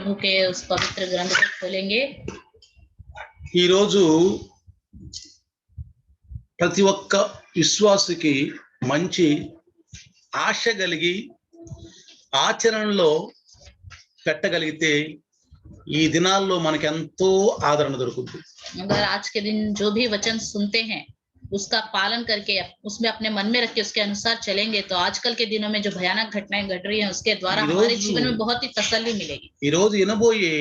प्रभु के उस पवित्र ग्रंथ को खोलेंगे। ఈ రోజు ప్రతి ఒక్క విశ్వాసికి మంచి ఆశ కలిగి ఆచరణలో పెట్టగలిగితే ఈ దినాల్లో మనకి ఎంతో ఆదరణ దొరుకుతుంది। अगर आज के दिन जो भी वचन सुनते हैं उसका पालन करके उसमें अपने मन में रख के उसके अनुसार चलेंगे तो आजकल के दिनों में जो भयानक घटनाएं घट रही हैं उसके द्वारा हमारे जीवन में बहुत ही तसल्ली मिलेगी। ఈ రోజు వినబోయే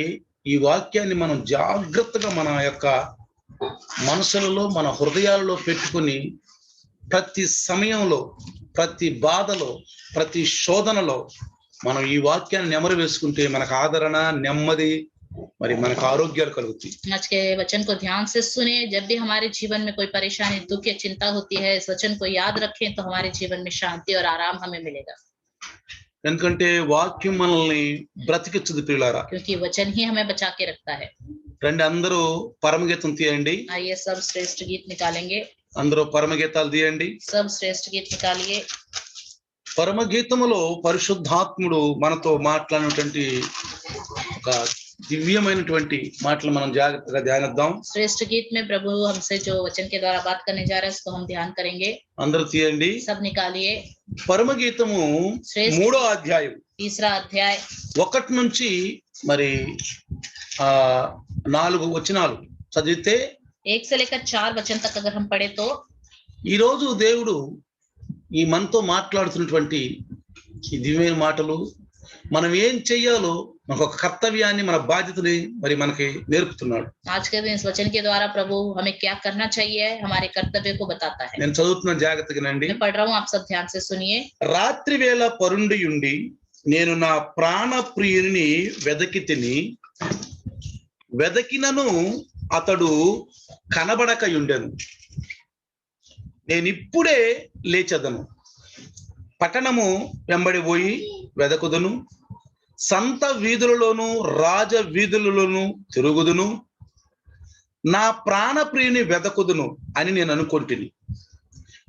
ఈ వాక్యాన్ని మనం జాగ్రత్తగా మన యొక్క మనసులలో మన హృదయాలలో పెట్టుకొని ప్రతి సమయంలో ప్రతి బాధలో ప్రతి శోధనలో మనం ఈ వాక్యాన్ని నెమరు వేసుకుంటే మనకు ఆదరణ నెమ్మది మరి మనకు ఆరోగ్యాలు కలుగుతాయి। आज के वचन को ध्यान से सुने। जब भी हमारे जीवन में कोई परेशानी दुख या चिंता होती है इस वचन को याद रखें तो हमारे जीवन में शांति और आराम हमें मिलेगा। ఎందుకంటే వాక్యం మనల్ని బ్రతికించుది ప్రియులారా। क्योंकि वचन ही हमें बचा के रखता है। రండి అందరూ పరమగీతం తీయండి। आइए सब श्रेष्ठ गीत निकालेंगे। అందరూ పరమగీతాలు తీయండి। सब श्रेष्ठ गीत निकालिए। పరమగీతములో పరిశుద్ధాత్ముడు మనతో మాట్లాడినటువంటి ఒక దివ్యమైనటువంటి మాటలు మనం జాగ్రత్తగా ధ్యానిద్దాం। श्रेष्ठ गीत में प्रभु हमसे जो वचन के द्वारा बात करने जा रहे हैं उसको हम ध्यान करेंगे। అందరూ తీయండి। सब निकालिए। పరమగీతము 3వ అధ్యాయం 3रा अध्याय 1 నుంచి మరి 4 వచనాలు చదివితే 1 से लेकर 4 वचन तक अगर हम पढ़े तो ఈ రోజు దేవుడు ఈ మనతో మాట్లాడుతున్నటువంటి ఈ దివ్యమైన మాటలు మనం ఏం చేయాలో మనకు ఒక కర్తవ్యాన్ని మన బాధ్యతని మరి మనకి నేర్పుతున్నాడు। आज के दिन इस वचन के द्वारा प्रभु हमें क्या करना चाहिए हमारे कर्तव्य को बताता है। నేను చదువుతున్న జాగ్రత్తగానండి। मैं पढ़ रहा हूँ आप सब ध्यान से सुनिए। రాత్రి వేళ పరుండియుండి నేను నా ప్రాణ ప్రియుని వెదకితిని వెదకినను అతడు కనబడకయుండెను నేనిప్పుడే లేచెదను పట్టణము వెంబడి పోయి వెదకుదును సంత వీధులలోను రాజ వీధులలోను తిరుగుదును నా ప్రాణ ప్రియుని వెదకుదును అని నేను అనుకుంటుని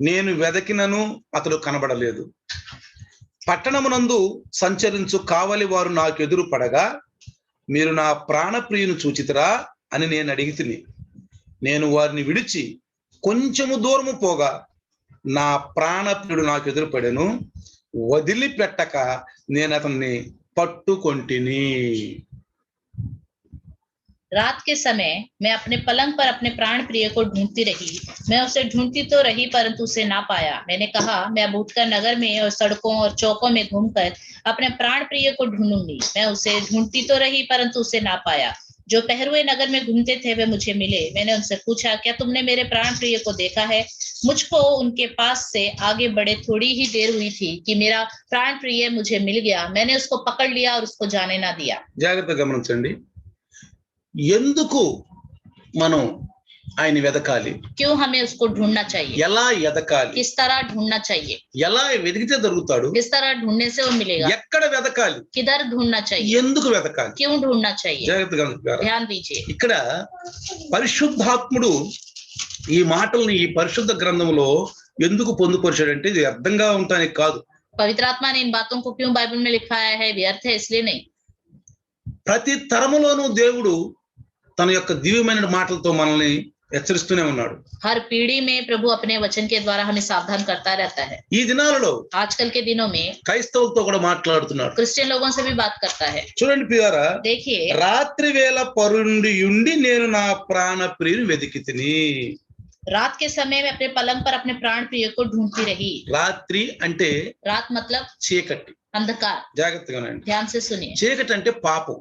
నేను వెదకినను అతడు కనబడలేదు పట్టణమునందు సంచరించు కావలి వారు నాకు ఎదురు పడగా మీరు నా ప్రాణ ప్రియుని చూచితరా అని నేను అడిగితిని నేను వారిని విడిచి కొంచెము దూరము పోగా నా ప్రాణప్రియుడు నాకు ఎదురుపడెను వదిలిపెట్టక నేను అతన్ని పట్టుకొంటిని। रात के समय मैं अपने पलंग पर अपने प्राण प्रिय को ढूंढती रही। मैं उसे ढूंढती तो रही परंतु उसे ना पाया। मैंने कहा मैं अब उठकर नगर में और सड़कों और चौकों में घूमकर अपने प्राण प्रिय को ढूंढूंगी। मैं उसे ढूंढती तो रही परंतु उसे ना पाया। जो पहरुए नगर में घूमते थे वे मुझे मिले। मैंने उनसे पूछा क्या तुमने मेरे प्राण प्रिय को देखा है? मुझको उनके पास से आगे बढ़े थोड़ी ही देर हुई थी कि मेरा प्राण प्रिय मुझे मिल गया। मैंने उसको पकड़ लिया और उसको जाने ना दिया। జాగ్రత్తగా గమనించండి ఎందుకు మనం ఆయన వెదకాలి क्यों हमें उसको ढूंढना चाहिए ఎలా వెదకాలి किस तरह ढूंढना चाहिए ఎలా వెదికితే దొరుకుతాడు किस तरह ढूंढने से वो मिलेगा ఎక్కడ వెదకాలి किधर ढूंढना चाहिए ఎందుకు వెదకాలి क्यों ढूंढना चाहिए జాగ్రత్తగా ध्यान दीजिए। ఇక్కడ పరిశుద్ధాత్ముడు ఈ మాటల్ని ఈ పరిశుద్ధ గ్రంథంలో ఎందుకు పొందుపరిచాడంటే ఇది అర్థంగా ఉండడానికి కాదు। पवित्र आत्मा ने इन बातों को क्यों बाइबल में लिखाया है व्यर्थ है इसलिए नहीं। ప్రతి తరములోనూ దేవుడు తన యొక్క దివ్యమైన మాటలతో మనల్ని హెచ్చరిస్తూనే ఉన్నాడు। हर पीढ़ी में प्रभु अपने वचन के द्वारा हमें सावधान करता रहता है। ఈ దినాలలో आजकल के दिनों में క్రైస్తవులతో కూడా మాట్లాడుతున్నాడు। क्रिश्चियन लोगों से भी बात करता है। చూడండి ప్రియారా देखिए రాత్రి వేళ పరుండియుండి నేను నా ప్రాణ ప్రియుని వెదికితిని। रात के समय में अपने पलंग पर अपने प्राण प्रिय को ढूंढती रही। రాత్రి అంటే रात मतलब చీకటి। अंधकार। జాగ్రత్తగానండి ध्यान से सुनिए। చీకటి అంటే పాపం।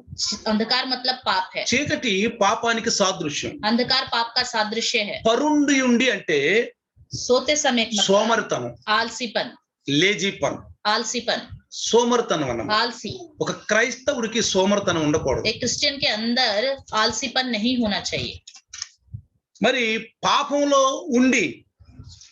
अंधकार मतलब पाप है। చీకటి పాపానికి సాదృశ్యం। अंधकार पाप का सादृश्य है। పరుండియుండి అంటే सोते समय मतलब సోమరితనం आलसीपन లేజీపన్ आलसीपन సోమరితనం అన్నమాట। आलसी। ఒక క్రైస్తవుడికి సోమరితనం ఉండకూడదు। एक क्रिश्चियन के अंदर आलसीपन नहीं होना चाहिए। మరి పాపంలో ఉండి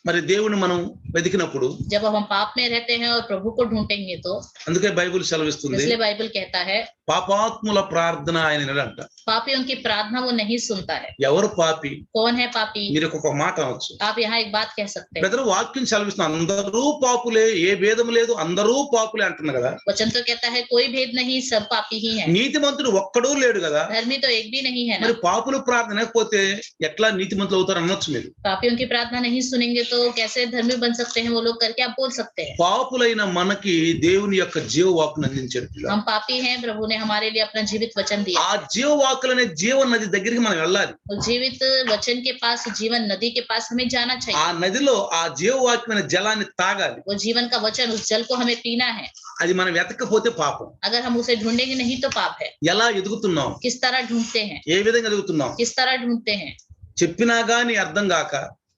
మరి దేవుని మనం వెతికినప్పుడు जब हम पाप में रहते हैं और प्रभु को ढूंढेंगे तो అందుకే బైబిల్ సెలవిస్తుంది इसलिए बाइबल कहता है పాపాత్ముల ప్రార్థన ఆయన వినడంట. पापियों की प्रार्थना वो नहीं सुनता है. ఎవరు పాపి? कौन है पापी? మీరు ఒక మాట అనొచ్చు. आप यहाँ एक बात कह सकते हैं. బ్రదర్ వాక్యం సెలవిస్తుంది అందరూ పాపులే, ఏ భేదం లేదు, అందరూ పాపులే అంటున్నా కదా. वचन तो कहता है कोई भेद नहीं, सब पापी ही हैं. నీతిమంతుడు ఒక్కడూ లేడు కదా. धर्मी तो एक भी नहीं है ना. మరి పాపుల ప్రార్థన లేకపోతే ఎట్లా నీతిమంతులు అవుతారు అనొచ్చు మీరు. पापियों की प्रार्थना नहीं सुनेंगे तो कैसे धर्मी बन सकते हैं वो लोग करके आप बोल सकते हैं. పాపులైన మనకి దేవుని యొక్క జీవవాక్కును అందించాడు. हम पापी हैं, प्रभु ने हमारे लिए अपना जीवित वचन दिया. ఆ జీవవాక్కులనే జీవన నది దగ్గరికి మనం వెళ్ళాలి. जीवित वचन के पास, जीवन नदी के पास हमें जाना चाहिए. ఆ నదిలో ఆ జీవవాక్యమైన జలాన్ని తాగాలి. वो जीवन का वचन, उस जल को हमें पीना है. అది మనం వెతకపోతే పాపం. अगर हम उसे ढूंढेंगे नहीं तो पाप है. ఎలా ఎదుగుతున్నాం? किस तरह ढूंढते हैं? ఏ విధంగా ఎదుగుతున్నాం? किस तरह ढूंढते हैं? చెప్పినా గాని అర్థం కాక,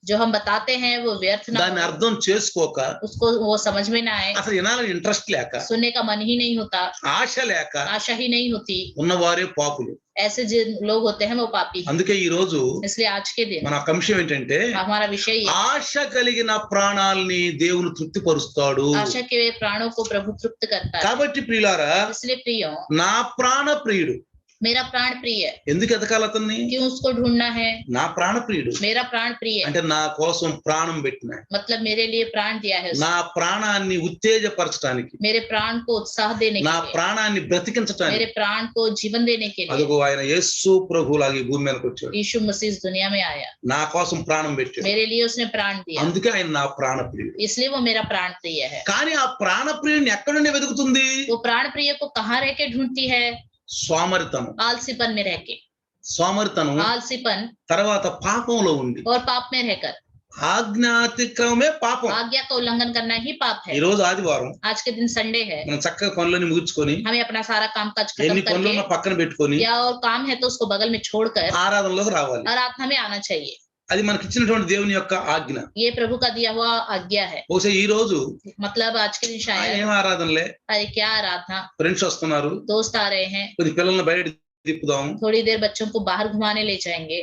जो हम बताते हैं वो व्यर्थ ना దాన్ని हो, అర్థం చేసుకోక, उसको वो समझ में ना आए, అసలు వినాలని ఇంట్రెస్ట్ లేక, सुनने का मन ही नहीं होता, ఆశ లేక आशा ही नहीं होती, ఉన్నవారే పాపులు. ऐसे जिन लोग होते हैं वो पापी हैं. అందుకే ఈ రోజు इसलिए आज के दिन మన అంశం ఏంటంటే हमारा विषय ये, ఆశ కలిగిన ప్రాణాల్ని దేవుడు తృప్తిపరుస్తాడు. आशा के प्राणों को प्रभु तृप्त करता है. కాబట్టి ప్రియులారా, इसलिए प्रियो, నా ప్రాణ ప్రియుడు. मेरा प्राण प्रिय है. ఎందుకు ఎదకాలి అతన్ని? क्यों उसको ढूंढना है? నా ప్రాణ ప్రియుడు मेरा प्राण प्रिय है, అంటే నా కోసం ప్రాణం పెట్టిన, मतलब मेरे लिए प्राण दिया है उसने. నా ప్రాణాన్ని ఉత్తేజపరచడానికి, मेरे प्राण को उत्साह देने నా के लिए, ప్రాణాన్ని బ్రతికించడానికి मेरे प्राण को जीवन देने के लिए అదుగో ఆయన యేసు ప్రభువులాగా ఈ భూమి మీదకి వచ్చాడు. यीशु मसीह इस दुनिया में आया. నా కోసం ప్రాణం పెట్టాడు. मेरे लिए उसने प्राण दिया, అందుకే ఆయన నా ప్రాణ ప్రియుడు. इसलिए वो मेरा प्राण प्रिय है. కానీ ఆ ప్రాణ ప్రియుడిని ఎక్కడ నుండి వెతుకుతుంది? वो प्राण प्रिय को कहाँ रह के ढूंढती है? సోమరితనం. आलसीपन में रह के. సోమరితనం आलसीपन తర్వాత పాపంలో ఉంది. और पाप में रहकर. ఆజ్ఞాతిక్రమమే పాపం. आज्ञा का उल्लंघन करना ही पाप है. ఈ రోజు ఆదివారం आज के दिन संडे है, మనం చక్కగా పనులని ముగించుకొని, हमें अपना सारा काम काज खत्म ఎన్ని పనులు करके, ఉన్నా పక్కన పెట్టుకొని या और काम है तो उसको बगल में छोड़कर ఆరాధనలోకి రావాలి. आराधना में आना चाहिए. అది మనకి ఇచ్చినటువంటి దేవుని యొక్క ఆజ్ఞ. ये प्रभु का दिया हुआ आज्ञा है. బహుశా ఈ రోజు मतलब आज के दिन शायद, ఏం ఆరాధనలే, अरे क्या आराधना, ఫ్రెండ్స్ వస్తున్నారు, दोस्त आ रहे हैं, కొద్ది పిల్లల్ని బయట తిప్పుదాం, थोड़ी देर बच्चों को बाहर घुमाने ले जाएंगे,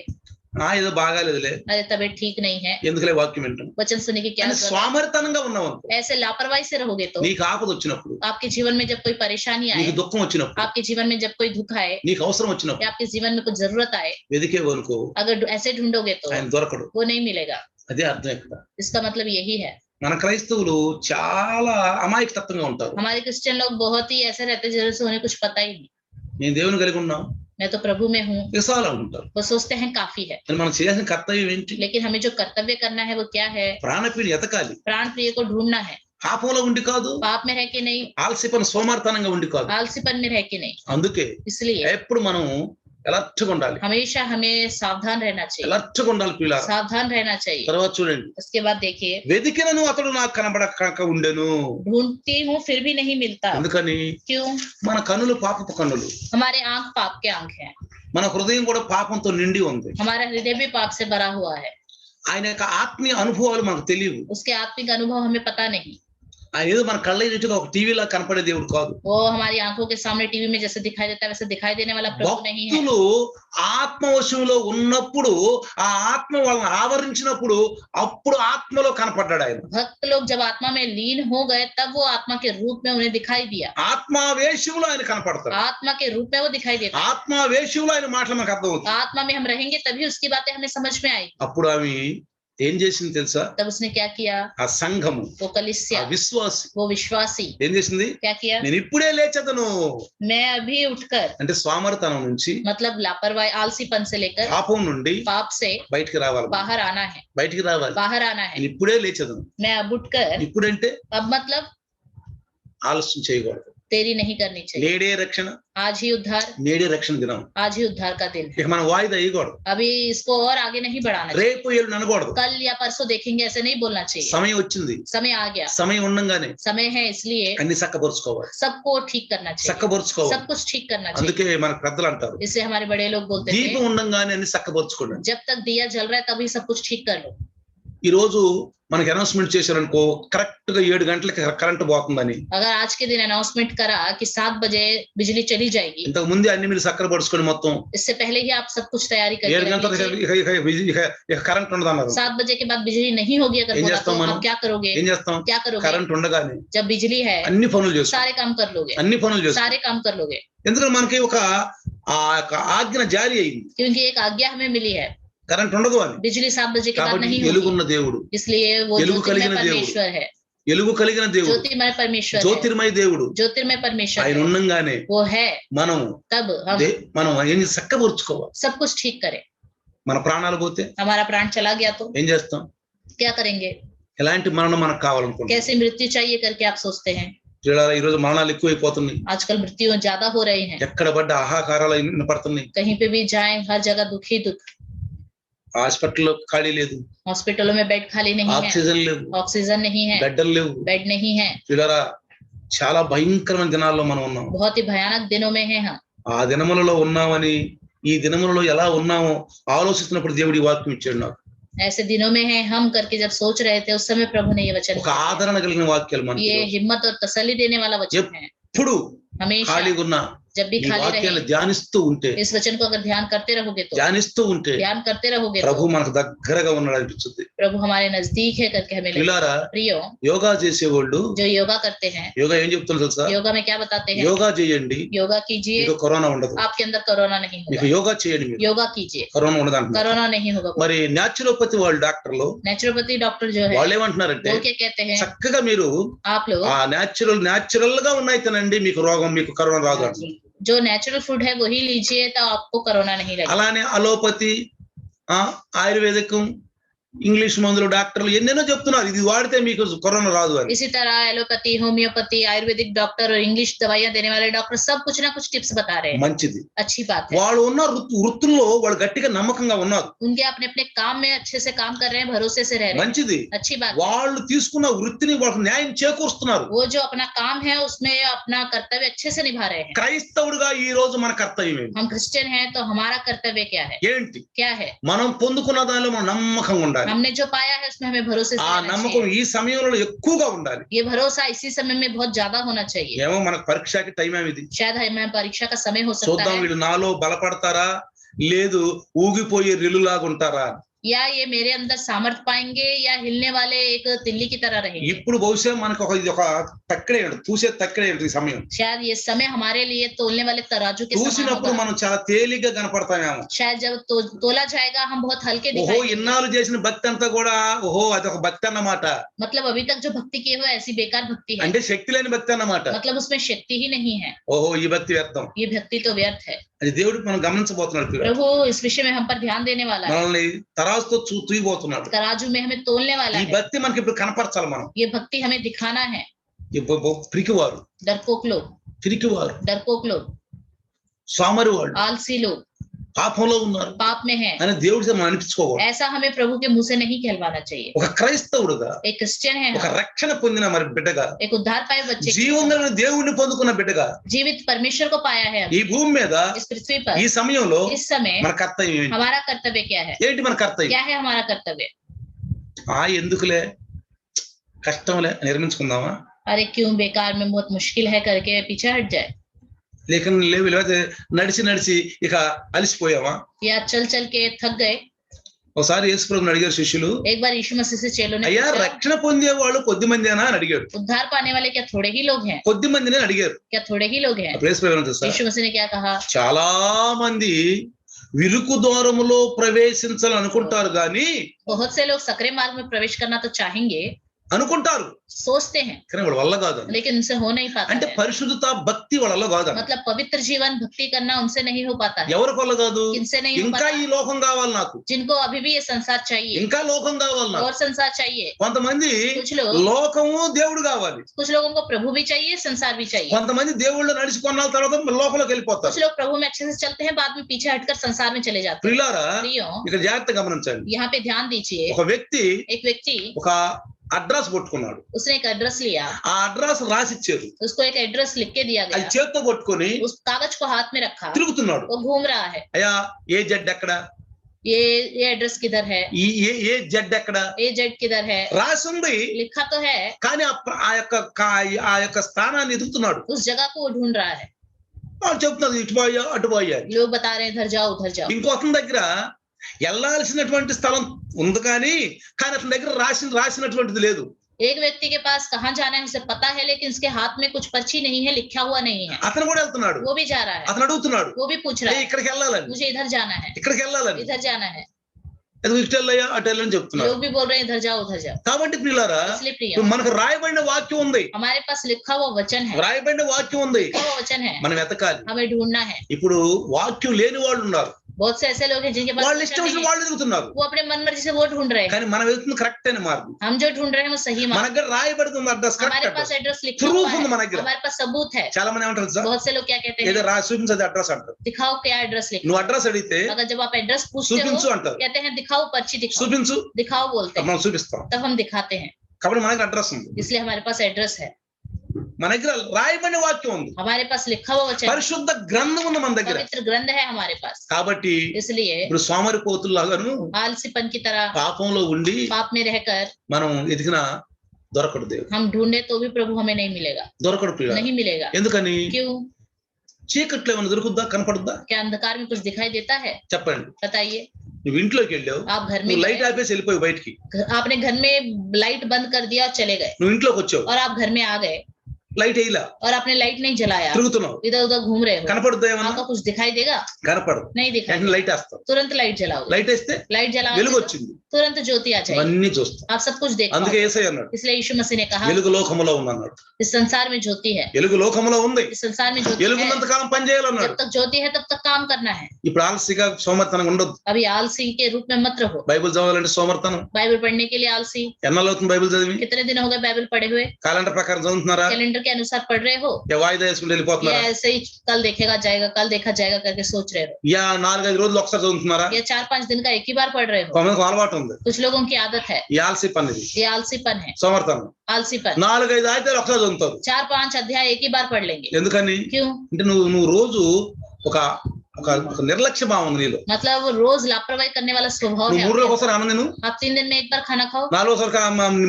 ఏదో బాగాలేదులే, अरे तबीयत ठीक नहीं है, ఎందుకులే వాక్యం వింటాం. वचन सुनने की क्या जरूरत है? స్వామర్థనంగా ఉన్నావు అనుకో, ऐसे लापरवाही से रहोगे तो నీకు ఆపద వచ్చినప్పుడు, आपके जीवन में जब कोई परेशानी आए, నీకు దుఃఖం వచ్చినప్పుడు, आपके जीवन में जब कोई दुख आए, నీకు అవసరం వచ్చినప్పుడు या आपके जीवन में कुछ जरूरत आए, వెదికేవు అనుకో, अगर ऐसे ढूंढोगे तो ఆయన దొరకడు. वो नहीं मिलेगा. అదే అర్థం ఇక్కడ. इसका मतलब यही है. మన క్రైస్తవులు చాలా అమాయకత్వంగా ఉంటారు. हमारे क्रिश्चियन लोग बहुत ही ऐसे रहते हैं जैसे उन्हें कुछ पता ही नहीं. నేను దేవుని కలిగి ఉన్నాం, मैं तो प्रभु में हूँ, విశాలు అనుకుంటారు. वो सोचते हैं काफी है. మరి మనం చేయాల్సిన కర్తవ్యం ఏంటి? लेकिन हमें जो कर्तव्य करना है वो क्या है? ప్రాణప్రియుని ఎతకాలి. प्राण प्रिय को ढूंढना है. పాపంలో ఉండి కాదు, पाप में रह के नहीं, ఆలస్యపన సోమార్తనంగా ఉండి కాదు. आलसीपन में रह के नहीं. అందుకే इसलिए ఎప్పుడు మనం ఎలర్ట్గా ఉండాలి. हमेशा हमें सावधान रहना चाहिए. ఎలర్ట్గా ఉండాలి పిల్లలు. सावधान रहना चाहिए. తర్వాత చూడండి, उसके बाद देखिए, వెదికినను అతడు నాకు కనబడక ఉండెను. ढूंढती हूँ फिर भी नहीं मिलता. ఎందుకని? क्यों? మన కన్నులు పాపపు కన్నులు, हमारे आंख पाप के आंख हैं. మన హృదయం కూడా పాపంతో నిండి ఉంది. हमारा हृदय भी पाप से भरा हुआ है. ఆయన యొక్క ఆత్మీయ అనుభవాలు మనకు తెలియవు. उसके आत्मिक अनुभव हमें पता नहीं. ఆయన ఏదో మన కళ్ళ ఎదుటగా ఒక టీవీలా కనపడే దేవుడు కాదు. वो हमारी आंखों के सामने टीवी में जैसे दिखाई देता है वैसे दिखाई देने वाला प्रभु नहीं है. భక్తులు ఆత్మవశంలో ఉన్నప్పుడు, ఆ ఆత్మ వాళ్ళని ఆవరించినప్పుడు, అప్పుడు ఆత్మలో కనపడ్డాడు ఆయన. भक्त लोग जब आत्मा में लीन हो गए तब वो आत्मा के रूप में उन्हें दिखाई दिया. ఆత్మావేశంలో ఆయన కనపడతాడు. आत्मा के रूप में वो दिखाई देता. ఆత్మావేశంలో ఆయన మాటలు మనకు అర్థమవుతుంది. आत्मा में हम रहेंगे तभी उसकी बातें हमें समझ में आएगी. అప్పుడు ఆమె ఏం చేసింది తెలుసా? तब उसने क्या किया? ఆ సంఘము, वो कलीसिया, ఆ విశ్వాసి वो विश्वासी ఏం చేసింది? क्या किया? నేను ఇప్పుడే లేచదను मैं अभी उठकर, అంటే స్వామర్థనం నుంచి, मतलब लापरवाही आलसीपन से लेकर పాపం నుండి पाप से బయటికి రావాలి. बाहर आना है. బయటికి రావాలి. बाहर आना है. నేను ఇప్పుడే లేచదను. मैं अब उठकर, ఇప్పుడంటే अब मतलब ఆలస్యం చేయకూడదు. देरी नहीं करनी चाहिए. నేడే రక్షణ, आज ही उद्धार, నేడే రక్షణ దినం. आज ही उद्धार का दिन है. ఇక మనం వాయిదా ఇవ్వకూడదు. अभी इसको और आगे नहीं बढ़ाना चाहिए. రేపు ఎల్లుండి అనకూడదు. कल या परसों देखेंगे ऐसे नहीं बोलना चाहिए. సమయం వచ్చింది, समय आ गया, సమయం ఉండంగానే समय है, इसलिए అన్ని చక్కపరుచుకోవాలి. सबको ठीक करना चाहिए. చక్కపరుచుకోవాలి. सब कुछ ठीक करना चाहिए. అందుకే మన పెద్దలు అంటారు, इससे हमारे बड़े लोग बोलते దీపం थे, ఉండంగానే అన్ని చక్కపరుచుకోండి. जब तक दिया जल रहा है तभी सब कुछ ठीक कर लो. ఈ రోజు మనకి అనౌన్స్మెంట్ చేశారనుకో కరెక్ట్ గా 7 గంటలకి కరెంట్ పోతుందని. अगर आज के दिन अनाउंसमेंट करा कि 7 बजे बिजली चली जाएगी, ఇంతకు ముందే అన్ని మీరు సక్కర పడుచుకొని మొత్తం इससे पहले ही आप सब कुछ तैयारी 7 करके గంటలకు रख लीजिए। ఇక కరెంట్ ఉండదన్నారు. 7 बजे के बाद बिजली नहीं होगी अगर ఏం बोला చేస్తాం तो మనం? आप क्या करोगे? ఏం చేస్తాం? क्या करोगे? కరెంట్ ఉండగానే जब बिजली है అన్ని పనులు చేస్తాం, सारे काम कर लोगे, అన్ని పనులు చేస్తాం. सारे काम कर लोगे, ఎందుకంటే మనకి ఒక ఆ యొక్క ఆజ్ఞ జారీ అయింది, क्योंकि एक आज्ञा हमें मिली है, కరెంట్ ఉండదు అని. बिजली 7 बजे के बाद కాబట్టి नहीं వెలుగున్న होगी। దేవుడు, इसलिए वो వెలుగు ज्योतिर्मय కలిగిన దేవుడు, परमेश्वर है, వెలుగు కలిగిన దేవుడు, ज्योतिर्मय परमेश्वर है, జ్యోతిర్మయ దేవుడు ज्योतिर्मय परमेश्वर ఆయన है, ఉన్నంగానే वो है। మనం तब हम మనం ఏం చక్కబరుచుకోవాలి. सब कुछ ठीक करें। మన ప్రాణాలు పోతే हमारा प्राण चला गया तो ఏం చేస్తాం? क्या करेंगे? ఎలాంటి మరణం మనకు కావాలనుకుంటున్నాం? कैसी मृत्यु चाहिए करके आप सोचते हैं? ఈ రోజు మరణాలు ఎక్కువైపోతున్నాయి. आजकल मृत्यु ज्यादा हो रही है, ఎక్కడ పడ్డ ఆహాకారాలు వినపడుతున్నాయి. कहीं पे भी जाएं हर जगह दुख ही दुख। హాస్పిటల్లో ఖాళీ లేదు, हॉस्पिटलों में बेड खाली नहीं है, ఆక్సిజన్ లేవు, ऑक्सीजन नहीं है, గడ్డలు లేవు. बेड नहीं है। ఇలా చాలా భయంకరమైన దినాల్లో మనం ఉన్నాం. बहुत ही भयानक दिनों में है हम। ఆ దినములలో ఉన్నామని, ఈ దినములలో ఎలా ఉన్నామో ఆలోచిస్తున్నప్పుడు దేవుడి వాక్యం ఇచ్చాడు నాకు. ऐसे दिनों में है हम करके जब सोच रहे थे, उस समय प्रभु ने ये वचन ఒక ఆదరణ కలిగిన వాక్యాలు మనకి. ये हिम्मत और तसल्ली देने वाला वचन है। ఎప్పుడు हमेशा ఖాళీగా ఉన్నా जब भी ఈ खाली వాక్యాలు रहे, ధ్యానిస్తూ ఉంటే, इस वचन को अगर ध्यान करते रहोगे तो, ధ్యానిస్తూ ఉంటే ध्यान करते रहोगे ప్రభు तो మనకు దగ్గరగా ఉన్నాడు అనిపిస్తుంది. प्रभु हमारे नजदीक है करके हमें लगता పిల్లారా, है। प्रियो, యోగా చేసేవాళ్ళు जो योगा करते हैं, యోగా ఏం చెప్తున్నారు తెలుసా? योगा में क्या बताते हैं? యోగా చేయండి, योगा कीजिए, మీకు కరోనా ఉండదు. आपके अंदर कोरोना नहीं మీకు होगा। యోగా చేయండి, మీకు योगा कीजिए, కరోనా ఉండదు అంటున్నారు. कोरोना नहीं होगा। మరి న్యాచురోపతి వాళ్ళు డాక్టర్లు नेचुरोपैथी डॉक्टर जो है వాళ్ళు ఏమంటున్నారంటే, वो क्या कहते हैं? చక్కగా మీరు आप लोग ఆ న్యాచురల్ గా ఉన్నాయి తినండి, మీకు రోగం, మీకు కరోనా రాదు అంటున్నారు. जो नेचुरल फूड है वही लीजिए तो आपको कोरोना नहीं लगेगा। అలానే అలోపతి, ఆయుర్వేదికం, ఇంగ్లీష్ మందులు డాక్టర్లు ఎన్నెన్నో చెప్తున్నారు, ఇది వాడితే మీకు కరోనా రాదు అని. इसी तरह एलोपैथी, होम्योपैथी, आयुर्वेदिक डॉक्टर और इंग्लिश दवाइयां देने वाले डॉक्टर सब कुछ ना कुछ टिप्स बता रहे हैं। మంచిది. अच्छी बात है। వాళ్ళు ఉన్న వృత్తుల్లో వాళ్ళు గట్టిగా నమ్మకంగా ఉన్నారు. उनके अपने अपने काम में अच्छे से काम कर रहे हैं, भरोसे से रह रहे हैं। మంచిది. अच्छी बात है। వాళ్ళు తీసుకున్న వృత్తిని వాళ్ళకి న్యాయం చేకూరుస్తున్నారు. वो जो अपना काम है उसमें अपना कर्तव्य अच्छे से निभा रहे हैं। క్రైస్తవుడిగా ఈ రోజు మన కర్తవ్యం ఏంటి? हम क्रिश्चियन हैं तो हमारा कर्तव्य क्या है? ఏంటి? क्या है? మనం పొందుకున్న దానిలో మనం నమ్మకంగా ఉండాలి. हमने जो पाया है उसमें हमें भरोसे से ఆ रहना నమ్మకం चाहिए। ఈ సమయంలో ఎక్కువగా ఉండాలి. ये भरोसा इसी समय में बहुत ज्यादा होना चाहिए। ఏమో మనకు పరీక్షకి టైం ఏమిది, शायद हमें परीक्षा का समय हो सकता చూద్దాం है, వీళ్ళు నాలో బలపడతారా లేదు ఊగిపోయే రిల్లులాగా ఉంటారా. या ये मेरे अंदर सामर्थ्य पाएंगे या हिलने वाले एक तिल्ली की तरह रहेंगे। ఇప్పుడు బహుశా మనకు ఇది ఒక తక్కడే చూసే తక్కడే ఈ సమయం. शायद ये समय हमारे लिए तोलने वाले तराजू के समान చూసినప్పుడు होगा। మనం చాలా తేలిగ్గా కనపడతామేమో. शायद जब तोला जाएगा हम बहुत हल्के ఓహో दिखाई देंगे। ఇన్నాళ్ళు చేసిన భక్తి అంతా కూడా ఓహో అదొక భక్తి అన్నమాట. मतलब अभी तक जो भक्ति किए हुए ऐसी बेकार भक्ति है, అంటే శక్తి లేని భక్తి అన్నమాట. मतलब उसमें शक्ति ही नहीं है। ఓహో ఈ భక్తి వ్యర్థం. ये भक्ति तो व्यर्थ है। అది దేవుడికి మనం గమనించబోతున్నాడు. प्रभु इस विषय में हम पर ध्यान देने वाला है, మనల్ని తరాజుతో తూయిపోతున్నాడు. तराजू में हमें तोलने वाला ఈ है। భక్తి మనకి ఇప్పుడు కనపరచాలి. మనం ये भक्ति हमें दिखाना है। పిరికివారు, डरपोक लोग, పిరికివారు, डरपोक लोग, సోమరి వాళ్ళు, आलसी लोग, పాపంలో ఉన్నారు पाप में है, అని దేవుడితో మనం అనిపించుకోకూడదు. ऐसा हमें प्रभु के मुंह से नहीं कहलवाना चाहिए। ఒక క్రైస్తవుడుగా, एक क्रिश्चियन है, ఒక రక్షణ పొందిన మరి బిడ్డగా, एक उद्धार पाए बच्चे, జీవంగా దేవుణ్ణి పొందుకున్న బిడ్డగా जीवित परमेश्वर को पाया है। ఈ భూమి మీద इस पृथ्वी पर ఈ సమయంలో इस समय మన కర్తవ్యం ఏంటి? हमारा कर्तव्य क्या है? ఏంటి మన కర్తవ్యం? क्या है हमारा कर्तव्य? ఎందుకులే కష్టంలే నిర్మించుకుందామా, अरे क्यों बेकार में बहुत मुश्किल है करके पीछे हट जाए, లేక లేకపోతే నడిచి నడిచి ఇక అలసిపోయావా. या चल चल के थक गए। ఒకసారి యేసుప్రభుని అడిగారు శిష్యులు, एक बार यीशु मसीह से चेलों ने అయ్యా पूछा, రక్షణ పొందే వాళ్ళు కొద్ది మందేనా అని అడిగాడు. उद्धार पाने वाले क्या थोड़े ही लोग हैं? కొద్ది మందిని అడిగారు. क्या थोड़े ही लोग हैं? అప్పుడు యేసుప్రభు ఏమన్నాడు తెలుసా? यीशु मसीह ने क्या कहा? చాలా మంది విరుకు ద్వారములో ప్రవేశించాలనుకుంటారు గాని बहुत से लोग सकरे मार्ग में प्रवेश करना तो चाहेंगे, అనుకుంటారు सोचते हैं, కానీ వాళ్ళ వల్ల కాదు. लेकिन उनसे हो नहीं पाता అంటే है। పరిశుద్ధత భక్తి వాళ్ళ వల్ల కాదు. मतलब पवित्र जीवन भक्ति करना उनसे नहीं हो पाता है। ఎవరి వల్ల కాదు? किनसे नहीं हो ఇంకా पाता? ఈ లోకం కావాలి నాకు, जिनको अभी भी ये संसार चाहिए, ఇంకా లోకం కావాలి నాకు. और संसार चाहिए। కొంతమంది कुछ लोग, లోకము దేవుడు కావాలి, कुछ लोगों को प्रभु भी चाहिए, संसार भी चाहिए। కొంతమంది దేవుళ్ళు నడిచి కొన్నాళ్ళ తర్వాత లోకంలోకి कुछ వెళ్ళిపోతారు. लोग प्रभु में अच्छे से चलते हैं, बाद में पीछे हटकर संसार में चले जाते हैं। ప్రియులారా प्रियो, ఇక్కడ జాగ్రత్తగా గమనించండి. यहाँ पे ध्यान दीजिए। ఒక వ్యక్తి एक व्यक्ति, ఒక అడ్రస్ పట్టుకున్నాడు. उसने एक एड्रेस लिया, ఆ అడ్రస్ రాసిచ్చారు. उसको एक एड्रेस लिख के दिया అది गया, చేత్తో పట్టుకొని उस कागज को हाथ में रखा, తిరుగుతున్నాడు. वो घूम रहा है। అయ్యా ఏ జడ్ ఎక్కడ, ये एड्रेस किधर है, ఏ జడ్ ఎక్కడ ये जेड किधर है, రాసి ఉంది, लिखा तो है, కానీ ఆ యొక్క స్థానాన్ని ఎదుగుతున్నాడు. उस जगह को वो ढूंढ रहा है. వాళ్ళు చెప్తున్నారు ఇటు పోయా అటు పోయా. लोग बता रहे हैं इधर जाओ उधर जाओ. ఇంకో అతని దగ్గర వెళ్ళాల్సినటువంటి స్థలం ఉంది, కానీ అతని దగ్గర రాసినటువంటిది లేదు. एक व्यक्ति के पास कहाँ जाना है उसे पता है, लेकिन उसके हाथ में कुछ पर्ची नहीं है, लिखा हुआ नहीं है. అతను కూడా వెళ్తున్నాడు, वो भी जा रहा है, అతను అడుగుతున్నాడు, वो भी पूछ रहा है ఇక్కడికి వెళ్ళాలని, मुझे इधर जाना है, ఇక్కడికి వెళ్ళాలని, इधर जाना है. ఎందుకు ఇటు వెళ్ళయ్యా అటు వెళ్ళని చెప్తున్నాడు. लोग भी बोल रहे हैं इधर जाओ उधर जाओ. కాబట్టి ప్రియులారా, इसलिए प्रिय, మనకు రాయబడిన వాక్యం ఉంది, हमारे पास लिखा हुआ वचन है, రాయబడిన వాక్యం ఉంది, लिखा हुआ वचन है, మనం వెతకాలి. हमें ढूंढना है. ఇప్పుడు వాక్యం లేని వాళ్ళు ఉన్నారు, बहुत से ऐसे लोग हैं जिनके पास వాళ్ళు वचन ఇష్టం नहीं వచ్చిన है, వాళ్ళు ఎదుగుతున్నారు, वो अपने मन मर्जी से वो ढूंढ रहे हैं. కానీ మనం వెళ్తుంది కరెక్ట్ అయిన మార్గం. हम जो ढूंढ रहे हैं वो सही మన मार्ग. దగ్గర రాయబడుతుంది అడ్రస్, हमारे కరెక్ట్ पास అడ్రస్, एड्रेस लिखा Proof हुआ ఉంది మన है, దగ్గర. हमारे पास सबूत है. చాలా మంది ఏమంటారు సార్, बहुत से लोग क्या कहते ఏదో हैं, రాసి చూపించదు అడ్రస్ అంటారు. दिखाओ क्या एड्रेस लिखा. నువ్వు అడ్రస్ అడిగితే अगर जब आप एड्रेस पूछते చూపించు हो అంటారు, कहते हैं दिखाओ पर्ची दिखाओ, చూపించు दिखाओ बोलते हैं, మనం చూపిస్తాం. तब हम दिखाते हैं. కాబట్టి మన దగ్గర అడ్రస్ ఉంది, इसलिए हमारे पास एड्रेस है, మన దగ్గర రాయబడిన వాక్యం ఉంది, हमारे पास लिखा हुआ वचन है, పరిశుద్ధ గ్రంథం ఉంది మన దగ్గర. पवित्र ग्रंथ है हमारे पास. కాబట్టి इसलिए ఇప్పుడు సోమరి పోతుల్లాగాను आलसीपन की तरह పాపంలో ఉండి पाप में रहकर మనం ఎదిగిన దొరకడు దేవుడు, हम ढूंढे तो भी प्रभु हमें नहीं मिलेगा, దొరకడు ప్రియ. नहीं मिलेगा. ఎందుకని? क्यों? చీకట్లో ఏమైనా దొరుకుద్దా, కనపడుద్దా? क्या अंधकार में कुछ दिखाई देता है? చెప్పండి. बताइए. నువ్వు ఇంట్లోకి వెళ్ళావు, आप घर में నువ్వు లైట్ गए, ఆపేసి వెళ్ళిపోయి బయటికి, आपने घर में लाइट बंद कर दिया और चले गए, నువ్వు ఇంట్లోకి వచ్చావు, और आप घर में आ गए లైట్ వేయలా, और आपने लाइट नहीं जलाया, తిరుగుతున్నావు, इधर उधर घूम रहे हो, కనపడుద్దా ఏమన్నా? आपको कुछ दिखाई देगा? కనపడదు. नहीं दिखाई వెంటనే లైట్ వేస్తావు, तुरंत लाइट जलाओ, లైట్ వేస్తే लाइट जलाओ వెలుగు వచ్చింది, तुरंत ज्योति आ जाएगी, అన్ని చూస్తాం. आप सब कुछ देखो. అందుకే యేసయ్య అన్నాడు, इसलिए यीशु मसीह ने कहा వెలుగు లోకములో ఉన్నాడు. इस संसार में ज्योति है, వెలుగు లోకములో ఉంది, इस संसार में ज्योति है, వెలుగున్నంత కాలం పని చేయాలన్నాడు. जब तक ज्योति है तब तक काम करना है. ఇప్పుడు ఆలస్యంగా సోమర్తనంగా ఉండొద్దు. अभी आलसी के रूप में मत रहो. బైబిల్ చదవాలంటే సోమర్తనం. बाइबल पढ़ने के लिए आलसी. ఎన్నాళ్ళు అవుతుంది బైబిల్ చదివి? कितने दिन हो गए बाइबल पढ़े हुए? క్యాలెండర్ ప్రకారం చదువుతున్నారా? कैलेंडर के अनुसार पढ़ रहे हो, యా వాయిదా వేసుకుంటూ या వెళ్ళిపోతున్నారా? ऐसे ही कल देखेगा जाएगा, कल देखा जाएगा करके सोच रहे हो, యా 4-5 రోజులు ఒకసారి చదువుతున్నారా? या 4-5 दिन का एक ही बार पढ़ रहे हो. కొంతమందికి అలవాటు ఉంది, कुछ लोगों की आदत है, ఈ ఆలసి పని ఇది ये आलसीपन है, సోమర్తనం. आलसीपन. 4-5 ఆయితాలు ఒకసారి చదువుతారు. 4-5 अध्याय एक ही बार पढ़ लेंगे. ఎందుకని? क्यों? అంటే నువ్వు రోజు ఒక ఒక నిర్లక్ష్య భావం ఉంది నీలో. मतलब वो रोज लापरवाही करने वाला स्वभाव నువ్వు है. 3 రోజులకు ఒకసారి అన్నం తిను, आप 3 दिन में एक बार खाना खाओ, 4 రోజులకు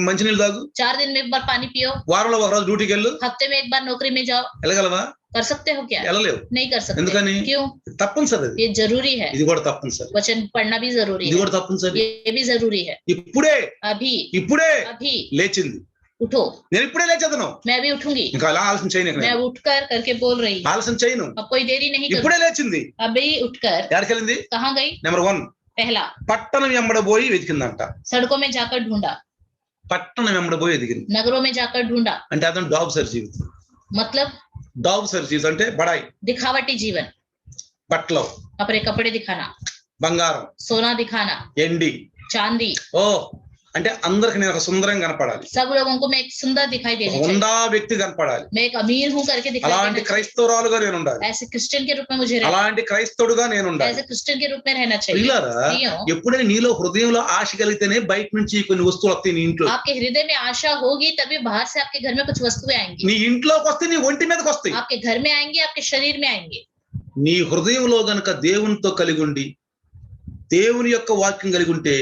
మంచినీళ్ళు తాగు, 4 दिन में एक बार पानी पियो, వారంలో ఒక రోజు డ్యూటీకి వెళ్ళు. हफ्ते में एक बार नौकरी में जाओ. వెళ్ళగలవా? कर सकते हो क्या? వెళ్ళలేవు. नहीं कर सकते. ఎందుకని? क्यों? తప్పనిసరి అది. ये जरूरी है, ఇది కూడా తప్పనిసరి, वचन पढ़ना भी जरूरी ఇది है, కూడా తప్పనిసరి. ये भी जरूरी है. ఇప్పుడే अभी अभी లేచింది. उठो. నేను ఇప్పుడే లేచేదను, मैं भी उठूंगी. ఇంకా అలా ఆలస్యం చేయను, मैं उठकर करके बोल रही हूँ, ఆలస్యం చేయను. अब कोई देरी नहीं करूँ. ఇప్పుడే లేచింది. अभी उठकर ఎక్కడికి వెళ్ళింది? कहाँ गई? నెంబర్ 1, पहला, పట్టణం వెంబడ పోయి వెతికిందంట. सड़कों में जाकर ढूंढा, పట్టణం వెంబడ పోయి వెతికింది. नगरों में जाकर ढूंढा. అంటే అతను డాబ్ సర్ జీవితం. मतलब డాబ్ సర్ జీవితం అంటే బడాయి, दिखावटी जीवन, బట్టలు, अपने कपड़े दिखाना, బంగారం, सोना दिखाना, ఎండి. चांदी. ఓ అంటే అందరికి నేను ఒక సుందరంగా కనపడాలి, सब लोगों को मैं एक सुंदर दिखाई देनी चाहिए, హుందా వ్యక్తి కనపడాలి, मैं एक अमीर हूँ करके दिखाई అలాంటి देना चाहिए. క్రైస్తవురాలుగా నేను ఉండాలి, ऐसे क्रिश्चियन के रूप में मुझे रहना, అలాంటి క్రైస్తవుడుగా నేను ఉండాలి. ऐसे क्रिश्चियन के रूप में रहना चाहिए. పిల్లరా, प्रियो, ఎప్పుడైనా నీలో హృదయంలో ఆశ కలిగితేనే బయట నుంచి కొన్ని వస్తువులు వస్తాయి నీ ఇంట్లో. आपके हृदय में आशा होगी तभी बाहर से आपके घर में कुछ वस्तुएं आएंगी. నీ ఇంట్లోకి వస్తే నీ ఒంటి మీదకి వస్తాయి. आपके घर में आएंगे, आपके शरीर में आएंगे. నీ హృదయంలో గనక దేవునితో కలిగి ఉండి దేవుని యొక్క వాక్యం కలిగి ఉంటే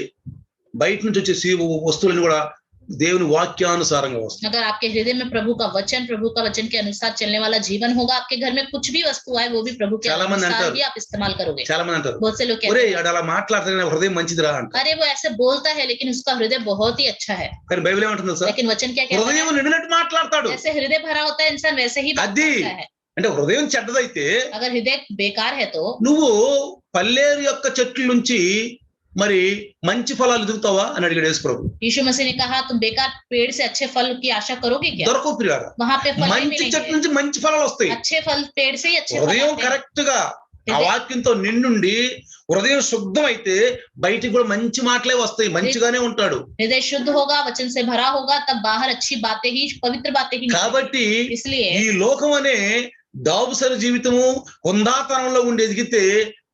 బయట నుంచి వచ్చే వస్తువులను కూడా దేవుని వాక్యానుసారంగా వస్తాయి. अगर आपके हृदय में प्रभु का वचन के अनुसार चलने वाला जीवन होगा, आपके घर में कुछ भी वस्तु आए वो भी प्रभु के अनुसार ही आप इस्तेमाल करोगे. చాలా మంది అంటారు, बहुत से लोग कहते ఒరే हैं, అలా మాట్లాడుతున్నా హృదయం మంచిదిరా అంట. अरे वो ऐसे बोलता है लेकिन उसका हृदय बहुत ही अच्छा है. కానీ బైబిల్ ఏమంటుంది సార్? लेकिन वचन क्या कहता హృదయం है? నిండినట్టు మాట్లాడతాడు. जैसे हृदय भरा होता है इंसान वैसे ही बात అది करता है. అంటే హృదయం చెడ్డదైతే अगर हृदय बेकार है तो నువ్వు పల్లేరు యొక్క చెట్ల నుంచి మరి మంచి ఫలాలు ఎదుగుతావా అని అడిగాడు యేసు ప్రభు. यीशु मसीह ने कहा तुम बेकार पेड़ से अच्छे फल की आशा करोगे क्या? దొరకవు ప్రియారా, वहां पे फल नहीं మంచి చెట్ల मिलेंगे. నుంచి మంచి ఫలాలు వస్తాయి. अच्छे फल पेड़ से ही अच्छे फल హృదయం आते हैं. కరెక్ట్ గా ఆ వాక్యంతో నిండుండి హృదయం శుద్ధం అయితే బయటికి కూడా మంచి మాటలే వస్తాయి, మంచిగానే ఉంటాడు. हृदय शुद्ध होगा, वचन से भरा होगा, तब बाहर अच्छी बातें ही, पवित्र बातें ही. కాబట్టి इसलिए ఈ లోకం అనే దాబుసరి జీవితము హుందాతనంలో ఉండి ఎదిగితే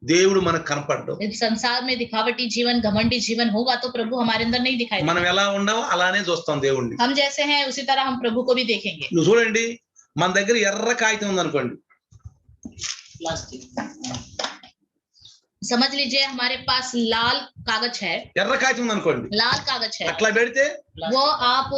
దేవుడు మనకు కనపడ్డాడు. इस संसार में दिखावटी जीवन, घमंडी जीवन होगा तो प्रभु हमारे अंदर नहीं दिखाई మనం ఎలా ఉండవో అలానే చూస్తాం దేవుణ్ణి. हम जैसे हैं उसी तरह हम प्रभु को भी देखेंगे. నువ్వు చూడండి, మన దగ్గర ఎర్ర కాగితం ఉందనుకోండి, समझ लीजिए हमारे पास लाल कागज है, ఎర్ర కాగితం ఉందనుకోండి, लाल कागज है, అట్లా పెడితే वो आप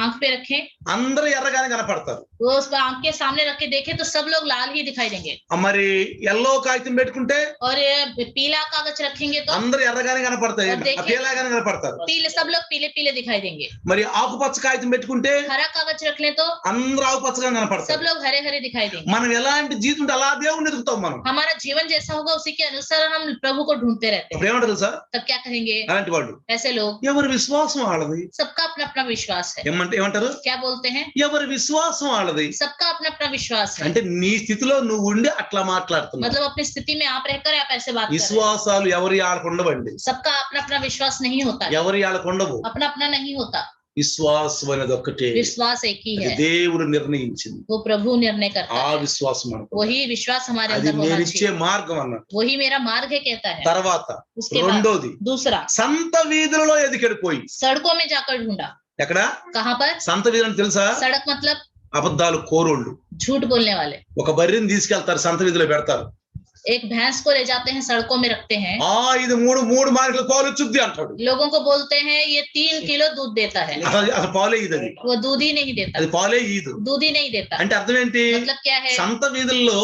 आंख पे रखें, అందరూ ఎర్రగానే కనపడతారు. वो उस पर आंख के सामने रख के देखें तो सब लोग लाल ही दिखाई देंगे. మరి ఎల్లో కాగితం పెట్టుకుంటే और ये पीला कागज रखेंगे तो అందరూ ఎర్రగానే కనపడతాయి, పీలాగానే కనపడతారు. पीले, सब लोग पीले पीले दिखाई देंगे. మరి ఆకుపచ్చ కాగితం పెట్టుకుంటే हरा कागज रख ले तो అందరూ ఆకుపచ్చగా सब కనపడతారు. लोग हरे हरे दिखाई देंगे. మనం ఎలాంటి జీవితం ఉంటే అలా దేవుణ్ణి ఎదుగుతాం. మనం हमारा जीवन जैसा होगा उसी के अनुसार हम प्रभु को ढूंढते रहते हैं. ఇప్పుడు ఏమంటారు తెలుసా? तब क्या कहेंगे అలాంటి వాళ్ళు ऐसे लोग? ఎవరి విశ్వాసం వాళ్ళది. सबका अपना अपना विश्वास है. ఏమంటారు? क्या बोलते हैं? ఎవరి విశ్వాసం వాళ్ళది. सबका अपना अपना विश्वास है. అంటే నీ స్థితిలో నువ్వు ఉండి అట్లా మాట్లాడుతున్నావు. मतलब अपनी स्थिति में आप रहकर आप ऐसे बात कर रहे हैं. విశ్వాసాలు ఎవరి వాళ్ళకు ఉండవండి. सबका अपना अपना विश्वास नहीं होता है. ఎవరి వాళ్ళకు ఉండవు. अपना अपना नहीं होता. విశ్వాసం అనేది ఒక్కటే, विश्वास एक ही है. దేవుడు నిర్ణయించింది. वो प्रभु निर्णय करता ఆ है. విశ్వాసం అనుకో. वही विश्वास हमारे అది अंदर होना నేను ఇచ్చే चाहिए. మార్గం అన్నట్టు. वही मेरा मार्ग है कहता है. తర్వాత उसके बाद రెండోది दूसरा, సంత వీధులలో ఎదికెడిపోయి. सड़कों में जाकर ढूंढा. ఎక్కడ? कहाँ पर? సంత వీధులు తెలుసా? सड़क मतलब అబద్ధాలు కోరోళ్ళు. झूठ बोलने वाले. ఒక బర్రెని తీసుకెళ్తారు, సంత వీధిలో పెడతారు. एक भैंस को ले जाते हैं, सड़कों में रखते हैं. ఇది మూడు మార్కులు పాలు ఇచ్చుద్ది అంటాడు. लोगों को बोलते हैं ये 3 किलो दूध देता है. అసలు పాలే ఇది. అది वो दूध ही नहीं देता. అది పాలే ఇది. दूध ही नहीं देता. అంటే అర్థం ఏంటి? मतलब क्या है? సంత వీధుల్లో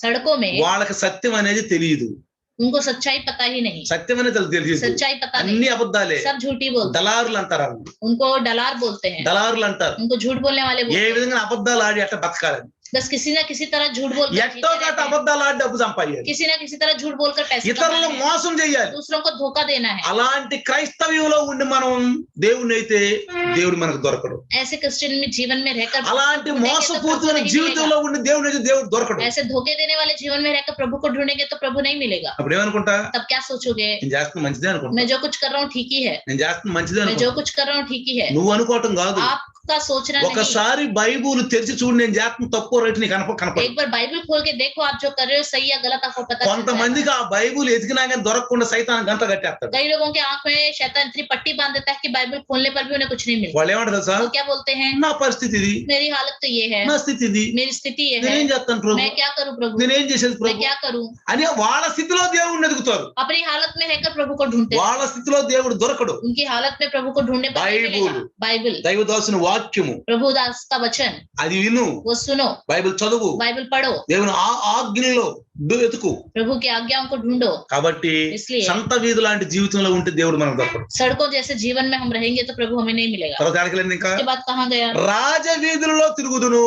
सड़कों में వాళ్ళకి సత్యం అనేది తెలియదు. उनको सच्चाई पता ही नहीं. సత్యం అనేది తెలియదు. सच्चाई पता అన్ని नहीं. అబద్ధాలే. सब झूठी बोलते हैं. దళారులు అంటారు. उनको डलार बोलते हैं. దళారులు అంటారు. उनको झूठ बोलने वाले ఏ बोलते हैं. విధంగా అబద్ధాలు ఆడి అట్లా బతకాలని. बस किसी ना किसी तरह झूठ बोलकर ఎట్టో जीते గట్ట रहते हैं. అబద్ధాలు ఆడి డబ్బు సంపాదించాలి. किसी ना किसी तरह झूठ बोलकर पैसे ఇతరులను कमाने हैं. మోసం చేయాలి. दूसरों को धोखा देना है. అలాంటి క్రైస్తవ్యంలో ఉండి మనం దేవుని అయితే దేవుడు మనకు దొరకడు. ऐसे क्रिश्चियन में जीवन में रहकर అలాంటి మోసపూరితమైన జీవితంలో ఉండి దేవుని అయితే దేవుడు దొరకడు. ऐसे धोखे देने वाले जीवन में रहकर प्रभु को ढूंढेंगे तो प्रभु नहीं मिलेगा. అప్పుడు ఏమనుకుంటా? तब क्या सोचोगे? నేను చేస్తున్న మంచిదే అనుకుంటా. मैं जो कुछ कर रहा हूँ ठीक ही है. నేను చేస్తున్న మంచిదే मैं जो అనుకుంటా. कुछ कर रहा हूँ ठीक ही है. నువ్వు అనుకోవటం కాదు. आपका सोचना नहीं. ఒకసారి బైబుల్ తెరిచి చూడు, నేను చేస్తున్న తప్పు రైట్ నీకు కనపడదు. एक बार बाइबल खोल के देखो आप जो कर रहे हो सही या गलत आपको पता चल जाएगा. కొంతమందికి ఆ బైబుల్ ఎతికినా కానీ దొరకకుండా సైతాన్ గంట కట్టేస్తాడు. कई लोगों के आंख में शैतान इतनी पट्टी बांध देता है कि बाइबल खोलने पर भी उन्हें कुछ नहीं मिलता. వాళ్ళు ఏమంటారు సార్? वो क्या बोलते हैं? నా పరిస్థితి ఇది, मेरी हालत तो ये है, నా స్థితి ఇది, मेरी स्थिति ये है, నేనేం చేస్తాను ప్రభు, मैं क्या करूं प्रभु, నేనేం చేసేది मैं ప్రభు क्या करूं. అని వాళ్ళ స్థితిలో దేవుడిని ఎదుగుతారు. अपनी हालत में रहकर प्रभु को ढूंढते हैं. వాళ్ళ స్థితిలో దేవుడు దొరకడు. उनकी हालत में प्रभु को ढूंढने पर नहीं बाइबल. मिलेगा. बाइबल, దైవదాసుని వాక్యము प्रभु दास का वचन, అది విను, वो सुनो, బైబిల్ చదువు, बाइबल पढ़ो, దేవుని ఆజ్ఞలో ఎతుకు. प्रभु की आज्ञाओं को ढूंढो. కాబట్టి इसलिए సంత వీధి లాంటి జీవితంలో ఉంటే దేవుడు మనకు దొరకడు. सड़कों जैसे जीवन में हम रहेंगे तो प्रभु हमें नहीं मिलेगा. తర్వాత ఆడకలేదు ఇంకా उसके बाद कहाँ गया? రాజవీధులలో తిరుగుదును.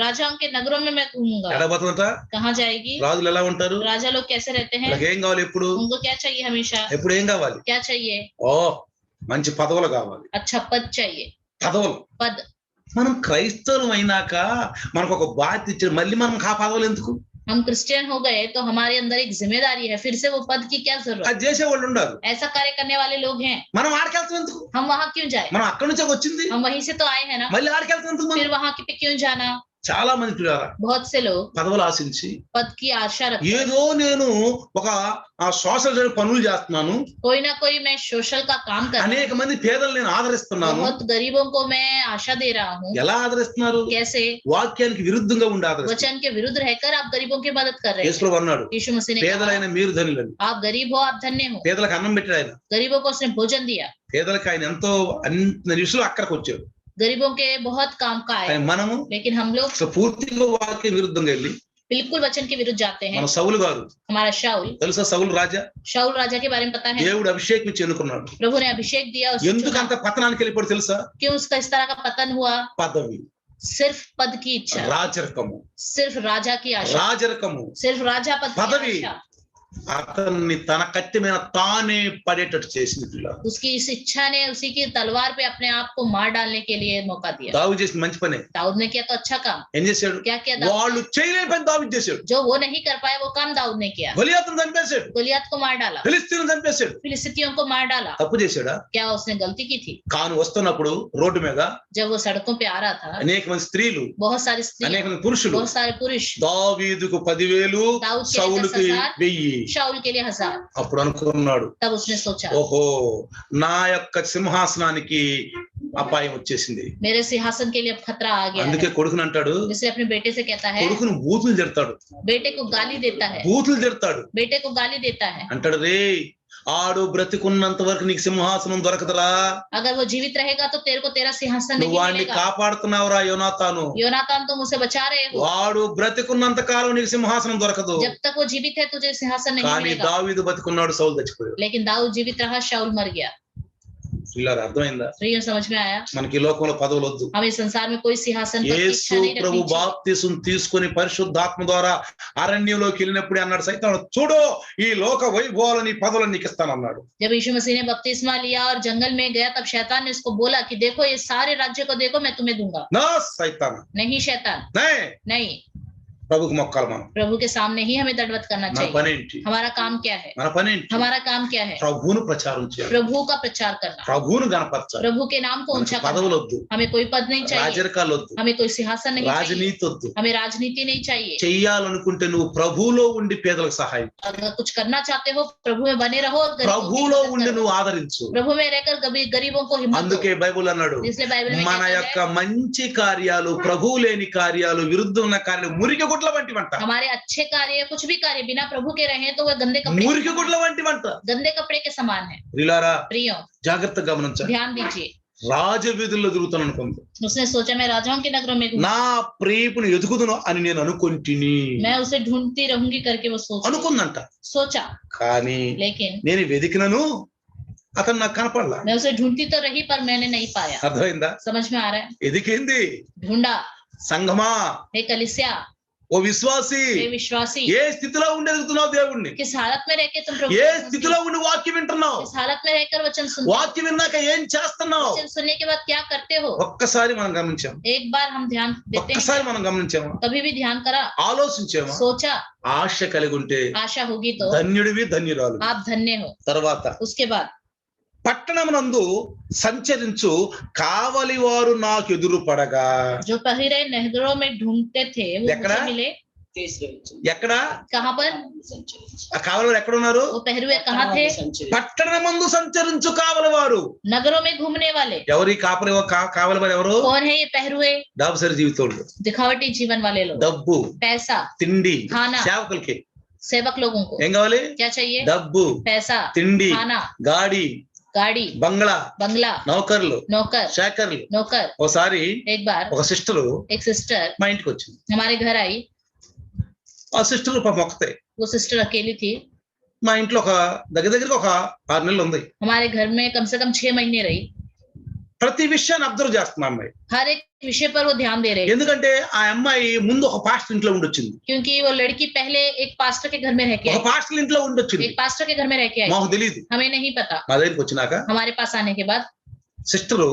राजाओं के नगरों में मैं घूमूंगा. ఎడబోతుందట. कहाँ जाएगी? రాజులు ఎలా ఉంటారు? राजा लोग कैसे रहते हैं? వాళ్ళకి ఏం కావాలి? ఎప్పుడు उनको क्या चाहिए? हमेशा ఎప్పుడు ఏం కావాలి? क्या चाहिए? ఓ మంచి పదవులు కావాలి. अच्छा पद चाहिए. పదవులు. पद. మనం క్రైస్తవులు అయినాక మనకు ఒక బాధ్యత ఇచ్చారు, మళ్ళీ మనం ఆ పదవులు ఎందుకు? हम क्रिश्चियन हो गए तो हमारे अंदर एक जिम्मेदारी है, फिर से वो पद की क्या जरूरत? అది చేసేవాళ్ళు ఉండరు. ऐसा कार्य करने वाले लोग हैं. మనం ఆడికెళ్తాం ఎందుకు? हम वहाँ क्यों जाए? మనం అక్కడి నుంచే వచ్చింది, हम वहीं से तो आए हैं ना. మళ్ళీ ఆడికెళ్తాం ఎందుకు? फिर वहाँ पे क्यों जाना? చాలా మంది పిల్లరా बहुत से लोग పదవులు ఆశించి पद की आशा रखते हैं. ఏదో నేను ఒక సోషల్ పనులు చేస్తున్నాను, कोई ना कोई मैं सोशल का काम कर रहा हूँ. అనేక మంది పేదలు నేను ఆదరిస్తున్నాను. बहुत गरीबों को मैं आशा दे रहा हूँ. ఎలా ఆదరిస్తున్నారు? कैसे? వాక్యానికి విరుద్ధంగా ఉండి ఆదరిస్తున్నారు. वचन के विरुद्ध रहकर आप गरीबों की मदद कर रहे हैं. యేసు అన్నాడు, यीशु मसीह ने कहा, పేదలైన మీరు ధనులని. आप गरीब हो, आप धन्य हो. పేదలకు అన్నం పెట్టాడు ఆయన. गरीबों को उसने भोजन दिया. పేదలకు ఆయన ఎంతో అన్ని విషయాలు అక్కడికి వచ్చాడు. गरीबों के बहुत काम का है. మనము लेकिन हम लोग పూర్తిగా వాక్యం విరుద్ధంగా వెళ్ళి बिल्कुल वचन के विरुद्ध जाते हैं. మన సౌలు గారు हमारा शाऊल, తెలుసా? సౌలు రాజా, शाऊल राजा के बारे में पता है. దేవుడు అభిషేకం ఇచ్చి ఎన్నుకున్నాడు. प्रभु ने अभिषेक दिया, उसको ఎందుకు चुना. అంత పతనానికి వెళ్ళిపోయాడు తెలుసా? क्यों उसका इस तरह का पतन हुआ? పదవి, सिर्फ पद की इच्छा, రాజరికము, सिर्फ राजा की आशा, రాజరికము, सिर्फ राजा पद की పదవి आशा అతన్ని తన కత్తి మీద తానే పడేటట్టు చేసింది. పిల్లలు, उसकी इस इच्छा ने उसी की तलवार पे अपने आप को मार डालने के लिए मौका दिया. దావీదు చేసిన మంచి పనే. दाऊद ने किया तो अच्छा काम. ఏం చేశాడు? क्या किया दाऊद? వాళ్ళు చేయలేని పని దావీదు చేశాడు. जो वो नहीं कर पाए वो काम दाऊद ने किया. గొలియాతును చంపేశాడు, गोलियत को मार डाला, ఫిలిస్తీయులను చంపేశాడు. फिलिस्तीयों को मार डाला. తప్పు చేశాడా? क्या उसने गलती की थी? కాను వస్తున్నప్పుడు రోడ్డు మీద जब वो सड़कों पे आ रहा था, అనేక మంది స్త్రీలు, बहुत सारी स्त्री, అనేక మంది పురుషులు बहुत सारे पुरुष, దావీదుకు 10,000, दाऊद के लिए సౌలుకి 10,000, 1000. शाऊल के लिए 1000. అప్పుడు అనుకున్నాడు, तब उसने सोचा, ఓహో నా యొక్క సింహాసనానికి అపాయం వచ్చేసింది. मेरे सिंहासन के लिए अब खतरा आ गया అందుకే है। కొడుకుని అంటాడు, जिसलिए अपने बेटे से कहता है, కొడుకును బూతులు తిడతాడు, बेटे को गाली देता है, బూతులు తిడతాడు. बेटे को गाली देता है। అంటాడు, రే ఆడు బ్రతికున్నంత వరకు నీకు సింహాసనం దొరకదురా, अगर वो जीवित रहेगा तो तेरे को तेरा सिंहासन నువ్వు नहीं వాడిని मिलेगा। కాపాడుతున్నావురా యోనాతాను, योनातान तुम उसे बचा रहे हो, వాడు బ్రతికున్నంత కాలం నీకు సింహాసనం దొరకదు. जब तक वो जीवित है तुझे सिंहासन नहीं కానీ मिलेगा। దావీదు బతికున్నాడు, సౌలు చచ్చిపోయాడు. लेकिन दाऊद जीवित रहा, शाऊल मर गया। ఇలా అర్థమైందా? ये समझ में आया? మనకి ఈ లోకంలో పదవులు వద్దు. हमें संसार में कोई सिंहासन पर యేసు इच्छा नहीं ప్రభు रखनी चाहिए। బాప్తిసం తీసుకొని పరిశుద్ధాత్మ ద్వారా అరణ్యంలోకి వెళ్ళినప్పుడు అన్నాడు సైతాను, చూడు ఈ లోక వైభవాలని పదవులను నీకు ఇస్తానన్నాడు. जब यीशु मसीह ने बपतिस्मा लिया और जंगल में गया, तब शैतान ने उसको बोला कि देखो ये सारे राज्य को देखो, मैं तुम्हें दूंगा। నా సైతాన్ नहीं शैतान, నే नहीं। ప్రభుకు మొక్కాలి మనం. प्रभु के सामने ही हमें दंडवत करना మన चाहिए। పనేంటి? हमारा काम क्या है? మన పనేంటి? हमारा काम क्या है? ప్రభువును ప్రచారం చేయాలి, प्रभु का प्रचार करना, ప్రభువును గణపరచాలి. प्रभु के नाम को ऊंचा పదవులు करना। వద్దు, हमें कोई पद नहीं चाहिए, రాజరికాలు వద్దు, हमें कोई सिंहासन नहीं चाहिए, రాజనీతి వద్దు. हमें राजनीति नहीं चाहिए। చెయ్యాలనుకుంటే నువ్వు ప్రభువులో ఉండి పేదలకు సహాయం, अगर कुछ करना चाहते हो, प्रभु में बने रहो और गरीबों की ప్రభువులో मदद ఉండి करो। నువ్వు ఆదరించు. प्रभु में रहकर गरीबों को हिम्मत दो। అందుకే బైబుల్ అన్నాడు, इसलिए बाइबल में మన कहता యొక్క है, మంచి కార్యాలు, ప్రభువు లేని కార్యాలు, విరుద్ధం ఉన్న కార్యాలు మురికి గుడ్ల వంటివంట. हमारे अच्छे कार्य, कुछ भी कार्य बिना प्रभु के रहे तो वह गंदे कपड़े మురికి గుడ్ల వంటివంట. गंदे कपड़े के समान है। ప్రియులారా प्रियो, జాగ్రత్తగా గమనించండి. ध्यान दीजिए। రాజవీధుల్లో తిరుగుతాను అనుకుంది, उसने सोचा मैं राजाओं के नगरों में నా ప్రేపుని ఎదుగుదును అని నేను అనుకుంటుని. मैं उसे ढूंढती रहूंगी करके वो అనుకుందంట, सोचा। కానీ लेकिन నేను వెతికినను అతను నాకు కనపడలా. मैं उसे ढूंढती तो रही पर मैंने नहीं पाया। అర్థమైందా? समझ में आ रहा है? ఎదికింది ढूंढा। సంఘమా, हे कलीसिया, ఓ విశ్వాసి, हे विश्वासी, ఏ స్థితిలో ఉండి ఎదుగుతున్నావు దేవుణ్ణి? किस हालत में रह के तुम प्रभु ఏ को ढूंढती స్థితిలో हो? ఉండి వాక్యం వింటున్నావు? किस हालत में रहकर वचन सुनते हो? వాక్యం విన్నాక ఏం చేస్తున్నావు? वचन सुनने के बाद क्या करते हो? ఒక్కసారి మనం గమనించాం, एक बार हम ध्यान देते हैं, ఒక్కసారి మనం గమనించాము, कभी भी ध्यान करा, ఆలోచించాము. सोचा, ఆశ కలిగి ఉంటే आशा होगी तो ధన్యుడివి, ధన్యురాలు. आप धन्य हो। తర్వాత उसके बाद పట్టణమునందు సంచరించు కావలి వారు నాకు ఎదురు పడగా. जो पहिरे नहरों में ढूंढते थे वो देखना? मुझे मिले। ఎక్కడ कहाँ पर? ఆ కావలి వారు ఎక్కడ ఉన్నారు? वो पहरुए कहाँ थे? పట్టణమందు సంచరించు కావలి వారు. नगरों में घूमने वाले। ఎవరి కాపలి కావలి వారు ఎవరు? कौन है ये पहरुए? దాబసరి జీవితంలో दिखावटी जीवन वाले लोग। డబ్బు, पैसा, తిండి, खाना। సేవకులకి सेवक लोगों को ఏం కావాలి? क्या चाहिए? డబ్బు, पैसा, తిండి, खाना, గాడి, गाड़ी, బంగ్లా, बंगला, నౌకర్లు, नौकर, శాకర్లు. नौकर। ఒకసారి एक बार ఒక సిస్టరు एक सिस्टर మా ఇంటికి వచ్చింది. हमारे घर आई। ఆ సిస్టర్ పాపం ఒక్కతే. वो सिस्टर अकेली थी। మా ఇంట్లో ఒక దగ్గర ఒక 6 నెలలు ఉంది. हमारे घर में कम से कम 6 महीने रही। ప్రతి విషయాన్ని అబ్జర్వ్ చేస్తున్నా అమ్మాయి. हर एक विषय पर वो ध्यान दे रही। ఎందుకంటే ఆ అమ్మాయి ముందు ఒక పాస్టర్ ఇంట్లో ఉండొచ్చింది, क्योंकि वो लड़की पहले एक पास्टर के घर में रह के ఒక आई। పాస్టర్ ఇంట్లో ఉండొచ్చింది. एक पास्टर के घर में रह के आई। మాకు తెలియదు. हमें नहीं पता। మా దగ్గరికి వచ్చినాక हमारे पास आने के बाद సిస్టరు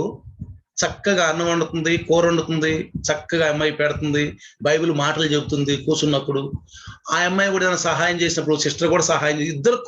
చక్కగా అన్నం వండుతుంది, కూర వండుతుంది, చక్కగా అమ్మాయి పెడుతుంది, బైబిల్ మాటలు చెబుతుంది కూర్చున్నప్పుడు. ఆ అమ్మాయి కూడా ఏదైనా సహాయం చేసినప్పుడు సిస్టర్ కూడా సహాయం చేసి ఇద్దరు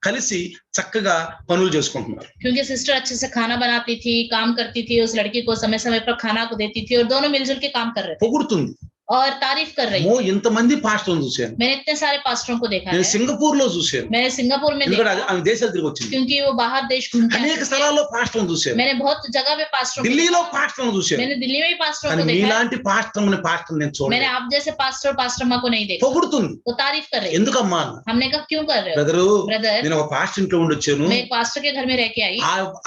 కలిసి చక్కగా పనులు చేసుకుంటున్నారు. क्योंकि सिस्टर अच्छे से खाना बनाती थी, काम करती थी, उस लड़की को समय समय पर खाना को देती थी और दोनों मिलजुल के काम कर रहे थे పొగుడుతుంది. और तारीफ कर रही ఓ थी। ఇంతమంది పాస్టర్లను చూశాను, मैंने इतने सारे पास्टरों को देखा నేను है। సింగపూర్ లో చూశాను, मैंने सिंगापुर में ఎందుకంటే देखा ఆమె దేశాలు తిరిగి వచ్చింది. क्योंकि वो बाहर देश घूमते అనేక हैं। స్థలాల్లో పాస్టర్లను చూశాను, मैंने बहुत जगह पे पास्टरों को ఢిల్లీలో देखा। పాస్టర్లను చూశాను. मैंने दिल्ली में भी पास्टरों కానీ को देखा है। మీలాంటి పాస్టర్ నేను मैंने చూడలేదు. आप जैसे पास्टर पास्टरमा को नहीं देखा। పొగుడుతుంది. वो तारीफ कर रही थी। ఎందుకమ్మా? हमने कहा क्यों कर रहे हो? బ్రదరు, ब्रदर, నేను ఒక పాస్టర్ ఇంట్లో ఉండొచ్చాను. मैं एक पास्टर के घर में रह के आई।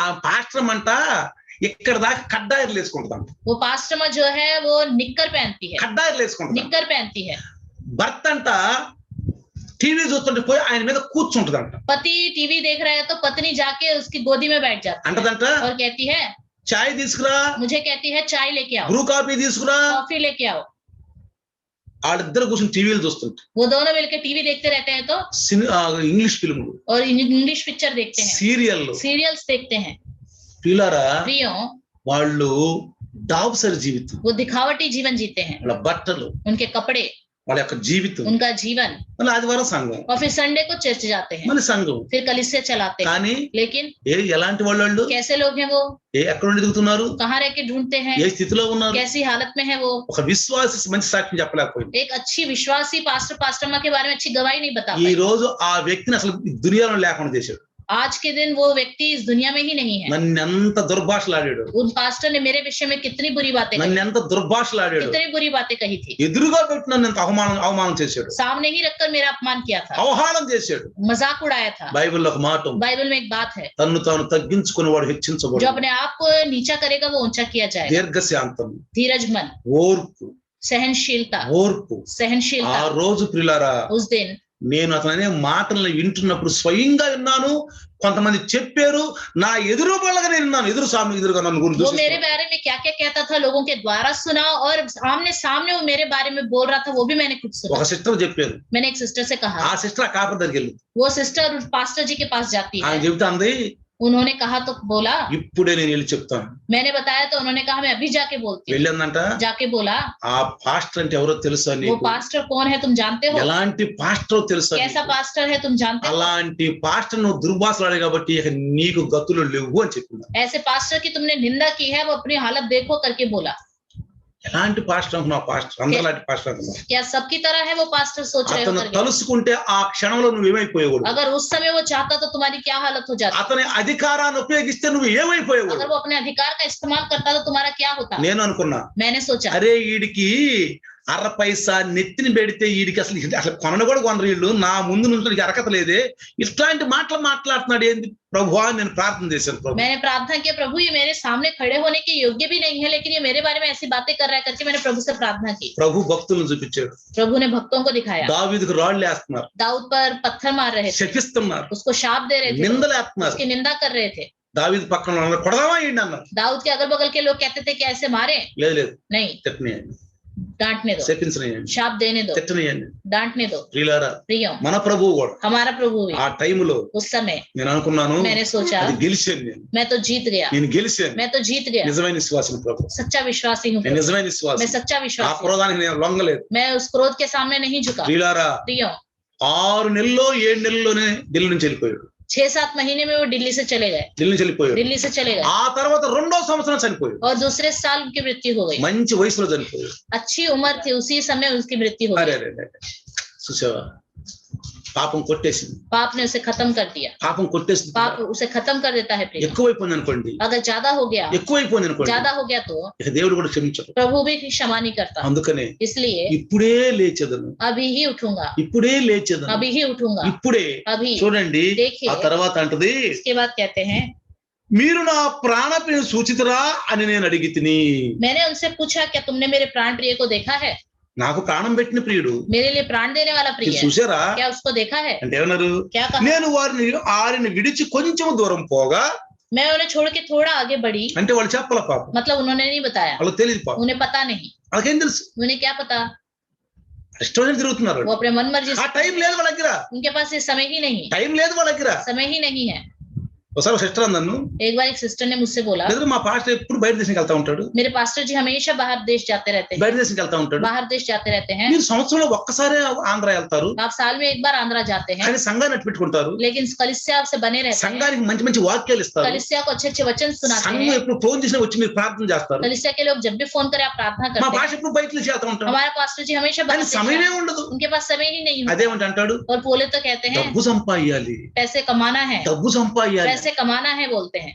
ఆ పాస్టర్ అంట ఇక్కడ దాకా కడ్డాయిర్లు వేసుకుంటాం. वो पास्टरमा जो है वो निक्कर पहनती है। కడ్డాయిర్లు వేసుకుంటాం. निक्कर पहनती है। భర్త అంట టీవీ చూస్తుంటే పోయి ఆయన మీద కూర్చుంటదంట. पति टीवी देख रहा है तो पत्नी जाके उसकी गोदी में बैठ जाती है అంటదంట, और कहती है, చాయ్ తీసుకురా, मुझे कहती है चाय लेके आओ, బ్రూ కాఫీ తీసుకురా. कॉफी लेके आओ। వాళ్ళిద్దరు కూర్చొని టీవీలు చూస్తుంటారు. वो दोनों मिलकर टीवी देखते रहते हैं तो ఇంగ్లీష్ ఫిల్ములు, और इंग्लिश पिक्चर देखते हैं, సీరియల్లు. सीरियल्स देखते हैं। పిల్లరా, प्रियो, వాళ్ళు డాబ్సర్ జీవితం, वो दिखावटी जीवन जीते हैं। వాళ్ళ బట్టలు, उनके कपड़े, వాళ్ళ యొక్క జీవితం. उनका जीवन। మళ్ళీ ఆదివారం సంఘం, और फिर संडे को चर्च जाते हैं, మళ్ళీ సంఘం. फिर कलीसिया चलाते हैं। కానీ लेकिन ఎలాంటి వాళ్ళు, कैसे लोग हैं वो? ఎక్కడ నుండి దిగుతున్నారు, कहाँ रह के ढूंढते हैं, ఏ స్థితిలో ఉన్నారు? कैसी हालत में है वो? ఒక విశ్వాసి మంచి సాక్ష్యం చెప్పలేకపోయింది. एक अच्छी विश्वासी पास्टर पास्टरमा के बारे में अच्छी गवाही नहीं बता ఈ पाई। రోజు ఆ వ్యక్తిని అసలు దునియాలో లేకుండా చేశాడు. आज के दिन वो व्यक्ति इस दुनिया में ही नहीं है। నన్ను ఎంత దుర్భాషలాడాడు, उन पास्टर ने मेरे विषय में कितनी बुरी बातें నన్ను कही, ఎంత దుర్భాషలాడాడు, कितनी बुरी बातें कही थी। ఎదురుగా పెట్టి నన్ను ఎంత అవమానం చేశాడు, सामने ही रखकर मेरा अपमान किया था, అవమానం చేశాడు. मजाक उड़ाया था। బైబిల్లో ఒక మాట ఉంది, बाइबल में एक बात है, తన్ను తాను తగ్గించుకుని వాడు जो హెచ్చించబడు. अपने आप को नीचा करेगा वो ऊंचा किया जाएगा। దీర్ఘశాంతం, धीरज मन, ఓర్పు, सहनशीलता, ఓర్పు. ఆ सहनशीलता। రోజు ప్రియులారా, उस दिन నేను అతనే మాటలను వింటున్నప్పుడు స్వయంగా విన్నాను, కొంతమంది చెప్పారు, నా ఎదురు వాళ్ళగా నేను విన్నాను, ఎదురుగా నన్ను గురించి वो मेरे बारे में क्या क्या कहता था, लोगों के द्वारा सुना, और आमने सामने वो मेरे बारे में बोल रहा था, वो भी मैंने खुद सुना। ఒక సిస్టర్ చెప్పారు, मैंने एक सिस्टर से कहा, ఆ సిస్టర్ ఆ కాపర్ దగ్గరికి వెళ్ళింది. वो సిस्टर पास्टर जी के पास जाती है। ఆయన చెబుతా అంది, उन्होंने कहा तो बोला, ఇప్పుడే నేను వెళ్ళి చెప్తాను. मैंने बताया तो उन्होंने कहा मैं अभी जाके बोलती हूँ। వెళ్ళిందంట. जाके बोला, ఆ పాస్టర్ అంటే ఎవరో తెలుసా वो నీకు? पास्टर कौन है तुम जानते हो? ఎలాంటి పాస్టర్ తెలుసా कैसा నీకు? पास्टर है तुम जानते हो? అలాంటి పాస్టర్ నువ్వు దుర్భాషలాడే కాబట్టి ఇక నీకు గతులు లేవు అని చెప్పింది. ऐसे पास्टर की तुमने निंदा की है, वो अपनी हालत देखो करके बोला। ఎలాంటి పాస్టర్ అనుకున్నావు? పాస్టర్ అందరిలాంటి పాస్టర్ అనుకున్నావు? क्या सबकी तरह है वो पास्टर, सोच रहे हो అతను करके? తలుసుకుంటే ఆ క్షణంలో నువ్వు ఏమైపోయేవాడు? अगर उस समय वो चाहता तो तुम्हारी क्या हालत हो जाती? అతని అధికారాన్ని ఉపయోగిస్తే నువ్వు ఏమైపోయేవాడు? अगर वो अपने अधिकार का इस्तेमाल करता तो तुम्हारा क्या होता? నేను అనుకున్నా, मैंने सोचा, అరే వీడికి అర పైసా నెత్తిని పెడితే వీడికి అసలు కొనను కూడా కొనరు వీళ్ళు, నా ముందు నుంచి అరకత లేదే, ఇట్లాంటి మాటలు మాట్లాడుతున్నాడు ఏంది ప్రభువా అని నేను ప్రార్థన చేశాను. ప్రభు, मैंने प्रार्थना किया, प्रभु ये मेरे सामने खड़े होने के योग्य भी नहीं है, लेकिन ये मेरे बारे में ऐसी बातें कर रहा है करके मैंने प्रभु से प्रार्थना की। ప్రభు భక్తులను చూపించాడు. प्रभु ने भक्तों को दिखाया, దావీదుకు రాళ్ళు వేస్తున్నారు, दाऊद पर पत्थर मार रहे थे, శపిస్తున్నారు, उसको शाप दे रहे थे, నిందలు వేస్తున్నారు. उसकी निंदा कर रहे थे। దావీదు పక్కన ఉన్నారు, కొడదామా ఏంటి అన్నారు. दाऊद के अगल बगल के लोग कहते थे कि ऐसे मारे లేదు లేదు, नहीं, తిట్టనియండి, डांटने दो, శపించనియండి, शाप देने दो, తిట్టనియండి. डांटने दो। ప్రియులారా, प्रियो, మన ప్రభువు కూడా हमारा प्रभु भी ఆ టైంలో उस समय నేను అనుకున్నాను, मैंने सोचा అది గెలిచాను, मैं तो जीत गया, నేను గెలిచాను. मैं तो जीत गया, నిజమైన విశ్వాసం ప్రభు, सच्चा विश्वासी हूँ, నేను నిజమైన मैं విశ్వాసం. सच्चा ఆ विश्वासी हूँ, క్రోధానికి నేను లొంగలేదు. मैं उस क्रोध के सामने नहीं झुका। ప్రియులారా, प्रियो, 6 నెలల్లో 7 నెలల్లోనే ఢిల్లీ నుంచి వెళ్ళిపోయాడు. 6-7 महीने में वो दिल्ली से चले गए, ఢిల్లీ నుంచి వెళ్ళిపోయాడు. दिल्ली से चले गए, ఆ తర్వాత 2వ సంవత్సరం చనిపోయాడు. और दूसरे साल उनकी मृत्यु हो गई। మంచి వయసులో చనిపోయాడు. अच्छी उम्र थी, उसी समय उसकी मृत्यु हो అరే गई। అరే అరే, చూసావా, పాపం కొట్టేసింది. पाप ने उसे खत्म कर दिया, పాపం కొట్టేసింది. पाप उसे खत्म कर देता है। प्रिय, ఎక్కువైపోయింది అనుకోండి, अगर ज्यादा हो गया, ఎక్కువైపోయింది అనుకోండి, ज्यादा हो गया तो ఇక దేవుడు కూడా క్షమించడు. प्रभु भी क्षमा नहीं करता। అందుకనే इसलिए ఇప్పుడే లేచెదను, अभी ही उठूंगा, ఇప్పుడే లేచెదను, अभी ही उठूंगा, ఇప్పుడే. अभी। చూడండి, देखिए, ఆ తర్వాత అంటది, इसके बाद कहते हैं, మీరు నా ప్రాణప్రియ సూచితరా అని నేను అడిగి తిని. मैंने उनसे पूछा क्या तुमने मेरे प्राण प्रिय को देखा है? నాకు ప్రాణం పెట్టిన ప్రియుడు मेरे लिए प्राण देने वाला మీరు प्रिय, చూసారా क्या उसको देखा है? అంటే ఏమన్నారు, क्या कहा? నేను వారిని విడిచి కొంచెం దూరం పోగా, मैं उन्हें छोड़ के थोड़ा आगे बढ़ी, అంటే వాళ్ళు చెప్పాల పాపం, मतलब उन्होंने नहीं बताया, వాళ్ళకి తెలియదు పాపం, उन्हें पता नहीं, వాళ్ళకేం తెలుసు, उन्हें क्या पता, రెస్టారెంట్ తిరుగుతున్నారు. वो अपने मन मर्जी ఆ से, టైం లేదు వాళ్ళ దగ్గర, उनके पास ये समय ही नहीं, టైం లేదు వాళ్ళ దగ్గర. समय ही नहीं है। ఒకసారి సిస్టర్ నన్ను, एक बार एक सिस्टर ने मुझसे बोला, లేదా మా పాస్టర్ ఎప్పుడు బయట దేశంకి వెళ్తా ఉంటాడు, मेरे पास्टर जी हमेशा बाहर देश जाते रहते हैं, బయట దేశంకి వెళ్తా ఉంటాడు. बाहर देश जाते रहते हैं, మీరు సంవత్సరంలో ఒక్కసారి ఆంధ్ర వెళ్తారు, आप साल में एक बार आंध्रा जाते हैं, కానీ సంఘాన్ని అట్టు పెట్టుకుంటారు, लेकिन कलिसिया से बने रहते हैं, సంఘానికి మంచి మంచి వాక్యాలు ఇస్తారు, कलिसिया को अच्छे अच्छे वचन सुनाते సంఘం हैं, ఎప్పుడు ఫోన్ చేసినా వచ్చి మీరు ప్రార్థన చేస్తారు. कलिसिया के लोग जब भी फोन करे आप प्रार्थना మా करते हैं, భాష ఎప్పుడు బయట నుంచి వెళ్తా ఉంటారు, हमारा पास्टर जी हमेशा కానీ बाहर देश సమయమే जाते हैं, ఉండదు. उनके पास समय ही नहीं होता, అదేమంటే అంటాడు, और बोले तो कहते हैं డబ్బు సంపాదించాలి, पैसे कमाना है, డబ్బు సంపాదించాలి, पैसे कमाना है बोलते हैं,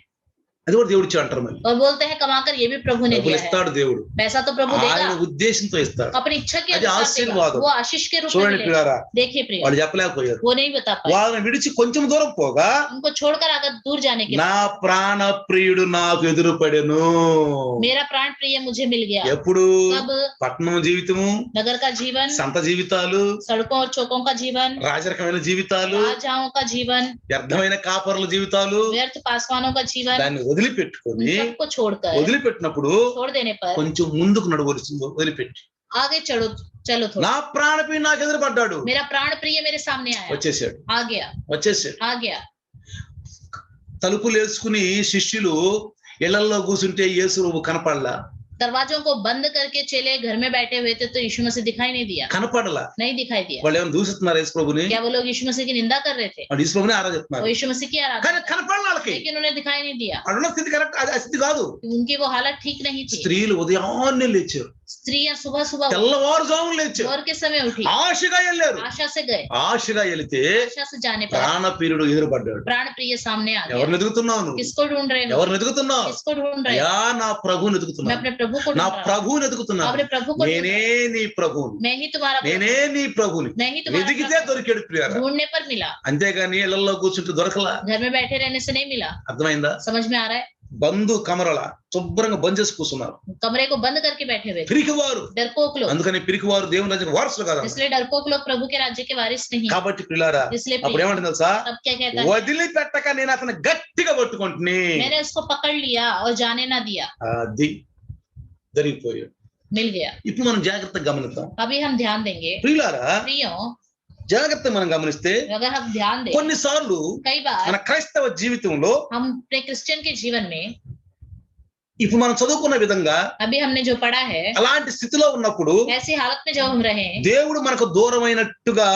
అది కూడా దేవుడు ఇచ్చి అంటారు. మళ్ళీ और बोलते हैं कमाकर ये भी प्रभु ने డబ్బులు दिया है, ఇస్తాడు దేవుడు, पैसा तो प्रभु ఆయన देगा, ఉద్దేశంతో ఇస్తాడు. अपनी इच्छा के అది अनुसार ఆశీర్వాదం. देगा, वो आशीष के रूप में చూడండి मिलेगा। పిల్లారా, देखिए प्रिय, వాళ్ళు చెప్పలేకపోయారు. वो नहीं बता पाए, వాళ్ళని విడిచి కొంచెం దూరం పోగా, उनको छोड़कर अगर दूर जाने के నా ప్రాణ ప్రియుడు నాకు ఎదురుపడెను. मेरा प्राण प्रिय मुझे मिल गया। ఎప్పుడు? कब? పట్టణం జీవితము, नगर का जीवन, సంత జీవితాలు, सड़कों और चौकों का जीवन, రాజరకమైన జీవితాలు, राजाओं का जीवन, వ్యర్థమైన కాపరుల జీవితాలు, व्यर्थ पासवानों का जीवन, దాన్ని వదిలిపెట్టుకొని, सबको छोड़कर, వదిలిపెట్టినప్పుడు छोड़ देने पर కొంచెం ముందుకు నడవలసింది, వదిలిపెట్టి आगे चलो, चलो थोड़ा, నా ప్రాణప్రియుడు నాకు ఎదురుపడ్డాడు, मेरा प्राण प्रिय मेरे सामने आया, వచ్చేసాడు, आ गया, వచ్చేసాడు. आ गया। తలుపులు వేసుకుని శిష్యులు ఇళ్లలో కూర్చుంటే యేసు కనపడలా, दरवाजों को बंद करके चले घर में बैठे हुए थे तो यीशु मसीह दिखाई नहीं दिया, కనపడలా. नहीं दिखाई दिया। వాళ్ళు ఏమైనా దూషిస్తున్నారు యేసు ప్రభుని, क्या वो लोग यीशु मसीह की निंदा कर रहे थे? వాళ్ళు యేసు ప్రభుని वो ఆరాధిస్తున్నారు, यीशु मसीह की आराधना కానీ कर रहे కనపడలా వాళ్ళకి. थे, लेकिन उन्हें दिखाई नहीं दिया, అడున్న స్థితి కరెక్ట్, అది స్థితి కాదు. उनकी वो हालत ठीक नहीं थी। స్త్రీలు ఉదయాన్నే లేచారు, स्त्रियां सुबह सुबह తెల్లవారుజామున లేచారు, भोर के समय उठी, ఆశగా వెళ్ళారు. आशा से गए, ఆశగా వెళితే आशा से जाने पर ప్రాణప్రియుడు ఎదురుపడ్డాడు. प्राण प्रिय सामने आ गया. ఎవరిని ఎదుగుతున్నావు నువ్వు? किसको ढूंढ रहे हो? ఎవరిని ఎదుగుతున్నావు? किसको ढूंढ रहे అయ్యా हो? నా ప్రభువుని मैं ఎదుగుతున్నాను, अपने प्रभु को నా ढूंढ रहा हूं. ప్రభువుని ఎదుగుతున్నాను. अपने प्रभु को ढूंढ నేనే रहा हूं. నీ ప్రభువుని, मैं ही तुम्हारा प्रभु, నేనే నీ ప్రభువుని. मैं ही तुम्हारा వెతికితే प्रभु. దొరికాడు ప్రియారా. ढूंढने पर मिला, అంతేగాని ఇళ్లలో కూర్చుంటూ దొరకలా. घर में बैठे रहने से नहीं मिला. అర్థమైందా? समझ में आ रहा है? బంధు కమరల శుభ్రంగా బంద్ చేసి కూర్చున్నారు. कमरे को बंद करके बैठे हुए थे. పిరికివారు. डरपोक लोग, అందుకని పిరికివారు దేవుని రాజ్యానికి వారసులు కాదు. इसलिए डरपोक लोग प्रभु के राज्य के वारिस नहीं. కాబట్టి పిల్లారా इसलिए అప్పుడు ఏమంటుంది తెలుసా? तब क्या कहता है? వదిలిపెట్టక నేను అతను గట్టిగా పట్టుకుంటుని. मैंने उसको पकड़ लिया और जाने ना दिया. అది జరిగిపోయాడు. मिल गया. ఇప్పుడు మనం జాగ్రత్తగా గమనిద్దాం. अभी हम ध्यान देंगे ప్రియులారా, प्रियों, జాగ్రత్తగా మనం గమనిస్తే अगर हम ध्यान दें, కొన్నిసార్లు कई बार మన క్రైస్తవ జీవితంలో हम अपने क्रिश्चियन के जीवन में, ఇప్పుడు మనం చదువుకున్న విధంగా अभी हमने जो पढ़ा है, అలాంటి స్థితిలో ఉన్నప్పుడు ऐसी हालत में जब हम रहे, దేవుడు మనకు దూరమైనట్టుగా,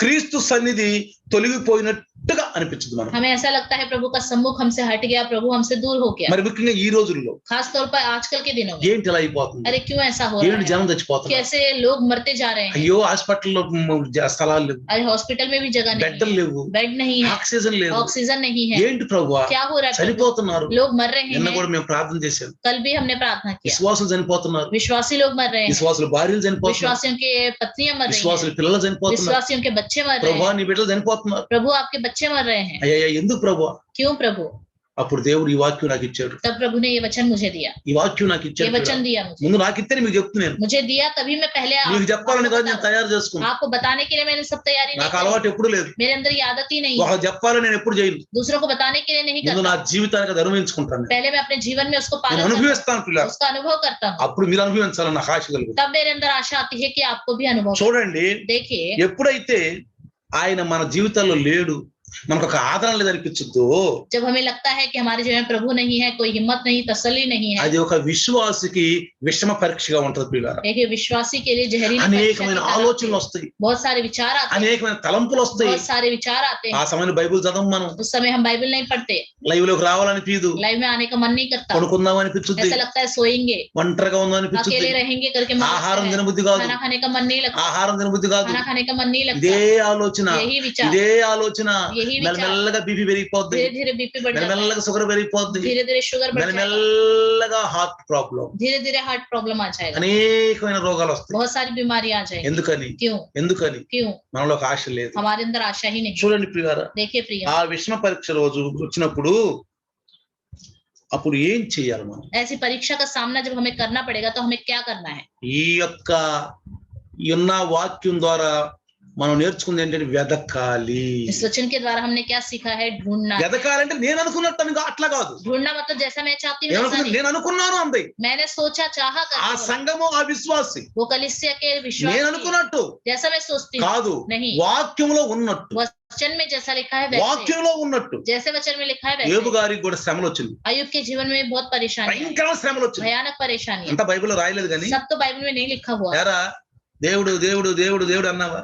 క్రీస్తు సన్నిధి తొలగిపోయినట్టుగా అనిపించదు మనకు. हमें ऐसा लगता है प्रभु का सम्मुख हमसे हट गया, प्रभु हमसे दूर हो गया. మరి ముఖ్యంగా ఈ రోజుల్లో खास तौर पर आजकल के दिनों में, ఏంటి ఇలా అయిపోతుంది? अरे क्यों ऐसा हो ఏంటి रहा है? జనం చచ్చిపోతున్నారు? कैसे लोग मरते जा रहे हैं? అయ్యో హాస్పిటల్లో స్థలాలు లేవు, अरे हॉस्पिटल में भी जगह नहीं బెడ్లు है, లేవు, बेड नहीं है, ఆక్సిజన్ లేదు. ऑक्सीजन नहीं है. ఏంటి ప్రభువా क्या हो रहा है प्रभु? చనిపోతున్నారు? लोग मर रहे నిన్న हैं. కూడా మేము ప్రార్థన చేశాం. कल भी हमने प्रार्थना किया. విశ్వాసులు చనిపోతున్నారు, विश्वासी लोग मर रहे हैं, విశ్వాసుల భార్యలు చనిపోతున్నారు, विश्वासियों के पत्नियां मर रही విశ్వాసుల हैं, పిల్లలు చనిపోతున్నారు. विश्वासियों के बच्चे मर रहे ప్రభువా हैं. నీ బిడ్డలు చనిపోతున్నారు. प्रभु आपके बच्चे मर रहे हैं. అయ్యా ఎందుకు ప్రభువా? क्यों प्रभु? అప్పుడు దేవుడు ఈ వాక్యం నాకు ఇచ్చాడు. तब प्रभु ने ये वचन मुझे दिया, ఈ వాక్యం నాకు ये ఇచ్చాడు. वचन दिया मुझे. ముందు నాకు ఇస్తే మీకు చెప్తున్నాను. मुझे दिया तभी मैं पहले మీకు చెప్పాలని आपको కాదు, నేను తయారు చేసుకున్నాను. आपको बताने के लिए मैंने सब तैयारी नहीं నాకు की. అలవాటు ఎప్పుడు లేదు. मेरे अंदर ये आदत ही नहीं है. ఒక చెప్పాలని నేను ఎప్పుడు చేయను. दूसरों को बताने के लिए नहीं ముందు करता. నా జీవితానికి అది అనుభవించుకుంటాను. पहले मैं अपने जीवन में उसको నేను पालन करता అనుభవిస్తాను పిల్లలు. हूं, उसका अनुभव करता हूँ. అప్పుడు మీరు అనుభవించాలని నాకు ఆశ కలుగుతుంది. तब मेरे अंदर आशा आती है कि आपको भी अनुभव करें. చూడండి, देखिए, ఎప్పుడైతే ఆయన మన జీవితాల్లో లేడు, మనకు ఒక ఆదరణ లేదనిపించద్దు, जब हमें लगता है कि हमारे जीवन में प्रभु नहीं है, कोई हिम्मत नहीं, तसल्ली नहीं है, అది ఒక విశ్వాసికి విషమ పరీక్షగా ఉంటది పిల్లలు. देखिए विश्वासी के लिए जहरीली परीक्षा అనేకమైన की तरह ఆలోచనలు వస్తాయి, बहुत सारे विचार आते हैं, అనేకమైన తలంపులు వస్తాయి. बहुत सारे विचार आते ఆ हैं. సమయంలో బైబిల్ చదవం, మనం उस समय हम बाइबल नहीं पढ़ते, లైవ్ లోకి రావాలనిపించదు, लाइव में आने का मन नहीं करता, పడుకుందాం అనిపించుద్ది, ऐसा लगता है सोएंगे, ఒంటరిగా ఉందాం అనిపించుద్ది, अकेले रहेंगे करके मन ఆహారం लगता है, తినబుద్ధి కాదు, खाना खाने का मन नहीं लगता, ఆహారం తినబుద్ధి కాదు. खाना खाने का मन नहीं ఇదే लगता. ఆలోచన, यही विचार, ఇదే ఆలోచన यही विचार, మెల్లమెల్లగా బీపీ పెరిగిపోద్ది, धीरे धीरे बीपी बढ़ जाता है, మెల్లమెల్లగా షుగర్ పెరిగిపోద్ది, धीरे धीरे शुगर बढ़ जाएगा, మెల్లమెల్లగా హార్ట్ ప్రాబ్లం, धीरे धीरे हार्ट प्रॉब्लम आ जाएगा, అనేకమైన రోగాలు వస్తాయి. बहुत सारी बीमारी आ जाएगी. ఎందుకని? क्यों? ఎందుకని? क्यों? మనలో ఒక ఆశ లేదు. हमारे अंदर आशा ही नहीं. చూడండి ప్రియారా, देखिए प्रिय, ఆ విషమ పరీక్ష రోజు వచ్చినప్పుడు అప్పుడు ఏం చేయాలి మనం? ऐसी परीक्षा का सामना जब हमें करना पड़ेगा तो हमें क्या करना है? ఈ యొక్క ఉన్న వాక్యం ద్వారా మనం నేర్చుకుంది ఏంటంటే వెదకాలి. इस वचन के द्वारा हमने क्या सीखा है? ढूंढना. వెదకాలంటే నేను అనుకున్నట్టు ఇంకా అట్లా కాదు. ढूंढना मतलब जैसा मैं चाहती हूँ वैसा नहीं. నేను అనుకున్నాను అంది. मैंने सोचा चाहा ఆ कर, సంఘము ఆ విశ్వాసి वो कलीसिया के నేను विश्वास అనుకున్నట్టు जैसा मैं सोचती हूँ కాదు, नहीं, వాక్యంలో ఉన్నట్టు, वचन में जैसा लिखा है वैसे, వాక్యంలో ఉన్నట్టు. जैसे वचन में लिखा है యోబు वैसे. గారికి కూడా శ్రమలు వచ్చింది, अय्यूब के जीवन में बहुत परेशानी है, భయంకరమైన శ్రమలు వచ్చింది. भयानक परेशानी है. అంతా బైబిల్లో రాయలేదు కానీ सब तो बाइबल में नहीं लिखा हुआ. ఎరా దేవుడు దేవుడు దేవుడు దేవుడు అన్నావా?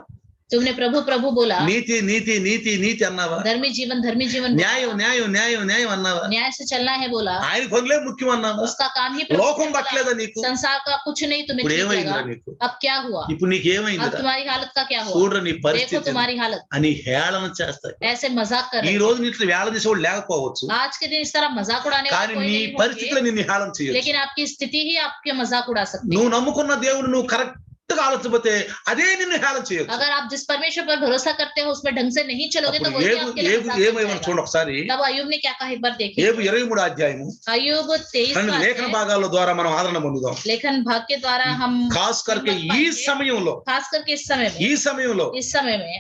तुमने प्रभु प्रभु बोला, నీతి నీతి నీతి నీతి అన్నావా? धर्मी जीवन बोला, న్యాయం న్యాయం న్యాయం న్యాయం అన్నావా? न्याय से चलना है बोला, ఆయన పనులే ముఖ్యం అన్నావా? उसका काम ही प्रभु లోకం ने बोला. పట్టలేదా నీకు? संसार का कुछ नहीं तुम्हें ఇప్పుడు ठीक ఏమైందిరా लगा. నీకు? अब क्या हुआ? ఇప్పుడు నీకు अब ఏమైందిరా? तुम्हारी हालत का क्या हुआ? చూడరా నీ देखो పరిస్థితి तुम्हारी हालत, అని హేళన చేస్తాయి. ऐसे मजाक कर ఈ रहे రోజు నీటిలో వేళ చేసేవాడు లేకపోవచ్చు, हैं. आज के दिन इस तरह मजाक उड़ाने वाले కానీ कोई నీ नहीं होंगे, పరిస్థితిలో నిన్ను హేళన చేయొచ్చు. लेकिन आपकी स्थिति ही आपके मजाक उड़ा सकती है. నువ్వు నమ్ముకున్న దేవుడు నువ్వు కరెక్ట్ గా ఆలోచించకపోతే అదే నిన్ను హేళన చేయొచ్చు. अगर आप जिस परमेश्वर पर भरोसा करते हो उसमें ढंग से नहीं चलोगे तो అప్పుడు वही ఏబు आपके लिए ఏబు मजाक बन ఏమైనా जाएगा. చూడండి ఒకసారి. तब अय्यूब ने क्या कहा एक बार देखिए. ఏబు 23 అధ్యాయము अय्यूब 23 లేఖన భాగాల ద్వారా మనం ఆదరణ పొందుదాం. लेखन भाग के द्वारा हम ఖాస్ करके ఈ సమయంలో खास करके इस समय में इस समय में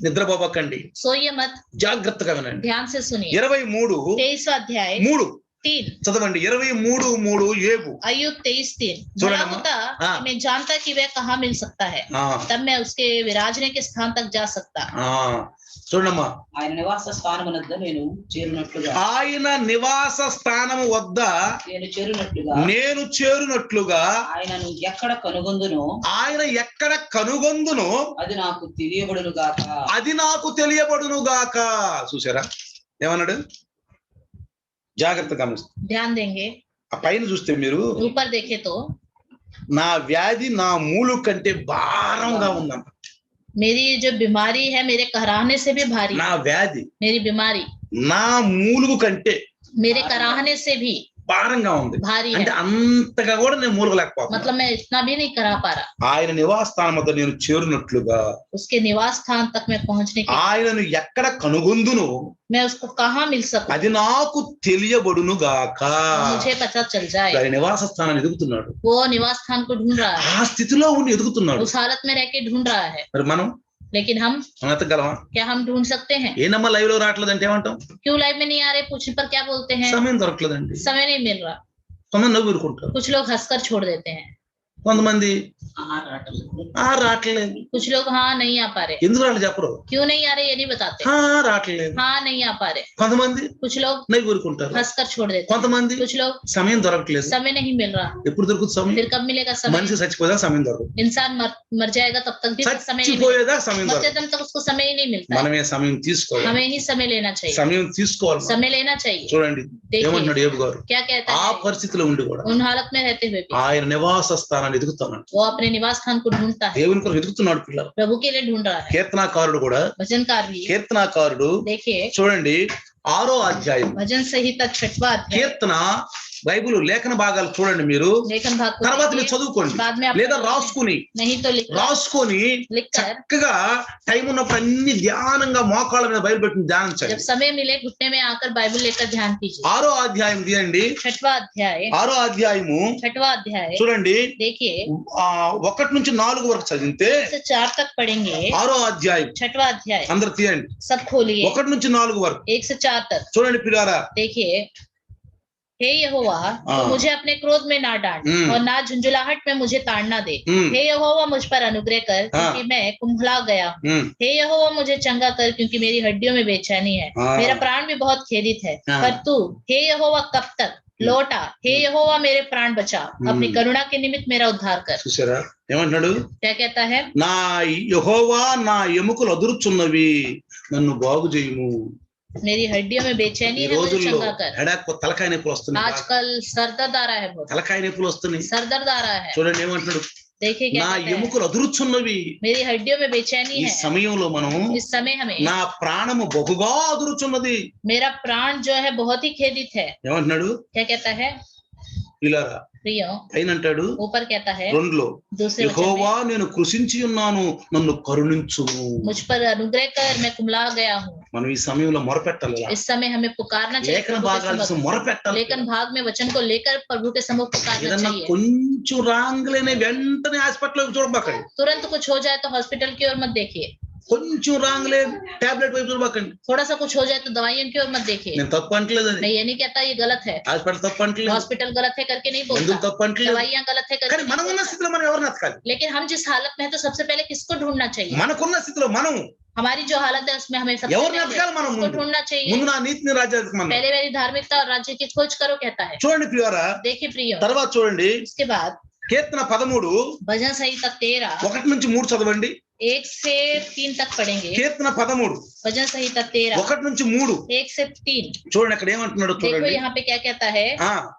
నిద్రపోబకండి, सोइए मत, జాగ్రత్తగా వినండి. ध्यान से सुनिए. 23 23वां अध्याय 3 3 చదవండి. 23:3 ఏబు. अय्यूब 23:3. చూడండి भला अम्मा। होता हाँ। कि मैं जानता कि वह कहाँ मिल सकता है, ఆ, तब मैं उसके विराजने के स्थान तक जा सकता. ఆ, చూడమ్మా, ఆయన నివాస స్థానమునద్ద నేను చేరునట్లుగా ఆయన నివాస స్థానము వద్ద నేను చేరునట్లుగా ఆయనను ఎక్కడ కనుగొందునో ఆయన ఎక్కడ కనుగొందునో అది నాకు తెలియబడును గాక. అది నాకు తెలియబడును గాక. చూసారా ఏమన్నాడు? జాగ్రత్త గమనిస్తే ध्यान देंगे, ఆ పైన చూస్తే మీరు ऊपर देखे तो నా వ్యాధి నా మూలు కంటే భారంగా ఉందంట. मेरी जो बीमारी है मेरे कराहने से भी भारी నా है। వ్యాధి मेरी बीमारी నా మూలుగు కంటే मेरे कराहने से भी భారంగా ఉంది. भारी అంటే है, అంతగా కూడా నేను మూలగలేకపోతున్నా. मतलब मैं इतना भी नहीं करा पा रहा। ఆయన నివాస స్థానం వద్ద నేను చేరునట్లుగా उसके निवास स्थान तक मैं पहुंचने के ఆయనను ఎక్కడ కనుగొందును मैं उसको कहाँ मिल सकूं, అది నాకు తెలియబడును గాక. मुझे पता चल जाए। ఆయన నివాస స్థానాన్ని ఎదుగుతున్నాడు. वो निवास स्थान को ढूंढ रहा है, ఆ స్థితిలో ఉండి ఎదుగుతున్నాడు. उस हालत में रह के ढूंढ रहा है। మరి మనం लेकिन हम ఎతగలమా? क्या हम ढूंढ सकते हैं? ఏనమ్మా లైవ్ లో రావట్లేదంటే ఏమంటాం? क्यों लाइव में नहीं आ रहे पूछने पर क्या बोलते हैं? సమయం దొరకలేదండి. समय नहीं मिल रहा। కొంతమంది నవ్వుకుంటారు, कुछ लोग हंसकर छोड़ देते हैं, కొంతమంది రావట్లేదు. రావట్లేదు. कुछ लोग हाँ नहीं आ पा रहे। ఎందుకు రాళ్ళు చెప్పరు? क्यों नहीं आ रहे ये नहीं बताते। రావట్లేదు. हाँ नहीं आ पा रहे। కొంతమంది कुछ लोग నవ్వుకుంటారు, हंसकर छोड़ देते हैं, కొంతమంది कुछ लोग సమయం దొరకట్లేదు. समय नहीं मिल रहा। ఎప్పుడు దొరుకుతుంది సమయం? फिर कब मिलेगा समय? మనిషి చచ్చిపోయేదా సమయం దొరకదు. इंसान मर जाएगा तब तक भी समय नहीं मिलेगा। చచ్చిపోయేదా సమయం मरते దొరకదు. दम तक उसको समय ही नहीं मिलता है। మనమే సమయం తీసుకోవాలి. हमें ही समय लेना चाहिए, సమయం తీసుకోవాలి. समय लेना चाहिए। చూడండి देखिए ఏమంటున్నాడు యోబు గారు, क्या कहता ఆ है, పరిస్థితిలో ఉండి కూడా उन हालत में रहते हुए भी ఆయన నివాస స్థానాన్ని ఎదుగుతున్నాడు. वो अपने निवास स्थान को ढूंढता है, దేవుని కొరకు ఎదుగుతున్నాడు పిల్లలు. प्रभु के लिए ढूंढ रहा है। కీర్తనాకారుడు కూడా, भजनकार भी కీర్తనాకారుడు देखिए, చూడండి 6వ అధ్యాయం भजन संहिता 6वां अध्याय, కీర్తన బైబిల్ లేఖన భాగాలు చూడండి మీరు, लेखन भाग को తర్వాత देखिए, మీరు చదువుకోండి बाद में आप లేదా రాసుకుని नहीं तो రాసుకొని लिखकर చక్కగా టైం ఉన్నప్పుడు అన్ని ధ్యానంగా మోకాళ్ళ మీద బైబిల్ పెట్టి जब ధ్యానించండి. समय मिले घुटने में आकर बाइबल लेकर ध्यान कीजिए। 6వ అధ్యాయం తీయండి. 6वां अध्याय, 6వ అధ్యాయము 6वां अध्याय చూడండి, देखिए, 1 నుంచి 4 వరకు చదివితే 1 से 4 तक पढ़ेंगे। 6వ అధ్యాయం 6वां अध्याय అందరు తీయండి. सब खोलिए, 1 నుంచి 4 వరకు 1 से 4 तक చూడండి పిల్లారా. देखिए। हे यहोवा, तू मुझे अपने क्रोध में ना डांट और ना झुंझुलाहट में मुझे ताड़ना दे। हे यहोवा, मुझ पर अनुग्रह कर क्योंकि मैं कुम्भला गया हूँ। हे यहोवा, मुझे चंगा कर क्योंकि मेरी हड्डियों में बेचैनी है, मेरा प्राण भी बहुत खेदित है। पर तू हे यहोवा कब तक लौटा, हे यहोवा मेरे प्राण बचा, अपनी करुणा के निमित्त मेरा उद्धार कर। చూసారా ఏమంటున్నాడు? क्या कहता है, నా యెహోవా నా ఎముకలు అదురుచున్నవి, నన్ను బాగు చేయుము. मेरी हड्डियों में बेचैनी ఈ है, मुझे రోజుల్లో चंगा कर। హెడాక్ తలకాయ నొప్పులు వస్తున్నాయి, आजकल सर दर्द आ रहा है, बहुत తలకాయ నొప్పులు వస్తున్నాయి. सर दर्द आ रहा है। చూడండి ఏమంటున్నాడు, देखिए क्या నా कहता है, ఎముకలు అదురుచున్నవి. मेरी हड्डियों में बेचैनी ఈ है। సమయంలో మనం इस समय हमें నా ప్రాణము బహుగా అదురుచున్నది. मेरा प्राण जो है बहुत ही खेदित है। ఏమంటున్నాడు? क्या कहता है, పిల్లారా प्रियो, పైన అంటాడు ऊपर कहता है 2లో, दूसरे वचन యెహోవా में, నేను కృషించి ఉన్నాను, నన్ను కరుణించుము. मुझ पर अनुग्रह कर, मैं कुमला गया हूँ। మనం ఈ సమయంలో మొరపెట్టాలి. इस समय हमें पुकारना चाहिए, లేఖన प्रभु के భాగాలు सम्मुख। మొరపెట్టాలి. लेकिन भाग में वचन को लेकर प्रभु के सम्मुख पुकारना ఏదన్నా चाहिए। కొంచెం రాంగ్లేనే వెంటనే హాస్పిటల్ చూడబాకండి. तुरंत कुछ हो जाए तो हॉस्पिटल की ओर मत देखिए, కొంచెం రాంగ్లే టాబ్లెట్ వైపు చూడబాకండి. थोड़ा सा कुछ हो जाए तो दवाइयों की ओर मत देखिए। నేను తప్పు అంటలేదు, అది मैं ये नहीं कहता ये गलत है, హాస్పిటల్ తప్పు అంటలేదు, हॉस्पिटल गलत है करके नहीं మందులు बोलता, తప్పు అంటలేదు. दवाइयाँ गलत है करके కానీ మనం नहीं ఉన్న बोलता। స్థితిలో మనం ఎవరిని ఎతకాలి? लेकिन हम जिस हालत में है तो सबसे पहले किसको ढूंढना चाहिए? మనకున్న స్థితిలో మనం हमारी जो हालत है उसमें हमें सबसे ఎవరిని पहले ఎతకాలి? మనం उसको ढूंढना चाहिए। ముందు నా నీతిని రాజ్యానికి మనం पहले मेरी धार्मिकता और राज्य की खोज करो कहता है। చూడండి ప్రియారా. देखिए प्रियो, తర్వాత చూడండి उसके बाद కీర్తన 13 भजन संहिता 13 1 నుంచి 3 చదవండి. 1 से 3 तक पढ़ेंगे। కీర్తన 13 भजन संहिता 13 1 నుంచి 3 1 से 3 చూడండి అక్కడ ఏమంటున్నాడు देखो చూడండి. यहाँ पे क्या कहता है,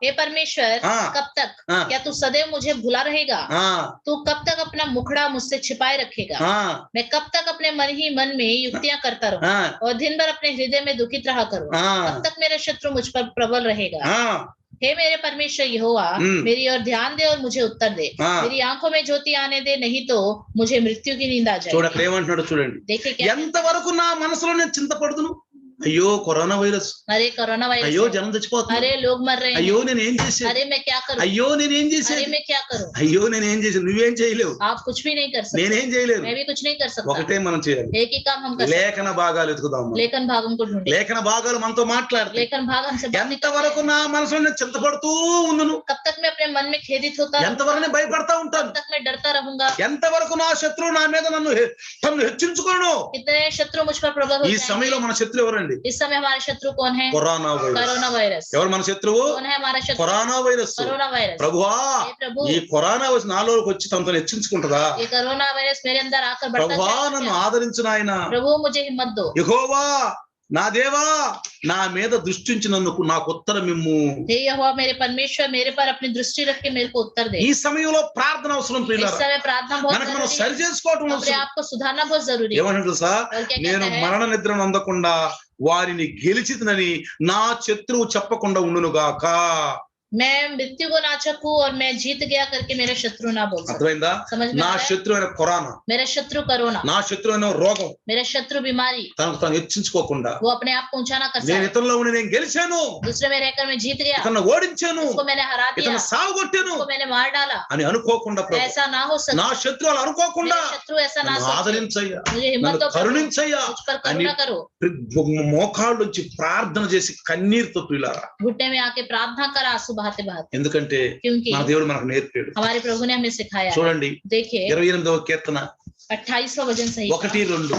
हे परमेश्वर हाँ। कब तक, हाँ। क्या तू सदैव मुझे भुला रहेगा? ఆ तू कब तक अपना मुखड़ा मुझसे छिपाए रखेगा? ఆ मैं कब तक अपने मन ही मन में युक्तियां करता रहूं ఆ और दिन भर अपने हृदय में दुखित रहा करूं? ఆ कब तक मेरा शत्रु मुझ पर प्रबल रहेगा? ఆ हे मेरे परमेश्वर यहोवा, मेरी ओर ध्यान दे और मुझे उत्तर दे। हाँ। मेरी आंखों में ज्योति आने दे, नहीं तो मुझे मृत्यु की नींद आ చూడ అక్కడ जाएगी। ఏమంటున్నాడు చూడండి. देखिए क्या, ఎంత వరకు నా మనసులో నేను చింతపడుదును, అయ్యో కరోనా వైరస్, अरे कोरोना అయ్యో वायरस, జనం చచ్చిపోతున్నారు, अरे लोग मर रहे అయ్యో हैं, నేను ఏం చేశాను, अरे मैं क्या करूं, అయ్యో నేను ఏం अरे చేశాను, मैं क्या करूं? అయ్యో నేను ఏం చేశాను, నువ్వేం చేయలేవు, आप कुछ भी नहीं कर सकते, నేనేం చేయలేను. मैं भी कुछ नहीं कर सकता। ఒకటే మనం చేయాలి, एक ही काम हम कर सकते లేఖన భాగాలు ఎత్తుకుదాం. हैं, लेखन भागों को ढूंढे। లేఖన భాగాలు మనతో మాట్లాడతాయి. लेखन भाग हमसे बातें ఎంత వరకు करते నా మనసులో నేను చింతపడుతూ ఉందును, हैं। कब तक मैं अपने मन में खेदित होता रहूंगा? ఎంతవరకు నేను భయపడతా ఉంటాను, कब तक मैं डरता रहूंगा? ఎంతవరకు నా శత్రువు నా మీద నన్ను హెచ్చించుకోను. कितने शत्रु मुझ पर प्रबल हो ఈ సమయంలో जाएंगे। మన శత్రువు ఎవరండి? इस समय हमारे शत्रु कौन है? Corona virus. Corona virus. ఎవరు మన శత్రువు? कौन है हमारा शत्रु? Corona virus. Corona virus. ప్రభువా हे प्रभु, ఈ కరోనా వైరస్ నాలోకి వచ్చి తనతో హెచ్చించుకుంటుందా? ये कोरोना वायरस मेरे अंदर आकर बढ़ता ప్రభువా जाएगा నన్ను क्या? ఆదరించిన ఆయన प्रभु मुझे हिम्मत दो। యెహోవా నా దేవా నా మీద దృష్టించినందుకు నాకు ఉత్తరమిమ్ము. हे यहोवा मेरे परमेश्वर मेरे पर अपनी दृष्टि रख के मेरे को उत्तर दे. ఈ సమయంలో ప్రార్థన అవసరం इस ప్రియులారా. समय प्रार्थना बहुत మనకు మనం जरूरी సరి है. చేసుకోవటం अपने అవసరం. आप को सुधारना बहुत जरूरी है. ఏమన్నాడు సార్? और क्या నేను कहता है? మరణ నిద్రను అందకుండా వారిని గెలిచినని నా శత్రువు చెప్పకుండా ఉండునుగాక. मैं मृत्यु को ना चखूं और मैं जीत गया करके मेरा शत्रु ना बोल सके. అర్థమైందా? समझ में నా आ रहा है? శత్రువు అయిన కరోనా, मेरा शत्रु कोरोना, నా శత్రువు అయిన రోగం मेरा शत्रु बीमारी, తనకు తాను హెచ్చించుకోకుండా वो अपने आप को ऊंचा ना कर నేను सके. ఇతరులో ఉండి నేను గెలిచాను, दूसरे में रहकर मैं जीत गया, ఇతను ఓడించాను, उसको मैंने हरा दिया, ఇతను సాగుగొట్టాను उसको मैंने मार डाला. అని అనుకోకుండా ప్రభు, ऐसा ना हो सके. నా శత్రువులు అనుకోకుండా मेरे शत्रु ऐसा ना నన్ను सोचे. ఆదరించయ్యా, मुझे हिम्मत నన్ను दो प्रभु, కరుణించయ్యా मुझ पर అని करुणा करो. మోకాళ్ళ నుంచి ప్రార్థన చేసి కన్నీరుతో ప్రియులారా. घुटने में आके प्रार्थना कर आंसू बहाते बहाते. ఎందుకంటే क्योंकि మన దేవుడు మనకు నేర్పాడు. हमारे प्रभु ने हमें सिखाया. చూడండి देखिए 28వ కీర్తన 28वां भजन संहिता 1-2,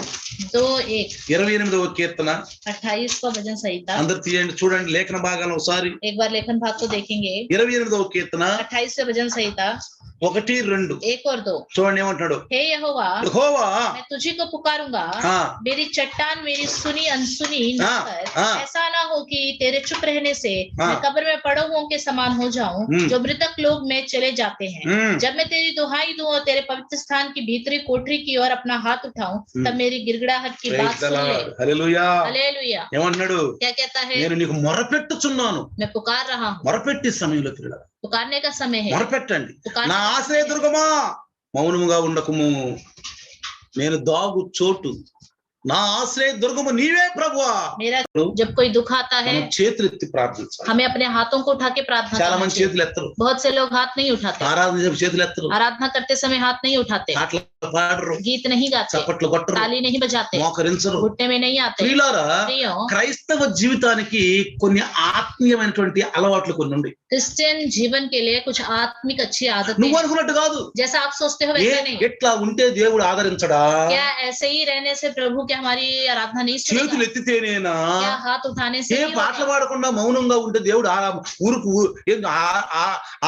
2:1. 28వ కీర్తన 28वां भजन संहिता. అందరు తీయండి, చూడండి లేఖన భాగాలను ఒకసారి. एक बार लेखन भाग को देखेंगे. 28వ కీర్తన 28वें भजन संहिता 1-2 1 और 2. చూడండి ఏమంటున్నాడు. हे यहोवा యెహోవా मैं तुझी को पुकारूंगा, मेरी चट्टान मेरी सुनी अनसुनी न कर. ऐसा ना हो कि तेरे चुप रहने से मैं कब्र में पड़े हुओं के समान हो जाऊं, जो मृतक लोग में चले जाते हैं. जब मैं तेरी दुहाई दूं और तेरे पवित्र स्थान की भीतरी कोठरी की ओर अपना हाथ उठाऊं, तब मेरी गिड़गिड़ाहट की बात सुन ले. హల్లెలూయా. हालेलुया. ఏమంటున్నాడు? क्या कहता है? నేను నీకు మొరపెట్టుచున్నాను. मैं पुकार रहा हूँ. మొరపెట్టి సమయంలో పిల్లలు पुकारने का समय है. మొరపెట్టండి. पुकारने నా का ఆశ్రయ समय है. దుర్గమా మౌనముగా ఉండకుము, నేను దాగు చోటు, నా ఆశ్రయ దుర్గము నీవే ప్రభువా. मेरा जब कोई दुख आता है మనం చేతులెత్తి ప్రార్థించాలి. हमें अपने हाथों को उठा के प्रार्थना చాలా करना మంది चाहिए. చేతులు ఎత్తరు, बहुत से लोग हाथ नहीं उठाते. ఆరాధన చేసి చేతులు ఎత్తరు, आराधना करते समय हाथ नहीं उठाते, పాటలు పాడరు, गीत नहीं गाते, చప్పట్లు కొట్టరు, ताली नहीं बजाते, మోకరించరు. घुटने में नहीं आते. ప్రియులారా, प्रियो, క్రైస్తవ జీవితానికి కొన్ని ఆత్మీయమైనటువంటి అలవాట్లు కొన్ని ఉన్నాయి. क्रिश्चियन जीवन के लिए कुछ आत्मिक अच्छी आदतें నువ్వు हैं. అనుకున్నట్టు కాదు. जैसा आप सोचते हो वैसा नहीं. ఎట్లా ఉంటే దేవుడు ఆదరించడా? क्या ऐसे ही रहने से प्रभु क्या हमारी आराधना नहीं చేతులు सुनेगा? ఎత్తితేనేనా? क्या हाथ उठाने से ఏ नहीं పాటలు होगा? పాడకుండా మౌనంగా ఉంటే దేవుడు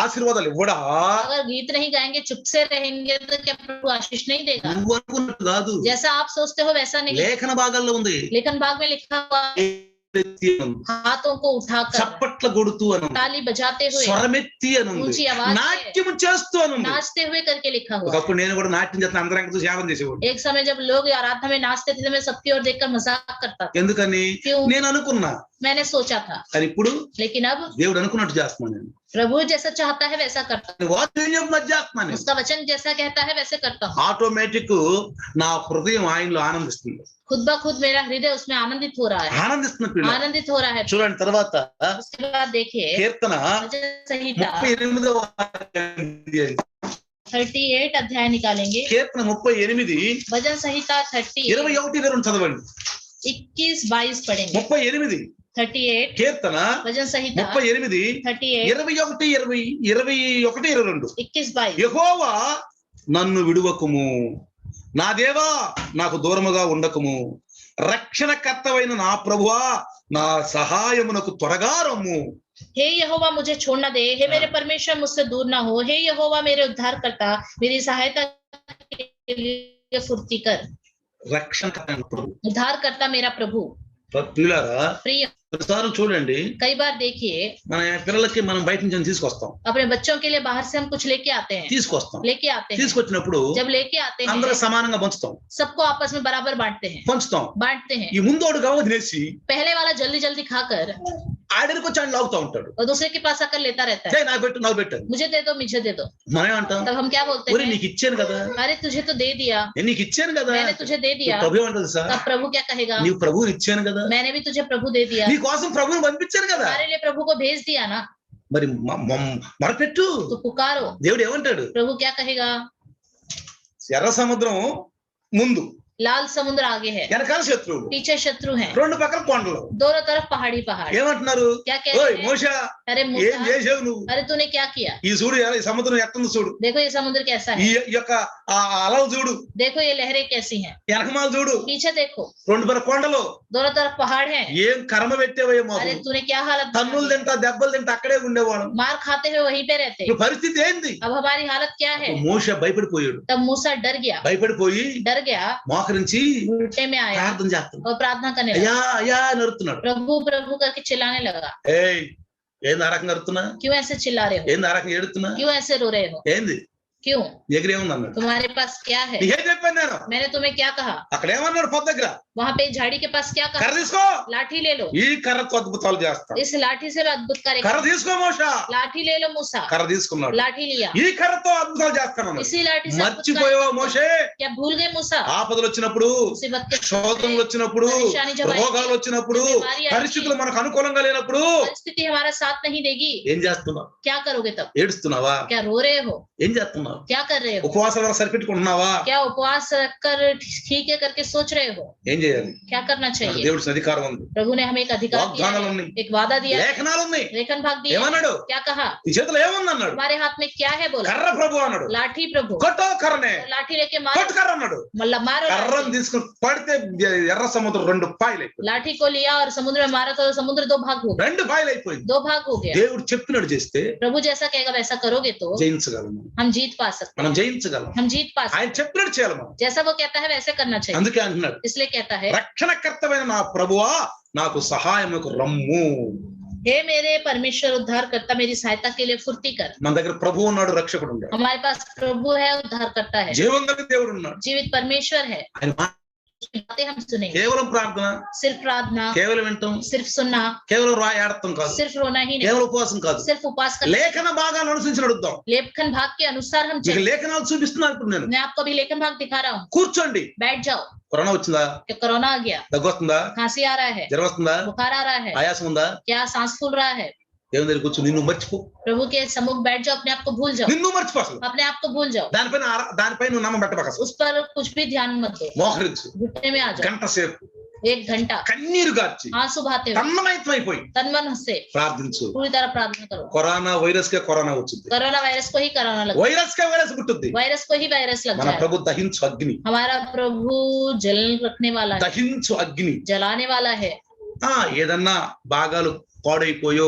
ఆశీర్వాదాలు ఇవ్వడా? अगर गीत नहीं गाएंगे, चुप से रहेंगे, तो क्या प्रभु आशीष नहीं देगा? నువ్వు అనుకున్నట్టు కాదు. जैसा आप सोचते हो वैसा नहीं. లేఖన భాగాల్లో ఉంది. लेखन भाग में लिखा हुआ हाथों को उठाकर చప్పట్ల కొడుతూ అని ఉంది, ताली बजाते हुए స్వరమెత్తి అని ఉంది, ऊंची आवाज से నాట్యం చేస్తూ అని ఉంది. नाचते हुए करके लिखा हुआ. ఒకప్పుడు నేను కూడా నాట్యం చేస్తున్నా, అందరం చూసి సేవం చేసేవాడు. एक समय जब लोग आराधना में नाचते थे, मैं सबकी ओर देखकर मजाक करता था. ఎందుకని? क्यों? నేను అనుకున్నా, मैंने सोचा था. కానీ ఇప్పుడు लेकिन अब దేవుడు అనుకున్నట్టు చేస్తున్నాను. నేను प्रभु जैसा चाहता है वैसा करता हूँ. వాక్యం చెప్పి మధ్య చేస్తున్నాను. उसका वचन जैसा कहता है वैसे करता हूँ. ఆటోమేటిక్ నా హృదయం ఆయనలో ఆనందిస్తుంది, खुद ब खुद मेरा हृदय उसमें आनंदित हो रहा है. ఆనందిస్తున్న పిల్ల. आनंदित हो रहा है. చూడండి తర్వాత उसके बाद देखिए కీర్తన भजन संहिता 38వ అధ్యాయం. 38 अध्याय निकालेंगे. కీర్తన 38 भजन संहिता 30 21-22 చదవండి. 21-22 पढ़ेंगे. 38 38 కీర్తన भजन संहिता 38 38 21-22 21-22. యెహోవా నన్ను విడువకుము, నా దేవా నాకు దూరముగా ఉండకుము, రక్షణకర్తవైన నా ప్రభువా నా సహాయమునకు త్వరగా రమ్ము. हे यहोवा मुझे छोड़ न दे, हे मेरे परमेश्वर मुझसे दूर ना हो, हे यहोवा मेरे उद्धार करता मेरी सहायता के लिए फुर्ती कर. రక్షణకర్త ప్రభు. उद्धार करता मेरा प्रभु. పిల్లరా, प्रिय, ప్రతిసారం చూడండి, कई बार देखिए మన పిల్లలకి మనం బయట నుంచి తీసుకొస్తాం, अपने बच्चों के लिए बाहर से हम कुछ लेके आते हैं. తీసుకొచ్చినప్పుడు जब लेके आते हैं అందరూ సమానంగా పంచుతాం, सबको आपस में बराबर बांटते हैं. ఈ ముందోడు కావు తినేసి पहले वाला जल्दी जल्दी खाकर ఆడికి వచ్చి ఆయన లాగుతూ ఉంటాడు. और दूसरे के पास आकर लेता रहता है. నాకు పెట్టు मुझे दे दो, मुझे दे दो. మనం అంటాం, तब हम क्या बोलते ఒరే हैं? నీకు ఇచ్చాను కదా, अरे तुझे तो दे दिया, నీకు ఇచ్చాను కదా. मैंने तुझे दे दिया. ప్రభు ఏమంటది సార్? तब प्रभु क्या कहेगा? నీవు ప్రభువుని ఇచ్చాను కదా, मैंने भी तुझे प्रभु दे दिया, నీ కోసం ప్రభువుని పంపించాను కదా, हमारे लिए प्रभु को भेज दिया ना, మరి మొరపెట్టు. तो पुकारो. దేవుడు ఏమంటాడు? प्रभु क्या कहेगा? ఎర్ర సముద్రం ముందు, लाल समुद्र आगे है, వెనకాల శత్రువు, पीछे शत्रु हैं, రెండు పక్కల కొండలు. दोनों तरफ पहाड़ी पहाड़. ఏమంటున్నారు? क्या कह ఓయ్ रहे हैं? మోషే, अरे ఏం मूसा, చేసావు నువ్వు? अरे तूने क्या किया? ఈ చూడు, ఈ సముద్రం ఎత్తుంది చూడు, देखो ये समुद्र कैसा ఈ है, యొక్క ఆ అలలు చూడు, देखो ये लहरें कैसी हैं, వెనకమాల చూడు, पीछे देखो రెండు పక్కల కొండలు. दोनों तरफ पहाड़ हैं. ఏం కర్మ పెట్టేవయ్యా మాకు? अरे तूने क्या हालत बना తన్నులు दी? తింటా, దెబ్బలు తింటా అక్కడే ఉండేవాళ్ళం. मार खाते हुए वहीं पे रहते. ఇప్పుడు పరిస్థితి ఏంది? अब हमारी हालत क्या है? మోషే భయపడిపోయాడు. तब मूसा डर गया, భయపడిపోయి डर गया, మోకరించి మోకరించి घुटने में आया ప్రార్థన చేస్తున్నాడు. और प्रार्थना करने అయ్యా लगा, అయ్యా అని అరుతున్నాడు. प्रभु प्रभु करके चिल्लाने लगा। ఏయ్ ఏంది ఆ రకంగా అరుతున్నా? क्यों ऐसे चिल्ला रहे हो, ఏంది ఆ రకంగా ఏడుతున్నా? क्यों ऐसे रो रहे हो, ఏంది क्यों, నీ దగ్గర ఏముంది అన్నాడు. तुम्हारे पास क्या है, నీకేం చెప్పాను నేను? मैंने तुम्हें क्या कहा। అక్కడ ఏమన్నాడు పొద్దు దగ్గర? वहां पे झाड़ी के पास क्या కర్ర कहा, తీసుకో, लाठी ले लो, ఈ కర్రతో అద్భుతాలు చేస్తాను. इस लाठी से मैं अद्भुत करेगा। కర్ర తీసుకో మోషా. लाठी ले लो मूसा, కర్ర తీసుకున్నాడు. लाठी लिया, ఈ కర్రతో అద్భుతాలు చేస్తాను. इसी लाठी से अद्भुत మర్చిపోయావా करेगा। మోషే? क्या भूल गए मूसा, ఆపదలు వచ్చినప్పుడు, मुसीबत के శోధనలు వచ్చినప్పుడు, రోగాలు వచ్చినప్పుడు, పరిస్థితులు మనకు అనుకూలంగా లేనప్పుడు परिस्थिति हमारा साथ नहीं देगी, ఏం చేస్తున్నావు? क्या करोगे तब, ఏడుస్తున్నావా? क्या रो रहे हो, ఏం చేస్తున్నావు? क्या कर रहे हो, ఉపవాసాల వల్ల సరిపెట్టుకుంటున్నావా? क्या उपवास रखकर ठीक है करके सोच रहे हो, ఏం చేయాలి? क्या करना మనకు चाहिए। దేవుడి అధికారం ఉంది, प्रभु ने हमें एक अधिकार दिया వాగ్దానాలు है, ఉన్నాయి, एक वादा दिया है, లేఖనాలు ఉన్నాయి. लेखन भाग दिया है। ఏమన్నాడు? क्या कहा, నీ చేతిలో ఏముంది అన్నాడు. हमारे हाथ में क्या है बोला, కర్ర ప్రభు అన్నాడు. लाठी प्रभु, కొట్టో కర్రనే, लाठी लेके मारो, కొట్టు కర్ర అన్నాడు. मतलब मारो కర్రను लाठी। తీసుకుని పడితే ఎర్ర సముద్రం 2 పాయలు అయిపోయింది. लाठी को लिया और समुद्र में मारा तो समुद्र 2 भाग हो गया, 2 పాయలు అయిపోయింది. 2 भाग हो गया। దేవుడు చెప్పినట్టు చేస్తే प्रभु जैसा कहेगा वैसा करोगे तो జయించగలము, हम जीत पा सकते మనం हैं, జయించగలం. हम जीत पा सकते ఆయన చెప్పినట్టు చేయాలి మనం. हैं, जैसा वो कहता है वैसे करना चाहिए। అందుకే అంటున్నాడు, इसलिए कहता है, రక్షణకర్తమైన నా ప్రభువా నాకు సహాయముకు రమ్ము. हे मेरे परमेश्वर उद्धार करता मेरी सहायता के लिए फुर्ती कर। మన దగ్గర ప్రభు ఉన్నాడు, రక్షకుడు ఉన్నాడు, हमारे पास प्रभु है, उद्धार करता है, జీవం కలిగిన దేవుడు ఉన్నాడు. जीवित परमेश्वर है। ఆయన बातें हम सुने, కేవలం ప్రార్థన, सिर्फ प्रार्थना, కేవలం వింటాం, सिर्फ सुनना, కేవలం ఏడతాం కాదు, सिर्फ रोना ही नहीं, కేవలం ఉపవాసం కాదు, सिर्फ उपवास करना, లేఖన భాగాలు అనుసరించి అడుగుదాం. लेखन भाग के अनुसार हम మీకు चलें। లేఖనాలు చూపిస్తున్నాను ఇప్పుడు నేను. मैं आपको अभी लेखन भाग दिखा रहा हूँ, కూర్చోండి. बैठ जाओ। కరోనా వచ్చిందా? क्या कोरोना आ गया, దగ్గు వస్తుందా? खांसी आ रहा है, జ్వరం వస్తుందా? बुखार आ रहा है, ఆయాసం ఉందా? क्या सांस फूल रहा है, దేవుని దగ్గర కూర్చో, నిన్ను మర్చిపో, प्रभु के सम्मुख बैठ जाओ, अपने आप को भूल जाओ, నిన్ను మర్చిపో. అసలు अपने आप को भूल जाओ, దానిపై నువ్వు నమ్మ పెట్టబాక. అసలు उस पर कुछ भी ध्यान मत दो, మోకరించు, घुटने में आ जाओ, గంట సేపు 1 घंटा కన్నీరు గార్చి आंसू बहाते हुए తన్మయత్వం అయిపోయి तन मन से ప్రార్థించు. पूरी तरह प्रार्थना करो। కరోనా వైరస్ కే కరోనా వచ్చింది, कोरोना वायरस को ही कोरोना लग, వైరస్ కే వైరస్ పుట్టుద్ది. वायरस को ही वायरस लग మన जाए। ప్రభు దహించు అగ్ని, हमारा प्रभु जल रखने वाला है, దహించు అగ్ని. जलाने वाला है। ఏదన్నా భాగాలు పాడైపోయో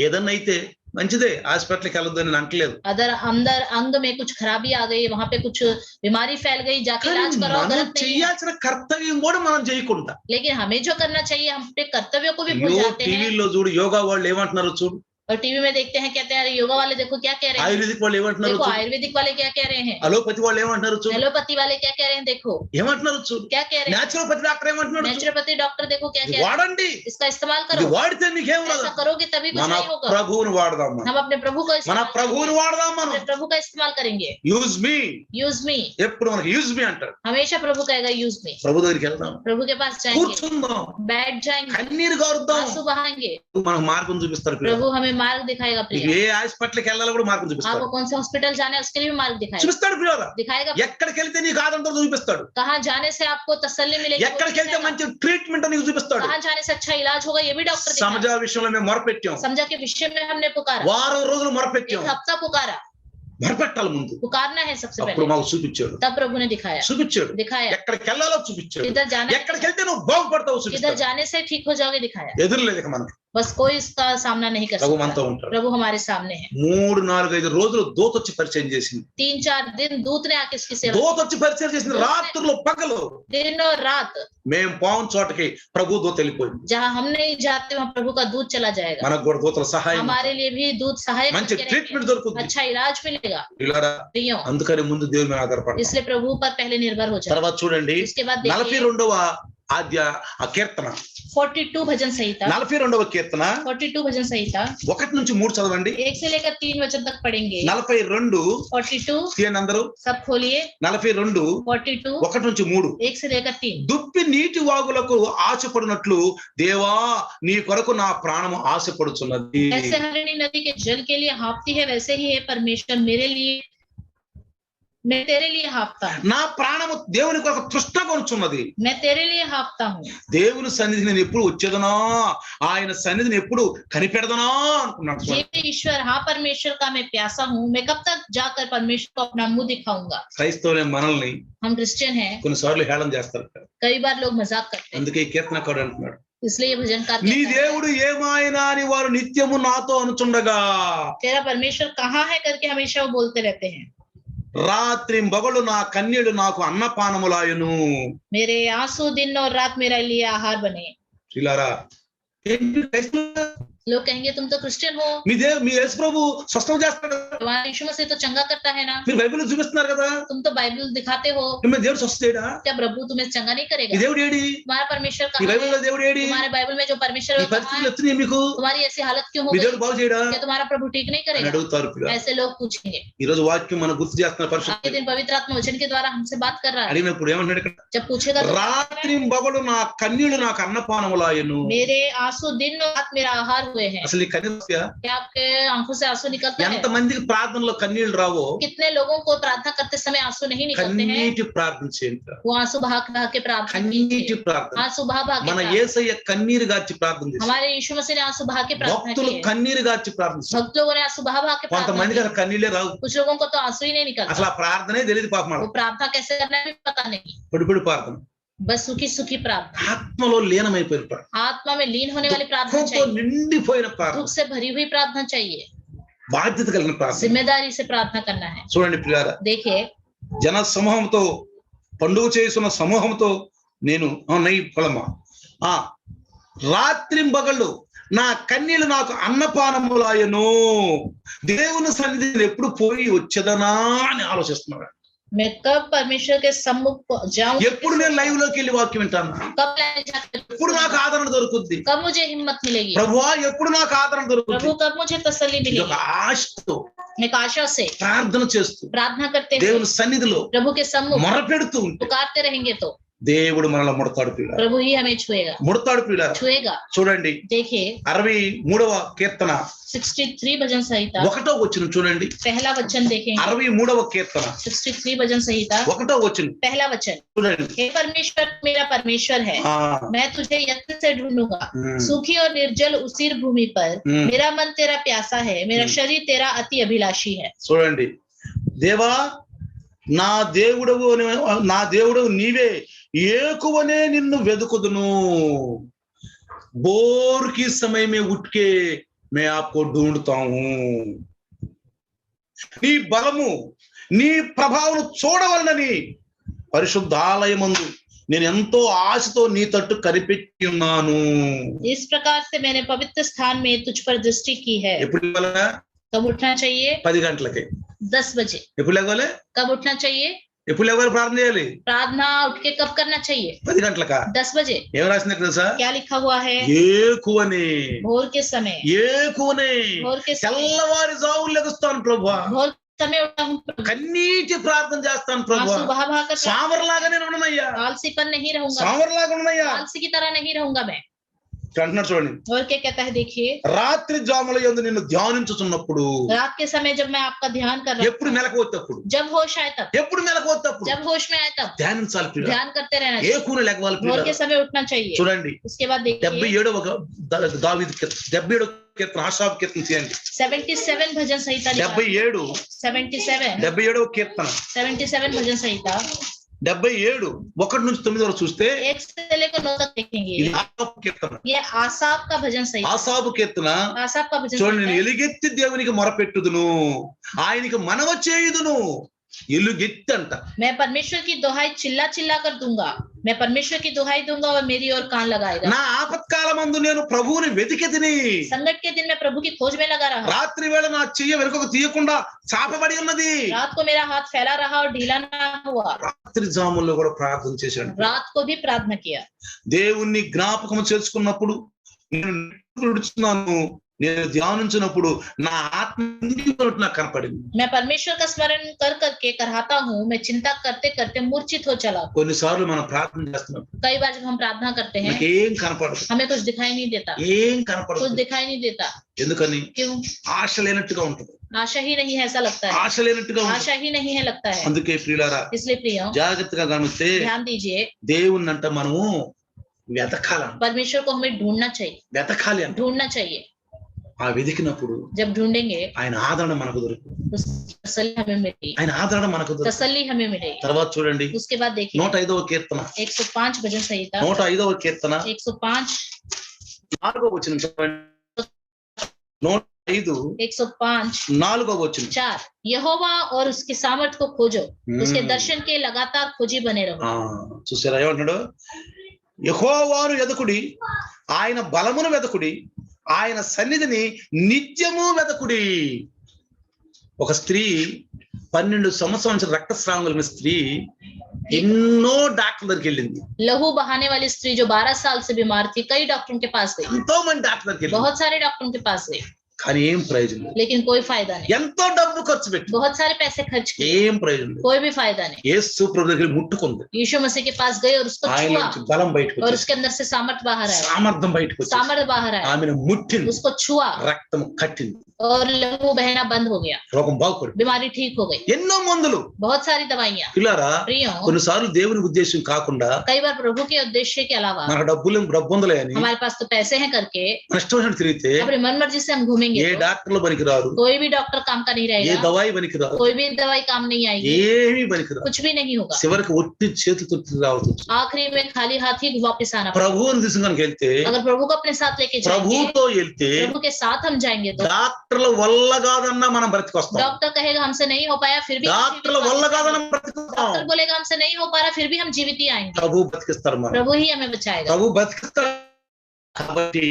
ఏదన్నా అయితే మంచిదే, హాస్పిటల్కి వెళ్ళొద్దు అని అంటలేదు. अगर अंदर अंग में कुछ खराबी आ गई, वहां पे कुछ बीमारी फैल गई, जाके इलाज कराओ, మనం गलत नहीं है। చేయాల్సిన కర్తవ్యం కూడా మనం చేయకుండా लेकिन हमें जो करना चाहिए, हम अपने कर्तव्यों को भी भूल जाते हैं। టీవీలో చూడు, యోగా వాళ్ళు ఏమంటున్నారు చూడు, और टीवी में देखते हैं, कहते हैं अरे योगा वाले देखो क्या कह रहे हैं, ఆయుర్వేదిక్ వాళ్ళు ఏమంటున్నారు देखो చూడు, आयुर्वेदिक वाले क्या कह रहे हैं, అలోపతి వాళ్ళు ఏమంటున్నారు చూడు, एलोपैथी वाले क्या कह रहे हैं, देखो ఏమంటున్నారు చూడు, क्या कह रहे हैं, న్యాచురోపతి డాక్టర్ ఏమంటున్నాడు చూడు. नेचुरोपैथी डॉक्टर देखो क्या कह ఇది रहे हैं, వాడండి, इसका इस्तेमाल ఇది करो, వాడితే నీకేం ऐसा ఉండదు. करोगे तभी कुछ మన नहीं होगा। ప్రభువుని వాడదాం, మనం हम अपने प्रभु को మన इस्तेमाल ప్రభువుని करेंगे, వాడదాం. మనం अपने प्रभु का इस्तेमाल करेंगे। యూజ్ మీ, यूज मी, ఎప్పుడు మనకి యూజ్ మీ అంటాడు. हमेशा प्रभु कहेगा यूज मी। ప్రభు దగ్గరికి వెళ్దాం, प्रभु के पास जाएंगे, కూర్చుందాం, बैठ जाएंगे, కన్నీరు గారుద్దాం. आंसू बहाएंगे, మనకు మార్గం చూపిస్తారు. प्रभु हमें मार्ग दिखाएगा। నీకు प्रिय, ఏ హాస్పిటల్కి వెళ్ళాలో కూడా మార్గం చూపిస్తాడు. आपको कौन से हॉस्पिटल जाना है उसके लिए भी मार्ग दिखाएगा, చూపిస్తాడు ప్రియులారా. दिखाएगा। ఎక్కడికి వెళ్తే నీకు ఆనందం చూపిస్తాడు, कहाँ जाने से आपको तसल्ली मिलेगी वो ఎక్కడికి వెళ్తే दिखाएगा। మంచి ట్రీట్మెంట్ నీకు చూపిస్తాడు. कहाँ जाने से अच्छा इलाज होगा ये भी डॉक्टर సమజ दिखाएगा। విషయంలో మేము మొరపెట్టాం, समझा के विषय में हमने पुकारा, వారం రోజులు మొరపెట్టాం. 1 हफ्ता पुकारा, మొరపెట్టాలి ముందు, पुकारना है सबसे అప్పుడు पहले, మాకు చూపించాడు, तब प्रभु ने दिखाया, दिखाया। ఎక్కడికి వెళ్ళాలో చూపించాడు, किधर जाना है, ఎక్కడికి వెళ్తే నువ్వు బాగుపడతావు किधर చూపిస్తాడు. जाने से ठीक हो जाओगे दिखाया। ఎదురులేదు ఇక మనకి, बस कोई इसका सामना नहीं कर ప్రభు सकता, మనతో ఉంటాడు. प्रभु हमारे सामने है। 3, 4, 5 రోజులు దూత వచ్చి పరిచయం చేసింది. 3-4 दिन दूत ने आके इसकी सेवा, దూత వచ్చి పరిచయం చేసింది. రాత్రులు పగలు दिन और रात, మేము పావున్ చోటకి ప్రభు దూత వెళ్ళిపోయింది. जहाँ हम नहीं जाते वहाँ प्रभु का दूत चला जाएगा। మనకు కూడా దూతల సహాయం, हमारे लिए भी दूत सहायक మంచి करके ట్రీట్మెంట్ रहेंगे, దొరుకుతుంది. अच्छा इलाज मिलेगा। ఇలారా प्रियो, అందుకని ముందు దేవుని మీద ఆధారపడతాం. इसलिए प्रभु पर पहले निर्भर हो जाए। తర్వాత చూడండి, इसके बाद देखिए 42వ కీర్తన, 42 भजन संहिता, 42వ కీర్తన 42 भजन संहिता 1 నుంచి 3 చదవండి. 1 से लेकर 3 वचन तक पढ़ेंगे। 42 42 తీయండి అందరూ. सब खोलिए। 42 42 1 నుంచి 3. 1 से लेकर 3। దుప్పి నీటి వాగులకు ఆశపడినట్లు దేవా నీ కొరకు నా ప్రాణము ఆశపడుచున్నది. ऐसे हरिणी नदी के जल के लिए हाँफती है, वैसे ही है परमेश्वर मेरे लिए, मैं तेरे लिए हाँफता हूँ। నా ప్రాణము దేవుని కొరకు తృష్ణగా ఉంచున్నది. मैं तेरे लिए हाँफता हूँ। దేవుని సన్నిధి నేను ఎప్పుడు వచ్చేదనా, ఆయన సన్నిధిని ఎప్పుడు కనిపెడదనా అనుకున్నాడు. हे ईश्वर, हाँ परमेश्वर का मैं प्यासा हूँ, मैं कब तक जाकर परमेश्वर को अपना मुंह दिखाऊंगा। క్రైస్తవులైన మనల్ని हम क्रिश्चियन हैं, కొన్నిసార్లు హేళన చేస్తారు. कई बार लोग मजाक करते हैं, అందుకే ఈ కీర్తనకారుడు అంటున్నాడు, इसलिए ये भजनकार నీ कहता है, దేవుడు ఏమాయనా అని వారు నిత్యము నాతో అనుచుండగా. तेरा परमेश्वर कहाँ है करके हमेशा वो बोलते रहते हैं। రాత్రి బగలు నా కన్నీళ్లు నాకు అన్నపానములాయను. मेरे आंसू दिन और रात मेरे लिए आहार बने. ఇలారా लोग कहेंगे तुम तो क्रिश्चियन हो, మీ యేసు ప్రభు స్వస్థం చేస్తాడు, तुम्हारा यीशु मसीह तो चंगा करता है ना, మీరు బైబిల్ చూపిస్తున్నారు కదా, तुम तो बाइबल दिखाते हो, మీ దేవుడు స్వస్థ చేయడా? क्या प्रभु तुम्हें चंगा नहीं ఈ करेगा? దేవుడు ఏడి? तुम्हारा परमेश्वर ఈ कहाँ బైబిల్ లో है? దేవుడు ఏడి? तुम्हारे बाइबल में जो परमेश्वर ఈ है वो कहाँ పరిస్థితులు है? ఎత్తున్నాయి మీకు, तुम्हारी ऐसी हालत क्यों हो మీ गई? దేవుడు బాగు చేయడా क्या तुम्हारा प्रभु ठीक नहीं అని करेगा? అడుగుతారు పిల్లలు. ऐसे लोग पूछेंगे. ఈ రోజు వాక్యం మనం గుర్తు చేస్తున్న आज के పరిస్థితి दिन पवित्र आत्मा वचन के द्वारा हमसे बात कर रहा है. అడిగినప్పుడు ఏమంటాడు ఇక్కడ? जब पूछेगा तो రాత్రి బగలు నా కన్నీళ్లు నాకు అన్నపానములాయను. मेरे आंसू दिन और रात मेरा आहार हुए हैं. అసలు ఈ కన్నీళ్ళు क्या आपके आंखों से आंसू निकलता है? ఎంత మందికి ప్రార్థనలో కన్నీళ్లు రావో कितने लोगों को प्रार्थना करते समय आंसू नहीं निकलते हैं? కన్నీటి ప్రార్థన చేయండి. वो आंसू बहा बहा के प्रार्थना కన్నీటి कीजिए. ప్రార్థన. आंसू बहा बहा के మన प्रार्थना. యేసయ్య కన్నీరు గార్చి ప్రార్థన చేశారు. हमारे यीशु मसीह ने आंसू बहा के प्रार्थना భక్తులు की है. కన్నీరు గార్చి ప్రార్థన చేశారు. भक्त लोगों ने आंसू बहा बहा के प्रार्थना కొంతమందికి की. అసలు కన్నీళ్ళే రావు, कुछ लोगों को तो आंसू ही नहीं निकलता. అసలు ఆ ప్రార్థనే తెలియదు పాపం. वो प्रार्थना कैसे करना है भी पता नहीं. పొడి ప్రార్థన, बस सुखी सुखी प्रार्थना, ఆత్మలో లీనమైపోయిన ప్రార్థన, आत्मा में लीन होने वाली प्रार्थना దుఃఖంతో चाहिए. నిండిపోయిన ప్రార్థన, दुख से भरी हुई प्रार्थना चाहिए. బాధ్యత కలిగిన ప్రార్థన. जिम्मेदारी से प्रार्थना करना है. చూడండి ప్రియారా, देखिए, జన సమూహంతో పండుగ చేస్తున్న సమూహంతో నేను నై పొలమా రాత్రింబగళ్ళు నా కన్నీళ్లు నాకు అన్నపానములాయను. దేవుని సన్నిధిని ఎప్పుడు పోయి వచ్చేదనా అని ఆలోచిస్తున్నాడు. मैं कब परमेश्वर के सम्मुख जाऊं, ఎప్పుడు నేను లైవ్ లోకి వెళ్ళి వాక్యం వింటాను, कब लाइन जाकर ఎప్పుడు నాకు ఆదరణ దొరుకుద్ది, कब मुझे हिम्मत मिलेगी, ప్రభువా ఎప్పుడు నాకు ఆదరణ దొరుకుద్ది, प्रभु कब मुझे तसल्ली ఇది ఒక मिलेगी. ఆశతో एक आशा से ప్రార్థన చేస్తూ प्रार्थना करते हुए దేవుని సన్నిధిలో प्रभु के सम्मुख మొరపెడుతూ ఉంటే पुकारते रहेंगे तो దేవుడు మనల్ని ముడతాడు పిల్ల, प्रभु ही हमें छुएगा, ముడతాడు పిల్ల. छुएगा. చూడండి देखिए 63వ కీర్తన 63 भजन संहिता 1వ వచనం చూడండి. पहला वचन देखेंगे. 63వ కీర్తన 63 भजन संहिता 1వ వచనం पहला वचन. చూడండి. हे परमेश्वर मेरा परमेश्वर है, ఆ, मैं तुझे यत्न से ढूंढूंगा. ఉమ్, सूखी और निर्जल उसीर भूमि पर ఉమ్. मेरा मन तेरा प्यासा है, मेरा शरीर तेरा अति अभिलाषी है. చూడండి, దేవా నా దేవుడవు నీవే, ఏకువనే నిన్ను వెదుకుదును. बोर की समय में उठ के मैं आपको ढूंढता हूं. నీ బలము నీ ప్రభావం చూడవలనని పరిశుద్ధాలయమందు నేను ఎంతో ఆశతో నీ తట్టు కనిపెట్టి ఉన్నాను. इस प्रकार से मैंने पवित्र स्थान में तुझ पर दृष्टि की है. ఎప్పుడు లేవాలా? कब उठना चाहिए? 10 గంటలకి. 10 बजे. ఎప్పుడు లేవాలి? कब उठना चाहिए? ఎప్పుడు లేవాలి? ప్రార్థన చేయాలి प्रार्थना उठ के कब करना चाहिए? 10 గంటలకా? 10 बजे. ఏం రాసింది తెలుసా? क्या लिखा हुआ है? ఏకువనే, भोर के समय. ఏకువనే भोर के समय. తెల్లవారి జావులు లెగుస్తాను ప్రభువా, भोर समय उठा हूँ, కన్నీటి ప్రార్థన చేస్తాను ప్రభువా, आंसू बहा बहा कर. సామర్లాగా నేను ఉండనయ్యా, आलसीपन नहीं रहूंगा, సామర్లాగా ఉండనయ్యా आलसी की तरह नहीं रहूंगा मैं. అంటున్నాడు. చూడండి, और क्या कहता है देखिए, రాత్రి జాముల యందు నిన్ను ధ్యానించుతున్నప్పుడు, रात के समय जब मैं आपका ध्यान कर रहा ఎప్పుడు మెలకువత్తప్పుడు, हूँ, जब होश आए तब, ఎప్పుడు మెలకువత్తప్పుడు जब होश में आए तब ధ్యానించాలి పిల్ల, ध्यान करते रहना चाहिए. ఏకువనే లెగవాలి भोर के పిల్ల. समय उठना चाहिए. చూడండి, उसके बाद देखिए 77వ దావీదు కీర్తన, 77వ కీర్తన, ఆషాబు కీర్తన చేయండి. 77 भजन संहिता लिखा है. 77 77 77వ కీర్తన 77 भजन संहिता 77 1 నుంచి 9 వరకు చూస్తే 1 से लेकर 9 तक देखेंगे. ఇది ఆసాపు కీర్తన. ये आसाप का भजन संहिता. ఆసాపు కీర్తన आसाप का भजन చూడండి, నేను संहिता. ఎలుగెత్తి దేవునికి మొరపెట్టుదును, ఆయనకి మనవ చేయుదును. ఎలుగెత్తి అంట. मैं परमेश्वर की दुहाई चिल्ला चिल्ला कर दूंगा, मैं परमेश्वर की दुहाई दूंगा और मेरी ओर कान लगाएगा. నా ఆపత్కాలమందు నేను ప్రభువుని వెతికెతిని, संकट के दिन में प्रभु की खोज में लगा रहा. రాత్రి వేళ నా చెయ్యి వెనుకకు తీయకుండా చాపబడి ఉన్నది. रात को मेरा हाथ फैला रहा और ढीला ना हुआ. రాత్రి జాముల్లో కూడా ప్రార్థన చేశాడు. रात को भी प्रार्थना किया. దేవుణ్ణి జ్ఞాపకం చేసుకున్నప్పుడు, నేను నిడుచున్నాను, నేను ధ్యానించినప్పుడు నా ఆత్మ నిండిపోయినట్టు నాకు కనపడింది. मैं परमेश्वर का स्मरण कर करके करहाता हूँ, मैं चिंता करते करते मूर्छित हो चला. కొన్నిసార్లు మనం ప్రార్థన చేస్తున్నప్పుడు कई बार जब हम प्रार्थना करते हैं మనకి ఏం కనపడదు, हमें कुछ दिखाई नहीं देता, ఏం कुछ కనపడదు. दिखाई नहीं देता. ఎందుకని? क्यों? ఆశ లేనట్టుగా ఉంటుంది, आशा ही नहीं है ऐसा लगता है, ఆశ లేనట్టుగా ఉంటుంది. आशा ही नहीं है लगता है. అందుకే ప్రియులారా, इसलिए प्रिय జాగ్రత్తగా గమనిస్తే ध्यान दीजिए, దేవుణ్ణంట మనము వెతకాలి, परमेश्वर को हमें ढूंढना चाहिए, వెతకాలి అంట. ढूंढना चाहिए. ఆ వెతికినప్పుడు जब ढूंढेंगे ఆయన ఆదరణ మనకు దొరుకుతుంది, उसकी तसल्ली हमें मिलेगी, ఆయన ఆదరణ మనకు దొరుకుతుంది. तसल्ली हमें मिलेगी. తర్వాత చూడండి, उसके बाद देखिए 105వ కీర్తన 105 भजन संहिता 105వ కీర్తన 105 4వ వచనం చూడండి. 105 105 4వ వచనం. 4 यहोवा और उसके सामर्थ को खोजो, उसके दर्शन के लगातार खोजी बने रहो. చూసారా ఏమంటున్నాడు? యెహోవాను వెదకుడి, ఆయన బలమును వెదకుడి, ఆయన సన్నిధిని నిత్యము వెదకుడి. ఒక స్త్రీ 12 సంవత్సరాల రక్తస్రావం కలిగిన స్త్రీ ఎన్నో డాక్టర్ దగ్గరికి వెళ్ళింది. लहू बहाने वाली स्त्री जो 12 साल से बीमार थी, कई डॉक्टरों के पास गई, ఎంతో మంది డాక్టర్ దగ్గరికి వెళ్ళింది. बहुत सारे डॉक्टरों के पास गई, కానీ ఏం ప్రయోజనం లేదు. लेकिन कोई फायदा नहीं. ఎంతో డబ్బు ఖర్చు పెట్టి बहुत सारे पैसे खर्च किए, ఏం ప్రయోజనం లేదు. कोई भी फायदा नहीं. యేసు ప్రభు దగ్గరికి ముట్టుకుంది, यीशु मसीह के पास गई और उसको ఆయన छुआ నుంచి బలం బయటకు और వచ్చింది, उसके अंदर से सामर्थ बाहर आया, సామర్థ్యం బయటకు వచ్చింది, सामर्थ बाहर आया, ఆమెను ముట్టింది, उसको छुआ రక్తం కట్టింది, और लहू बहना बंद हो गया, రోగం బాగుపడి बीमारी ठीक हो गई. ఎన్నో మందులు. बहुत सारी दवाइयां. పిల్లారా, प्रियो, కొన్నిసార్లు దేవుని ఉద్దేశం కాకుండా कई बार प्रभु के उद्देश्य के अलावा మనకు డబ్బు ఉందిలే అని हमारे पास तो पैसे हैं करके మన ఇష్టం వచ్చినట్టు తిరిగితే अपनी मन मर्जी से हम घूमेंगे ఏ तो డాక్టర్లు పనికిరారు, कोई भी डॉक्टर काम का नहीं ఏ रहेगा, దవాయి పనికిరారు, कोई भी दवाई काम नहीं आएगी, ఏమీ పనికిరారు. कुछ भी नहीं होगा. చివరికి ఒట్టి చేతులతో రావచ్చు. आखिरी में खाली हाथ ही वापस आना पड़ेगा. ప్రభువుని తీసుకొని వెళ్తే, अगर प्रभु को अपने साथ लेके जाएंगे, ప్రభువుతో వెళ్తే प्रभु के साथ हम जाएंगे तो డాక్టర్ల వల్ల కాదన్నా మనం బ్రతికొస్తాం. डॉक्टर कहेगा हमसे नहीं हो पाया, फिर भी డాక్టర్ల వల్ల కాదన్నా బ్రతికొస్తాం. डॉक्टर बोलेगा हमसे नहीं हो पा रहा, फिर भी हम जीवित ही आएंगे. ప్రభు బ్రతికిస్తారు. మనం प्रभु ही हमें बचाएगा. ప్రభు బ్రతికిస్తారు. కాబట్టి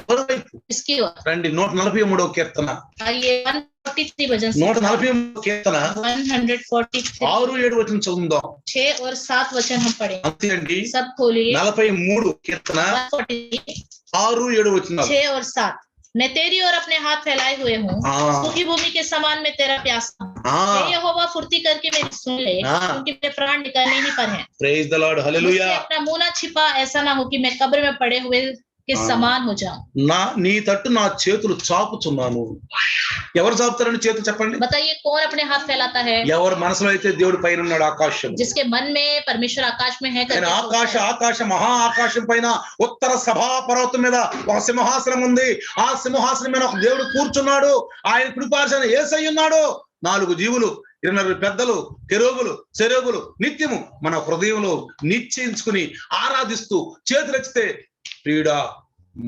ఎవరి వైపు इसकी ओर రండి. 143వ కీర్తన, आइए 143 भजन 143వ కీర్తన 143 6, 7 వచనం చదువుదాం. 6 और 7 वचन हम पढ़ेंगे. అంతే అండి. सब खोलिए. 43 కీర్తన 143 6, 7 వచనాలు. 6 और 7 मैं तेरी ओर अपने हाथ फैलाए हुए हूँ, हाँ। सूखी भूमि के समान में तेरा प्यासा हूँ. हे यहोवा फुर्ती करके मेरी सुन ले, हाँ। क्योंकि मेरे प्राण निकलने ही पर हैं. ప్రైజ్ ద లార్డ్, హల్లెలూయా. मुझसे अपना मुंह ना छिपा, ऐसा ना हो कि मैं कब्र में पड़े हुए के हाँ। समान हो जाऊं. నీ తట్టు నా చేతులు చాపుచున్నాను. ఎవరు చాపుతారని చేతులు చెప్పండి. बताइए कौन अपने हाथ फैलाता है? ఎవరు మనసులో అయితే దేవుడు పైన ఉన్నాడు ఆకాశం. जिसके मन में परमेश्वर आकाश में है ఆయన करके ఆకాశ మహా ఆకాశం పైన ఉత్తర సభా పర్వతం మీద ఒక సింహాసనం ఉంది. ఆ సింహాసనం మీద ఒక దేవుడు కూర్చున్నాడు. ఆయన కుడిపార్శ్వన యేసయ్య ఉన్నాడు. 4 జీవులు, 20 పెద్దలు, కెరూబులు, సెరూబులు నిత్యము మన హృదయంలో నిశ్చయించుకుని ఆరాధిస్తూ చేతులెత్తితే ప్రియుడా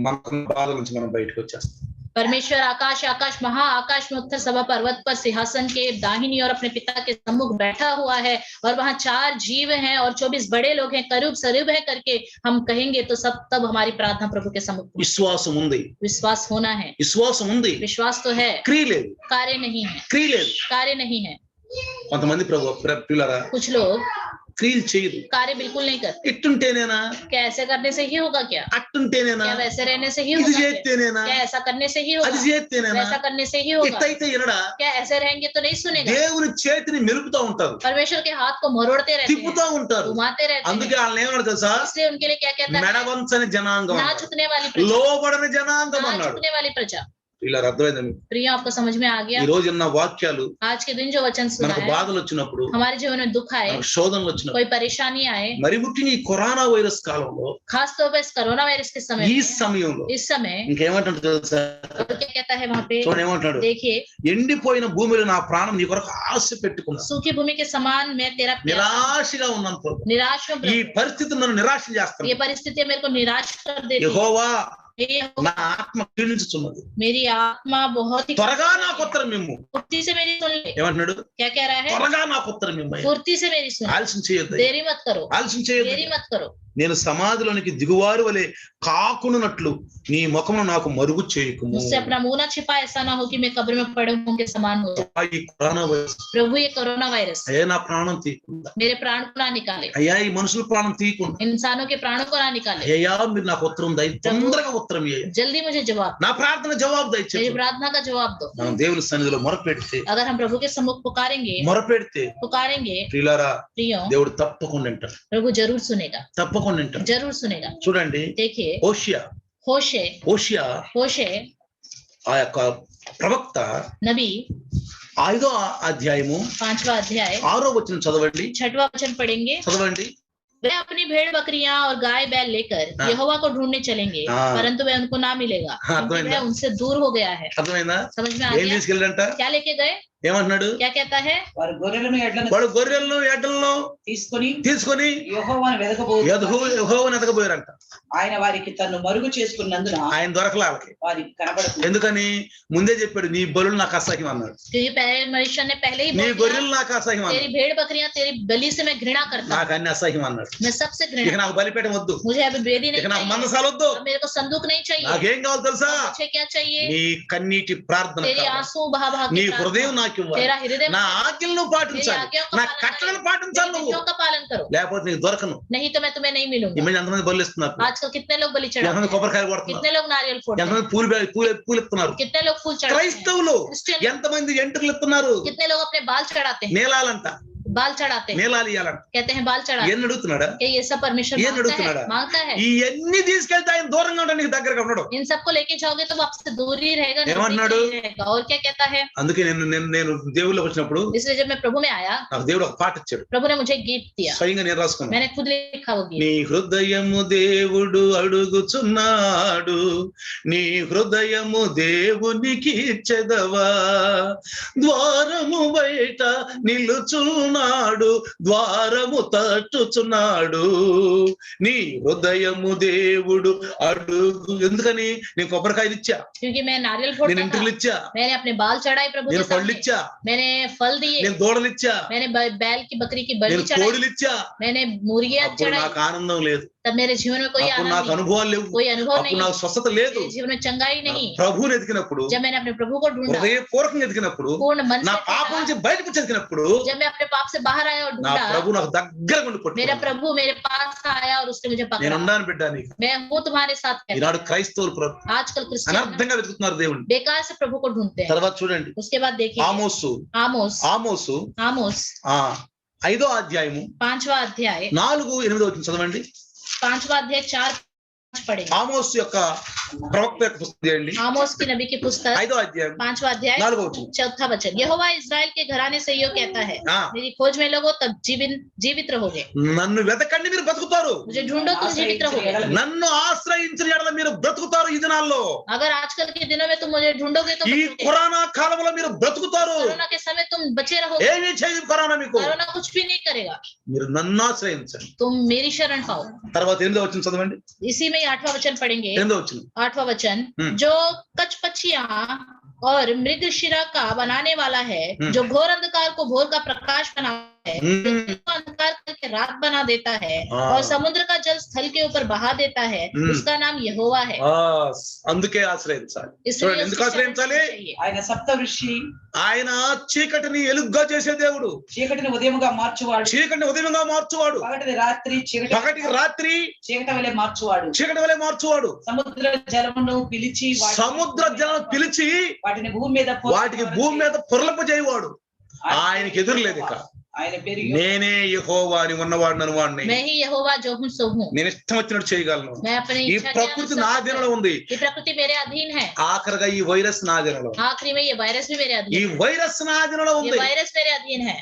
మన బాధల నుంచి మనం బయటకు వచ్చేస్తాం. परमेश्वर आकाश महा आकाश में उत्तर सभा पर्वत पर सिंहासन के दाहिनी और अपने पिता के सम्मुख बैठा हुआ है, और वहां 4 जीव हैं और 24 बड़े लोग हैं, करूब सरूब है करके हम कहेंगे तो सब तब हमारी प्रार्थना प्रभु के सम्मुख. విశ్వాసం ఉంది, विश्वास होना है. విశ్వాసం ఉంది, विश्वास तो है, క్రియ లేదు, कार्य नहीं है. క్రియ లేదు. कार्य नहीं है. కొంతమంది ప్రియులారా कुछ लोग క్రియలు చేయరు. कार्य बिल्कुल नहीं करते. ఇట్టుంటేనేనా, क्या ऐसे करने से ही होगा? क्या అట్టుంటేనేనా, क्या वैसे रहने से ही ఇది होगा? क्या చేస్తేనేనా, क्या ऐसा करने से ही అది होगा? చేస్తేనేనా, वैसा करने से ही होगा? ఇట్టయితే వినడా. क्या ऐसे रहेंगे तो नहीं सुनेगा? దేవుని చేతిని మెలుపుతూ ఉంటారు, परमेश्वर के हाथ को मरोड़ते रहते हैं, తిప్పుతూ ఉంటారు. घुमाते रहते అందుకే हैं. వాళ్ళని ఏమన్నా తెలుసా, इसलिए उनके लिए क्या कहता है? మెడవంచని జనాంగం ना అన్నాడు. झुकने वाली प्रजा, లోబడని జనాంగం ना అన్నాడు. झुकने वाली प्रजा. ఇలా అర్థమైందా మీకు? प्रिय, आपको समझ में आ गया? ఈ రోజు ఉన్న వాక్యాలు आज के दिन जो वचन सुना మనకు है, బాధలు వచ్చినప్పుడు, हमारे जीवन में दुख आए, మనకు శోధనలు వచ్చినప్పుడు, कोई परेशानी आए, మరి ముఖ్యంగా ఈ కరోనా వైరస్ కాలంలో, खास तौर पर इस कोरोना वायरस के समय ఈ में, సమయంలో इस समय ఇంకేమంటాడు తెలుసా? और क्या कहता है वहां पे? చూడండి ఏమంటాడు, देखिए, ఎండిపోయిన భూమిలో నా ప్రాణం నీ కొరకు ఆశ పెట్టుకున్నా, सूखी भूमि के समान मैं तेरा प्यार, నిరాశగా ఉన్నాను ప్రభు. निराश हूं ఈ प्रभु. పరిస్థితి నన్ను నిరాశ చేస్తాను. ये परिस्थितियां मेरे को निराश कर देती है. యెహోవా हे यहोवा, నా ఆత్మ క్షీణించుచున్నది, मेरी आत्मा बहुत ही త్వరగా నాకు ఉత్తరం మిమ్ము. फुर्ती से मेरी सुन ले. ఏమంటున్నాడు? क्या कह रहा है? త్వరగా నాకు ఉత్తరం మిమ్ము. फुर्ती से मेरी सुन, ఆలస్యం చేయొద్దు, देरी मत करो, ఆలస్యం చేయొద్దు. देरी मत करो. నేను సమాధిలోనికి దిగువారు వలె కాకున్నట్లు నీ ముఖమును నాకు మరుగు చేయకుము. मुझसे अपना मुंह ना छिपा, ऐसा ना हो कि मैं कब्र में पड़े हूं के समान हो जाऊं. ఈ కరోనా వైరస్ प्रभु, ये कोरोना वायरस అయ్యా నా ప్రాణం తీయకుండా, मेरे प्राण को ना निकाले, అయ్యా ఈ మనుషుల ప్రాణం తీయకుండా, इंसानों के प्राणों को ना निकाले. అయ్యా మీరు నాకు ఉత్తరం దయ, తొందరగా ఉత్తరం ఇయ్య, जल्दी मुझे जवाब, నా ప్రార్థన జవాబు मेरी దయచేసి. प्रार्थना का जवाब दो. మనం దేవుని సన్నిధిలో మొరపెడితే, अगर हम प्रभु के सम्मुख पुकारेंगे ప్రియులారా प्रियो, దేవుడు తప్పకుండా వింటాడు, प्रभु जरूर सुनेगा, తప్పకుండా వింటాడు. जरूर सुनेगा. చూడండి देखिए, హోషియా होशे ఆ యొక్క ప్రవక్త नबी 5వ అధ్యాయము 5वां अध्याय 6వ వచనం చదవండి, 6वां वचन पढ़ेंगे. చదవండి. वे अपनी भेड़ बकरियां और गाय बैल लेकर हाँ। यहोवा को ढूंढने चलेंगे, हाँ। परंतु वह उनको ना मिलेगा, हाँ, क्योंकि तो वह उनसे दूर हो गया है. అర్థమైందా? समझ में आ ఏం गया? తీసుకెళ్ళంట? क्या लेके गए? ఏమంటున్నాడు? क्या कहता है? వారు గొర్రెలను వాడు గొర్రెలను ఎడ్లను తీసుకొని యెహోవాను యెహోవాను ఎదగబోయారంట. ఆయన వారికి తను మరుగు చేసుకున్నందున ఆయన దొరకలే వాళ్ళకి. వారికి కనబడదు. ఎందుకని? ముందే చెప్పాడు, నీ బలులు నాకు అసహ్యం అన్నాడు. నీ గొర్రెలు నాకు అసహ్యం అన్నాడు. तेरी भेड़ बकरियां तेरी बलि से मैं घृणा करता हूं. నాకు అన్ని అసహ్యం అన్నాడు. मैं सबसे ఇక घृणा. నాకు బలిపీఠం వద్దు, मुझे अब वेदी नहीं ఇక నాకు चाहिए. మందసాలు వద్దు, अब मेरे को संदूक नहीं चाहिए. నాకేం కావాలి తెలుసా? मुझे क्या चाहिए? నీ కన్నీటి ప్రార్థన तेरी కావాలి. आंसू बहा बहा నీ के హృదయం प्रार्थना. నాకు ఇవ్వాలి. तेरा हृदय నా ఆజ్ఞలను तेरी పాటించాలి, आज्ञाओं का నా पालन కట్టలను करो. పాటించాలి तेरी నువ్వు. विधियों का पालन करो, లేకపోతే నీకు దొరకను. नहीं तो मैं तुम्हें नहीं ఈ मिलूंगा. మధ్య ఎంతమంది బలు ఇస్తున్నారు? आजकल कितने लोग बलि चढ़ाते ఎంతమంది हैं, కొబ్బరికాయలు కొడుతున్నారు, कितने लोग नारियल फोड़ते हैं, ఎంతమంది పూలు ఇస్తున్నారు. कितने लोग फूल चढ़ाते हैं, క్రైస్తవులు क्रिश्चियन ఎంతమంది ఎంటుకలు ఇస్తున్నారు? कितने लोग अपने बाल चढ़ाते हैं, నీలాలంట, बाल चढ़ाते हैं, నీలాలు ఇయ్యాలంట. कहते हैं बाल चढ़ाते ఏం అడుగుతున్నాడా? हैं. क्या ये सब परमेश्वर ये मांगता नड़ुतुनाड़ा? है? मांगता है. ఇవన్నీ తీసుకెళ్తే ఆయన దూరంగా ఉంటాడు, నీకు దగ్గరగా ఉండడు. इन सबको लेके जाओगे तो वो आपसे दूर ही रहेगा, नजदीक ఏమన్నాడు? नहीं रहेगा. और क्या कहता है? అందుకే నేను దేవుళ్ళకి వచ్చినప్పుడు इसलिए जब मैं प्रभु में आया, నాకు దేవుడు ఒక పాట ఇచ్చాడు. प्रभु ने मुझे गीत दिया, స్వయంగా నేను రాసుకున్నాను. मैंने खुद लिखा वो गीत. నీ హృదయము దేవుడు అడుగుచున్నాడు, నీ హృదయము దేవునికి ఇచ్చెదవా, ద్వారము బయట నిలుచున్నాడు, ద్వారము తట్టుచున్నాడు, నీ హృదయము దేవుడు అడుగు. ఎందుకని? నేను కొబ్బరికాయలు ఇచ్చా, क्योंकि मैं नारियल నేను फोड़ता ఇంటర్లు था, ఇచ్చా, मैंने अपने बाल चढ़ाए प्रभु के నేను పళ్ళు सामने, ఇచ్చా, मैंने फल दिए, నేను దూడలు ఇచ్చా, मैंने बैल की बकरी की बलि నేను चढ़ाई, కోడిలు ఇచ్చా. मैंने मुर्गियां అప్పుడు चढ़ाई. నాకు ఆనందం లేదు, तब मेरे जीवन में कोई అప్పుడు आनंद నాకు नहीं, అనుభవాలు లేవు, कोई अनुभव అప్పుడు नहीं, నాకు స్వస్థత లేదు. मेरे जीवन में चंगाई नहीं. ప్రభువుని ఎదిగినప్పుడు, जब मैंने अपने प्रभु को ढूंढा, హృదయపూర్వకంగా ఎదిగినప్పుడు, पूर्ण मन నా से పాపం ढूंढा, నుంచి బయటకు వచ్చి ఎదిగినప్పుడు, जब मैं अपने पाप से बाहर आया और నా ढूंढा, ప్రభు నాకు దగ్గరగా ఉండి मेरा పట్టుకున్నాడు. प्रभु मेरे पास आया और उसने मुझे నేను पकड़ा. ఉన్నాను బిడ్డ నీకు. मैं हूँ तुम्हारे साथ कहता ఈనాడు है. క్రైస్తవులు आजकल क्रिश्चियन అనర్థంగా వెతుకుతున్నారు దేవుని. बेकार से प्रभु को ढूंढते हैं. తర్వాత చూడండి, उसके बाद देखिए ఆమోసు आमोस, ఆమోసు आमोस 5వ అధ్యాయము 5वां अध्याय 4-8 వచ్చిన చదవండి. 5वां अध्याय 4 पढ़ेंगे. ఆమోసు యొక్క ప్రవక్త యొక్క పుస్తకం చేయండి. आमोस की नबी की पुस्तक 5వ అధ్యాయం 5वां अध्याय 4వ వచనం. 4था वचन. यहोवा इस्राएल के घराने से यो कहता है, हाँ। मेरी खोज में लगो तब जीवित रहोगे. నన్ను వెతకండి మీరు బ్రతుకుతారు, मुझे ढूंढो तुम जीवित रहोगे. నన్ను ఆశ్రయించిన ఎడల మీరు బ్రతుకుతారు. ఈ దినాల్లో, अगर आजकल के दिनों में तुम मुझे ढूंढोगे तो ఈ बचोगे. కరోనా కాలంలో మీరు బ్రతుకుతారు. कोरोना के समय तुम बचे रहोगे. ఏమీ చేయదు కరోనా మీకు. कोरोना कुछ भी नहीं करेगा. మీరు నన్ను ఆశ్రయించండి. तुम मेरी शरण पाओ. తర్వాత 8వ వచనం చదవండి. इसी में 8वां वचन पढ़ेंगे. 8వ వచనం. 8वां वचन. जो कचपचियां और मृग शिरा का बनाने वाला है, जो घोर अंधकार को भोर का प्रकाश बनाता है, अंधकार करके रात बना देता है, और समुद्र का जल स्थल के ऊपर बहा देता है, उसका नाम यहोवा है. అందుకే ఆశ్రయించాలి. इसलिए చూడండి, ఎందుకు उसकी शरण ఆశ్రయించాలి? चाहिए. ఆయన సప్తఋషి, ఆయన చీకటిని ఎలుగ్గా చేసే దేవుడు, చీకటిని ఉదయముగా మార్చువాడు, చీకటిని ఉదయంగా మార్చువాడు, పగటిని రాత్రి, పగటికి రాత్రి చీకటి వలె మార్చువాడు, చీకటి వలె మార్చువాడు, సముద్ర జలమును పిలిచి సముద్ర జలం పిలిచి వాటిని భూమి మీద వాటికి భూమి మీద పొరలపజేయవాడు. ఆయనకి ఎదురు లేదు. ఇక ఆయన పేరు నేనే యెహోవా అని ఉన్నవాడిని వాడిని. मैं ही यहोवा जो हूँ सो हूँ. నేను ఇష్టం వచ్చినట్టు చేయగలను. मैं अपनी ఈ इच्छा के ప్రకృతి నా अनुसार అధీనంలో ఉంది. ये प्रकृति मेरे अधीन है. ఆఖరిగా ఈ వైరస్ నా అధీనంలో, आखिरी में ये वायरस भी मेरे ఈ अधीन है. వైరస్ నా అధీనంలో ये ఉంది. वायरस मेरे अधीन है.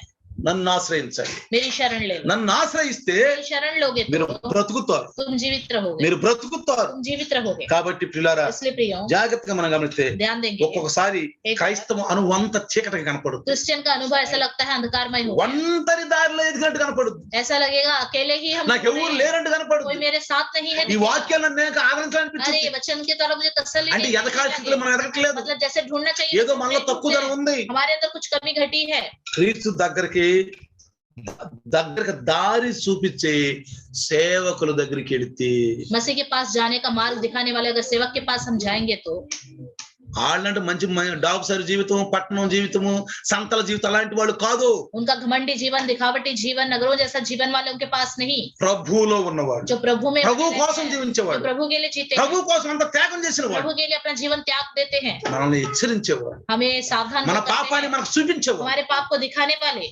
నన్ను ఆశ్రయించండి. मेरी शरण ले लो. నన్ను ఆశ్రయిస్తే मेरी शरण लोगे మీరు तो బ్రతుకుతారు, तुम जीवित रहोगे. మీరు బ్రతుకుతారు. तुम जीवित रहोगे. కాబట్టి ప్రియులారా, इसलिए प्रियो జాగ్రత్తగా మనం గమనిస్తే ध्यान देंगे. ఒక్కొక్కసారి క్రైస్తవ అనువంత చీకటిగా కనపడుతుంది. क्रिश्चियन का अनुभव ऐसा लगता है अंधकारमय हो. ఒంటరి దారిలో ఎదిగినట్టు కనపడుతుంది. ऐसा लगेगा अकेले ही हम నాకు चल ఎవరు रहे हैं. లేరంటూ कोई కనపడుతుంది. मेरे साथ नहीं है. ఈ వాక్యాలను నేను अरे ఆదరించాలనిపించింది. ये वचन के द्वारा मुझे तसल्ली అంటే नहीं ఎదకాల స్థితిలో मिली. మనం ఎదగట్లేదు. मतलब जैसे ढूंढना चाहिए ఏదో మనలో తక్కువదనం ఉంది. हमारे अंदर कुछ कमी घटी है. క్రీస్తు దగ్గరికి దారి చూపించే సేవకుల దగ్గరికి వెళితే, मसीह के पास जाने का मार्ग दिखाने वाले अगर सेवक के पास हम जाएंगे तो వాళ్ళంటే మంచి డాక్టర్ జీవితం, పట్టణం జీవితము, సంతల జీవితం అలాంటి వాళ్ళు కాదు. उनका घमंडी जीवन, दिखावटी जीवन, नगरों जैसा जीवन वाले उनके पास नहीं. ప్రభువులో ఉన్నవాడు, जो प्रभु में ప్రభు रहते కోసం हैं, జీవించేవాడు, जो प्रभु के लिए जीते हैं, ప్రభు కోసం అంత త్యాగం చేసిన వాడు, प्रभु के लिए अपना जीवन त्याग देते हैं, మనల్ని హెచ్చరించేవాడు, हमें सावधान మన करते పాపాన్ని हैं, మనకు చూపించేవాడు. हमारे पाप को दिखाने वाले.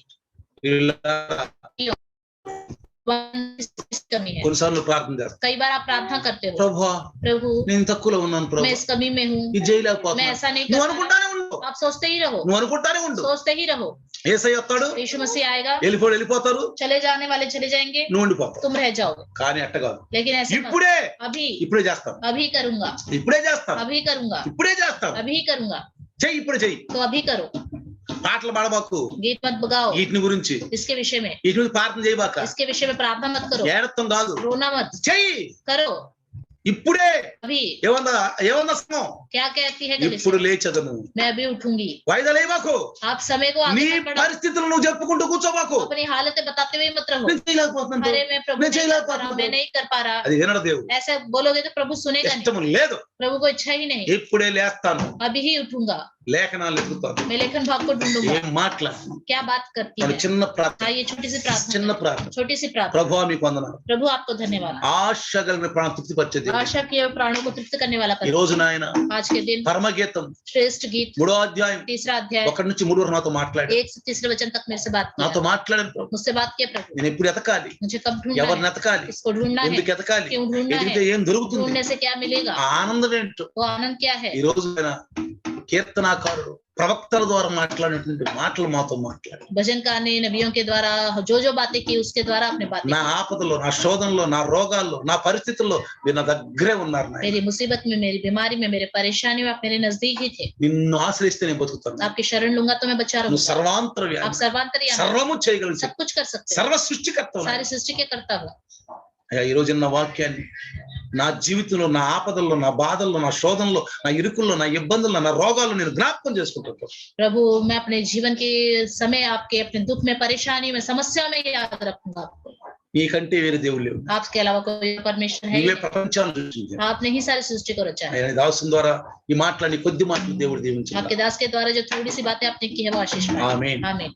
कमी है. కొన్నిసార్లు ప్రార్థన చేస్తాం, कई बार आप प्रार्थना करते हो, ప్రభువా प्रभु నేను తక్కువలో ఉన్నాను, मैं ప్రభు इस कमी में हूँ, ఇది मैं చేయలేకపోతున్నా. ऐसा नहीं నువ్వు कर पा అనుకుంటానే ఉండు, रहा. आप सोचते ही रहो, నువ్వు అనుకుంటానే ఉండు. सोचते ही रहो. యేసయ్య వస్తాడు, यीशु मसीह आएगा, వెళ్ళిపోతారు, चले जाने वाले चले जाएंगे, నువ్వు ఉండిపోతావు. तुम रह जाओगे. కానీ అట్ట కాదు. लेकिन ऐसे मत. ఇప్పుడే अभी చేస్తాను, अभी करूंगा, ఇప్పుడే చేస్తాను, अभी करूंगा, ఇప్పుడే చేస్తాను, अभी करूंगा. చెయ్యి, ఇప్పుడు చెయ్యి. तो अभी करो. పాటలు పాడబాకు, गीत मत बगाओ వీటిని గురించి इसके विषय में, వీటి గురించి ప్రార్థన చేయబాక, इसके विषय में प्रार्थना मत करो, ఏడత్వం కాదు, रोना मत చెయ్యి करो। ఇప్పుడే. अभी ఏమన్నా సమయం, क्या कहती है कलीसिया? ఇప్పుడు లేచదను. मैं अभी उठूंगी। వాయిదా లేబాకు. आप समय को నీ आगे मत बढ़ाओ, పరిస్థితులు నువ్వు చెప్పుకుంటూ కూర్చోబాకు. अपनी हालतें बताते हुए मत रहो, నేను చేయలేకపోతున్నాను, अरे मैं प्रभु मैं नहीं चाहिए कर पा रहा हूं, मैं नहीं कर पा रहा। అది వినడు దేవుడు. ऐसा बोलोगे तो प्रभु सुनेगा नहीं, ఇష్టం లేదు. प्रभु को इच्छा ही नहीं। ఇప్పుడే లేస్తాను, अभी ही उठूंगा, లేఖనాలు ఎదుగుతాను. मैं लेखन भाग को ढूंढूंगा। ఏం మాట్లాడు, क्या बात करती है? చిన్న ప్రార్థన, हाँ, ये छोटी सी प्रार्थना, చిన్న ప్రార్థన. छोटी सी प्रार्थना। ప్రభువా మీకు వందనాలు. प्रभु आपको धन्यवाद। ఆశ కలిగిన ప్రాణం తృప్తిపరిచే దేవుడు. आशा के प्राणों को तृप्त करने वाला ఈ రోజు परमेश्वर, నాయన आज के दिन పరమగీతం श्रेष्ठ गीत 3వ అధ్యాయం तीसरा अध्याय 1 నుంచి 3 వరకు నాతో మాట్లాడి, 1 से तीसरे वचन तक मेरे से बात నాతో किया, మాట్లాడిన ప్రభు. मुझसे बात किया प्रभु। నేను ఎప్పుడు ఎతకాలి, मुझे कब ढूंढना ఎవరిని है, ఎతకాలి, किसको ढूंढना है, ఎందుకు ఎతకాలి, क्यों ढूंढना ఎదిగితే है, ఏం దొరుకుతుంది, ढूंढने से क्या मिलेगा, ఆ ఆనందం ఏంటో. वो आनंद क्या है। ఈ రోజు ఆయన కీర్తనాకారుడు ప్రవక్తల ద్వారా మాట్లాడినటువంటి మాటలు మాతో మాట్లాడు. भजनकार ने नबियों के द्वारा जो बातें की उसके द्वारा अपने बातें నా ఆపదలో, నా శోధనలో, నా రోగాల్లో, నా పరిస్థితుల్లో మీరు నా దగ్గరే ఉన్నారు నాయన. मेरी मुसीबत में, मेरी बीमारी में, मेरे परेशानी में आप मेरे नजदीक ही थे। నిన్ను ఆశ్రయిస్తే నేను బతుకుతాను. आपकी शरण लूंगा तो मैं बचा నువ్వు रहूंगा। సర్వాంతర్యామి, आप सर्वांतर्यामी, సర్వము చేయగలిగి सब कुछ कर सकते हो, సర్వ సృష్టికర్త. सारी सृष्टि के करता हुआ। అయ్యా, ఈ రోజు నా వాక్యాన్ని నా జీవితంలో, నా ఆపదల్లో, నా బాధల్లో, నా శోధనలో, నా ఇరుకుల్లో, నా ఇబ్బందుల్లో, నా రోగాల్లో నేను జ్ఞాపకం చేసుకుంటాను. प्रभु मैं अपने जीवन के समय आपके अपने दुख में, परेशानी में, समस्या में याद रखूंगा आपको। నీకంటే వేరే దేవుడు లేవు. आपके अलावा कोई परमेश्वर है ही నీవే नहीं। ప్రపంచాన్ని సృష్టించావు. आपने ही सारी सृष्टि को रचा है। ఆయన దాసుని ద్వారా ఈ మాటలని కొద్ది మాటలు దేవుడు దీవించాడు. आपके दास के द्वारा जो थोड़ी सी बातें आपने की है वो आशीष पाए। ఆమేన్. आमीन।